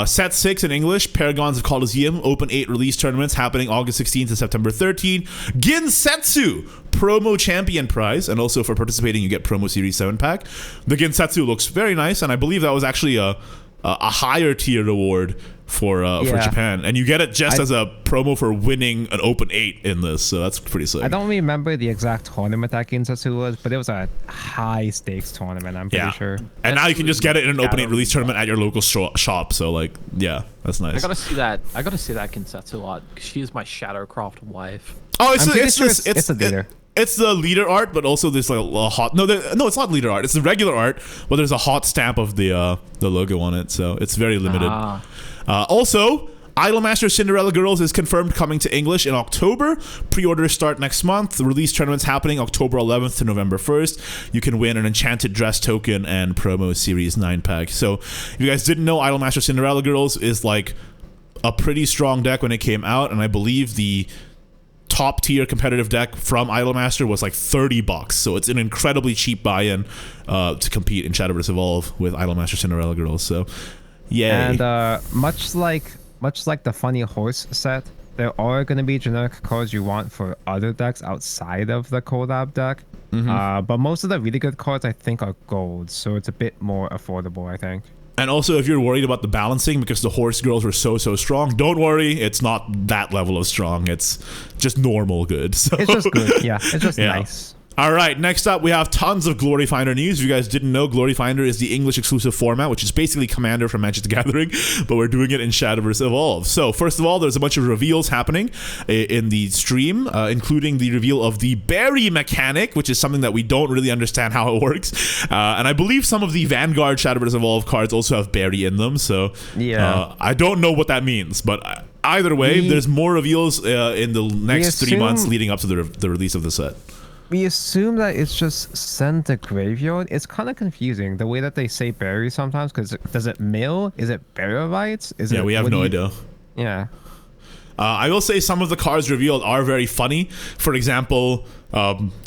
Set 6 in English, Paragons of Colosseum, Open 8 release tournaments happening August 16th to September 13th. Ginsetsu Promo Champion Prize, and also for participating, you get Promo Series 7 pack. The Ginsetsu looks very nice, and I believe that was actually a higher tier reward for Japan, and you get it just as a promo for winning an Open 8 in this, so that's pretty sick. I don't remember the exact tournament that Ginsetsu was, but it was a high stakes tournament, I'm pretty sure. And now you can just get it in an Open 8 release tournament at your local shop, so like, yeah, that's nice. I gotta see that Ginsetsu art, because she is my Shadowcraft wife. Oh, it's a leader. It's the leader art, but also there's like a hot. No, it's not leader art. It's the regular art, but there's a hot stamp of the logo on it, so it's very limited. Also, Idolmaster Cinderella Girls is confirmed coming to English in October. Pre-orders start next month. The release tournament's happening October 11th to November 1st. You can win an Enchanted Dress token and Promo Series 9 pack. So, if you guys didn't know, Idolmaster Cinderella Girls is like a pretty strong deck when it came out, and I believe the top tier competitive deck from Idolmaster was like $30, so it's an incredibly cheap buy-in to compete in Shadowverse Evolve with Idolmaster Cinderella Girls. So, yay! And much like the Funny Horse set, there are going to be generic cards you want for other decks outside of the collab deck. But most of the really good cards, I think, are gold, so it's a bit more affordable, I think. And also, if you're worried about the balancing because the horse girls were so strong, don't worry. It's not that level of strong. It's just normal good. So. It's just good. Yeah, it's just nice. All right, next up, we have tons of Glory Finder news. If you guys didn't know, Glory Finder is the English exclusive format, which is basically Commander from Magic the Gathering, but we're doing it in Shadowverse Evolve. So, first of all, there's a bunch of reveals happening in the stream, including the reveal of the berry mechanic, which is something that we don't really understand how it works. And I believe some of the Vanguard Shadowverse Evolve cards also have berry in them, so I don't know what that means, but either way, there's more reveals in the next 3 months leading up to the release of the set. We assume that it's just send to graveyard. It's kind of confusing the way that they say berry sometimes, because does it mill? Is it burial rights? We have no idea. Yeah. I will say some of the cards revealed are very funny. For example,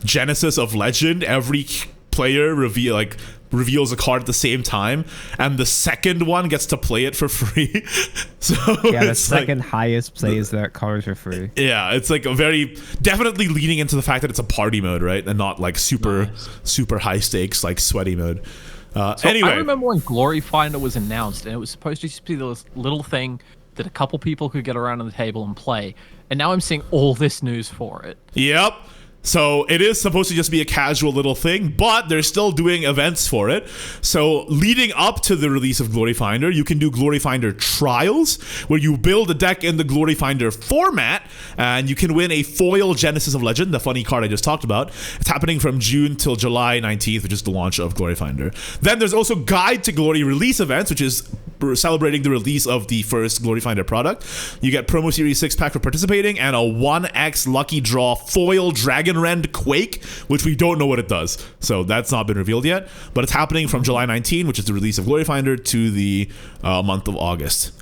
Genesis of Legend. Every player reveals a card at the same time, and the second one gets to play it for free. So yeah, the second highest plays that card for free. Yeah, it's like a very definitely leaning into the fact that it's a party mode, right, and not like super high stakes like sweaty mode. Anyway, I remember when Glory Finder was announced, and it was supposed to just be this little thing that a couple people could get around on the table and play, and now I'm seeing all this news for it. Yep. So it is supposed to just be a casual little thing, but they're still doing events for it. So leading up to the release of Glory Finder, you can do Glory Finder trials, where you build a deck in the Glory Finder format, and you can win a foil Genesis of Legend, the funny card I just talked about. It's happening from June till July 19th, which is the launch of Glory Finder. Then there's also Guide to Glory release events, which is celebrating the release of the first Glory Finder product. You get Promo Series 6 pack for participating, and a 1x lucky draw foil Dragon Rend Quake, which we don't know what it does. So that's not been revealed yet, but it's happening from July 19, which is the release of Glory Finder, to the month of August.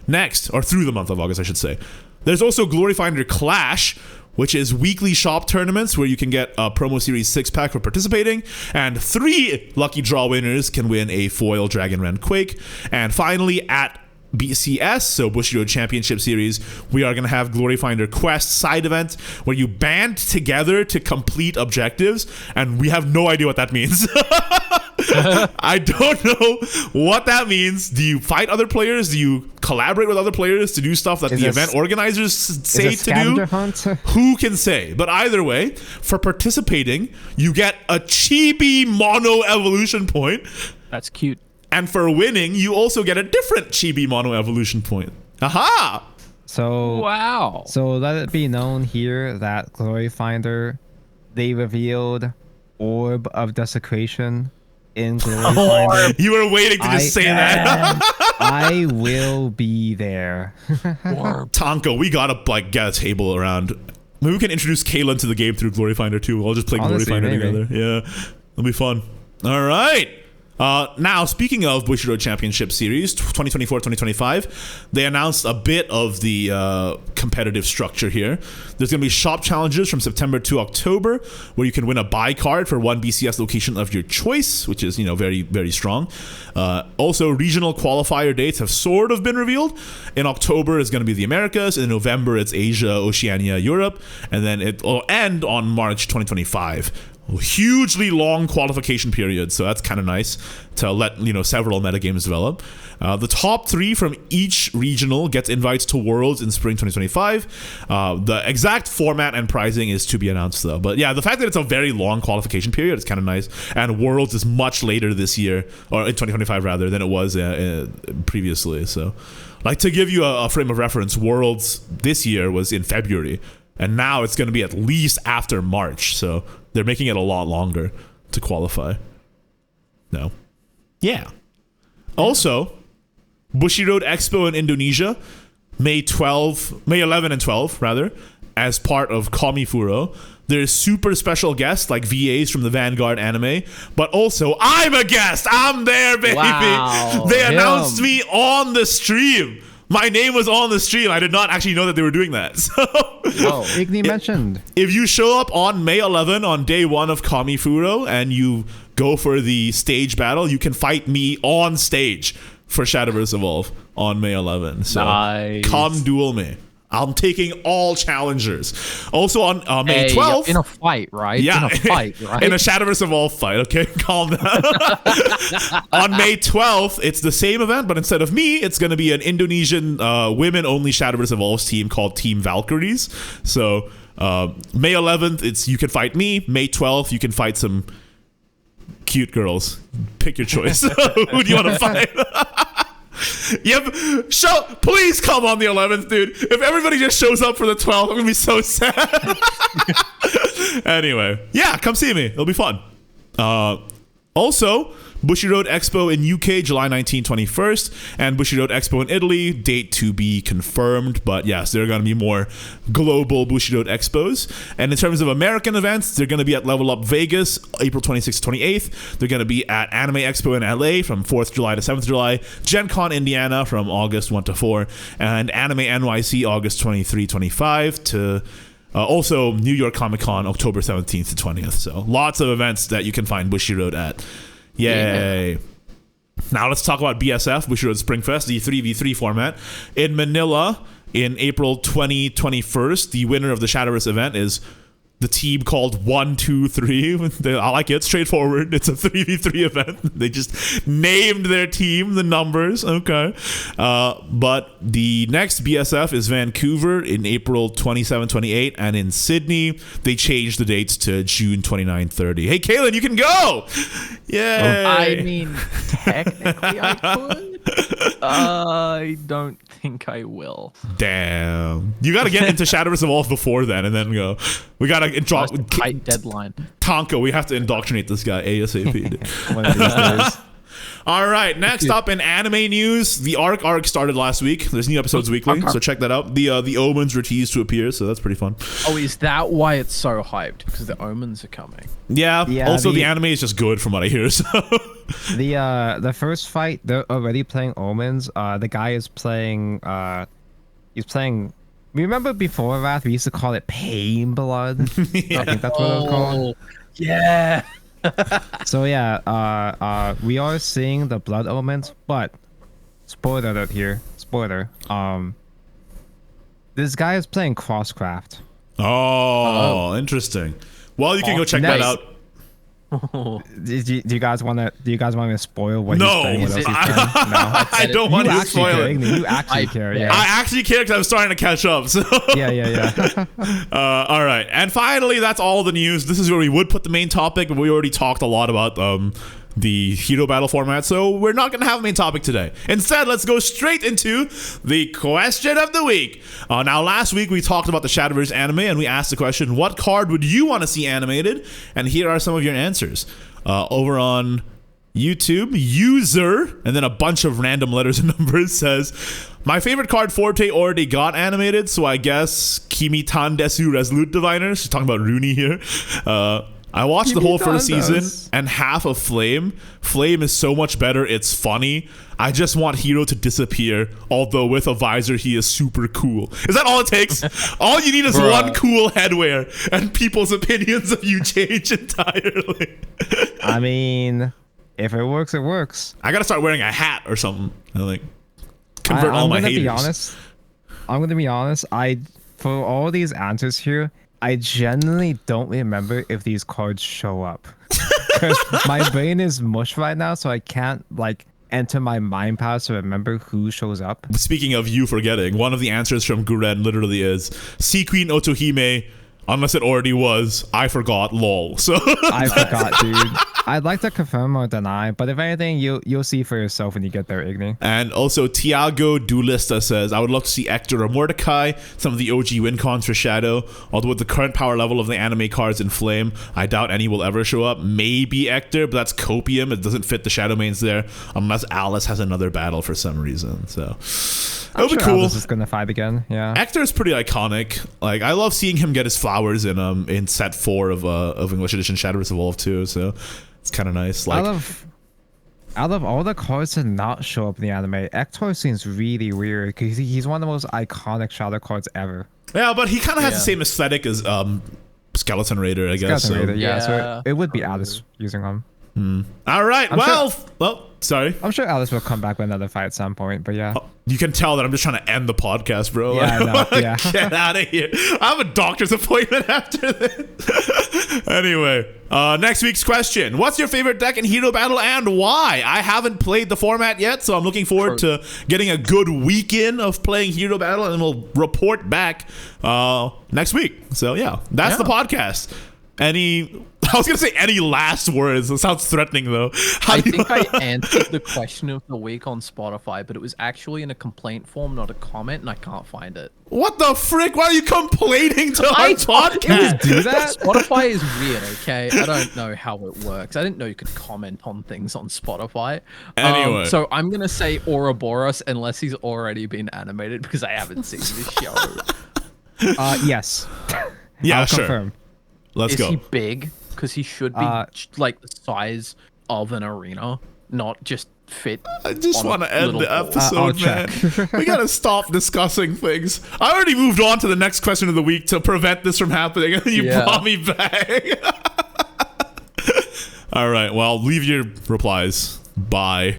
Next, or through the month of August, I should say. There's also Glory Finder Clash, which is weekly shop tournaments where you can get a promo series 6-pack for participating, and 3 lucky draw winners can win a foil Dragon Ren Quake. And finally, at BCS, so Bushido Championship Series, we are going to have Glory Finder Quest side event where you band together to complete objectives, and we have no idea what that means. I don't know what that means. Do you fight other players? Do you collaborate with other players to do stuff that the event organizers say to do? Hunt? Who can say? But either way, for participating, you get a chibi mono evolution point. That's cute. And for winning, you also get a different chibi mono evolution point. Aha! So Wow. So let it be known here that Glory Finder, they revealed Orb of Desecration in Glory Finder. You were waiting to just say that. I will be there. Tonko, we gotta like get a table around. Maybe we can introduce Kaelan to the game through Glory Finder too. We'll all just play Honestly, Glory Finder maybe. together. Yeah, it'll be fun. All right. Now, speaking of Bushido Championship Series 2024-2025, they announced a bit of the competitive structure here. There's going to be shop challenges from September to October, where you can win a buy card for one BCS location of your choice, which is, very, very strong. Also, regional qualifier dates have sort of been revealed. In October, it's going to be the Americas. In November, it's Asia, Oceania, Europe. And then it will end on March 2025. Hugely long qualification period, so that's kind of nice to let several metagames develop. The top 3 from each regional gets invites to Worlds in spring 2025. The exact format and pricing is to be announced though, but yeah, the fact that it's a very long qualification period is kind of nice, and Worlds is much later this year, or in 2025 rather, than it was previously. So like, to give you a frame of reference, Worlds this year was in February, and now it's going to be at least after March, so they're making it a lot longer to qualify. No. Yeah. Also, Bushiroad Expo in Indonesia, May 11 and 12, rather, as part of Komifuro. There's super special guests like VAs from the Vanguard anime, but also I'm a guest. I'm there, baby. Wow, they announced me on the stream. My name was on the stream. I did not actually know that they were doing that. So, Igni mentioned. if you show up on May 11 on day 1 of Komifuro and you go for the stage battle, you can fight me on stage for Shadowverse Evolve on May 11. So Nice. come duel me. I'm taking all challengers. Also on May 12th. In a fight, right? Yeah, In a fight, right? in a Shadowverse Evolve fight, okay? Calm down. On May 12th, it's the same event, but instead of me, it's going to be an Indonesian women-only Shadowverse Evolve team called Team Valkyries. So May 11th, you can fight me. May 12th, you can fight some cute girls. Pick your choice. Who do you want to fight? Yep. Please come on the 11th, dude. If everybody just shows up for the 12th, I'm gonna be so sad. Anyway, yeah, come see me. It'll be fun. Also, Bushiroad Expo in UK, July 19, 21st, and Bushiroad Expo in Italy, date to be confirmed. But yes, there are going to be more global Bushiroad Expos. And in terms of American events, they're going to be at Level Up Vegas, April 26th to 28th. They're going to be at Anime Expo in LA from 4th July to 7th July, Gen Con Indiana from August 1 to 4, and Anime NYC August 23-25 to... also, New York Comic Con, October 17th to 20th. So, lots of events that you can find Bushiroad at. Yay. Yeah. Now, let's talk about BSF, Bushiroad Springfest, the 3v3 format. In Manila, in April 2021, the winner of the Shadowverse event is the team called 123. I like it. Straightforward. It's a 3v3 event. They just named their team the numbers. Okay. But the next BSF is Vancouver in April 27-28, and in Sydney they changed the dates to June 29-30. Hey, Kaelan, you can go. Yay. I mean, technically I could. I don't think I will. Damn. You got to get into Shadowverse Evolve before then and then go. We got to drop tight deadline. Tonko, we have to indoctrinate this guy ASAP. One of these days. All right, next up in anime news, the arc started last week. There's new episodes weekly, so check that out. The Omens were teased to appear, so that's pretty fun. Oh, is that why it's so hyped? Because the Omens are coming. Yeah. Also, the anime is just good from what I hear. So. The first fight, they're already playing Omens. The guy is playing. He's playing Remember before that we used to call it pain blood. I think that's what it was called. Yeah. So yeah, we are seeing the blood element, but spoiler alert here. Spoiler. This guy is playing Crosscraft. Oh, interesting. Well, you can go check that out. Do you guys want me to spoil what No. he's playing? What else he's playing? No. I don't want to spoil it. You actually care. Yeah. I actually care because I'm starting to catch up. So Yeah. all right, and finally, that's all the news. This is where we would put the main topic, but we already talked a lot about the hero battle format, so we're not going to have a main topic today. Instead, let's go straight into the question of the week. Now, last week we talked about the Shadowverse anime, and we asked the question, what card would you want to see animated? And here are some of your answers. Over on YouTube, user, and then a bunch of random letters and numbers says, my favorite card, Forte, already got animated, so I guess Kimitan Desu Resolute Diviner. She's talking about Rooney here. I watched the whole first season and half of Flame. Flame is so much better. It's funny. I just want Hero to disappear. Although with a visor, he is super cool. Is that all it takes? All you need is one cool headwear, and people's opinions of you change entirely. I mean, if it works, it works. I gotta start wearing a hat or something. I convert all my haters. I'm gonna be honest. For all these answers here, I genuinely don't remember if these cards show up. My brain is mush right now, so I can't enter my mind palace to remember who shows up. Speaking of you forgetting, one of the answers from Guren literally is Sea Queen Otohime. Unless it already was, I forgot, lol. So I forgot, dude. I'd like to confirm or deny, but if anything, you'll see for yourself when you get there, Igni. And also, Tiago Duelista says, I would love to see Ector or Mordecai, some of the OG win cons for Shadow. Although with the current power level of the anime cards in Flame, I doubt any will ever show up. Maybe Ector, but that's copium. It doesn't fit the Shadow mains there, unless Alice has another battle for some reason. So it'll be cool. Alice is gonna fight again. Yeah. Ector is pretty iconic. I love seeing him get his flowers in set 4 of English Edition Shadowverse Evolved too. So it's kind of nice. Out of all the cards to not show up in the anime, Ector seems really weird because he's one of the most iconic Shadow cards ever. Yeah, but he kind of has the same aesthetic as Skeleton Raider, I guess. Skeleton Raider, so it would be Alice using him. All right. Sorry. I'm sure Alice will come back with another fight at some point, but yeah. You can tell that I'm just trying to end the podcast, bro. Yeah, I know. Yeah. Get out of here. I have a doctor's appointment after this. Anyway, next week's question. What's your favorite deck in Hero Battle and why? I haven't played the format yet, so I'm looking forward to getting a good weekend of playing Hero Battle, and we'll report back next week. So, yeah, that's the podcast. I was going to say any last words. It sounds threatening, though. I think I answered the question of the week on Spotify, but it was actually in a complaint form, not a comment, and I can't find it. What the frick? Why are you complaining to our podcast? Do that? Spotify is weird, okay? I don't know how it works. I didn't know you could comment on things on Spotify. Anyway. So I'm going to say Ouroboros unless he's already been animated because I haven't seen this show. Yes. Yeah, I'll sure. confirm. Let's go. Is he big? Because he should be like the size of an arena, not just fit. I just want to end the episode, man. check. We got to stop discussing things. I already moved on to the next question of the week to prevent this from happening, and you brought me back. All right, well, leave your replies. Bye.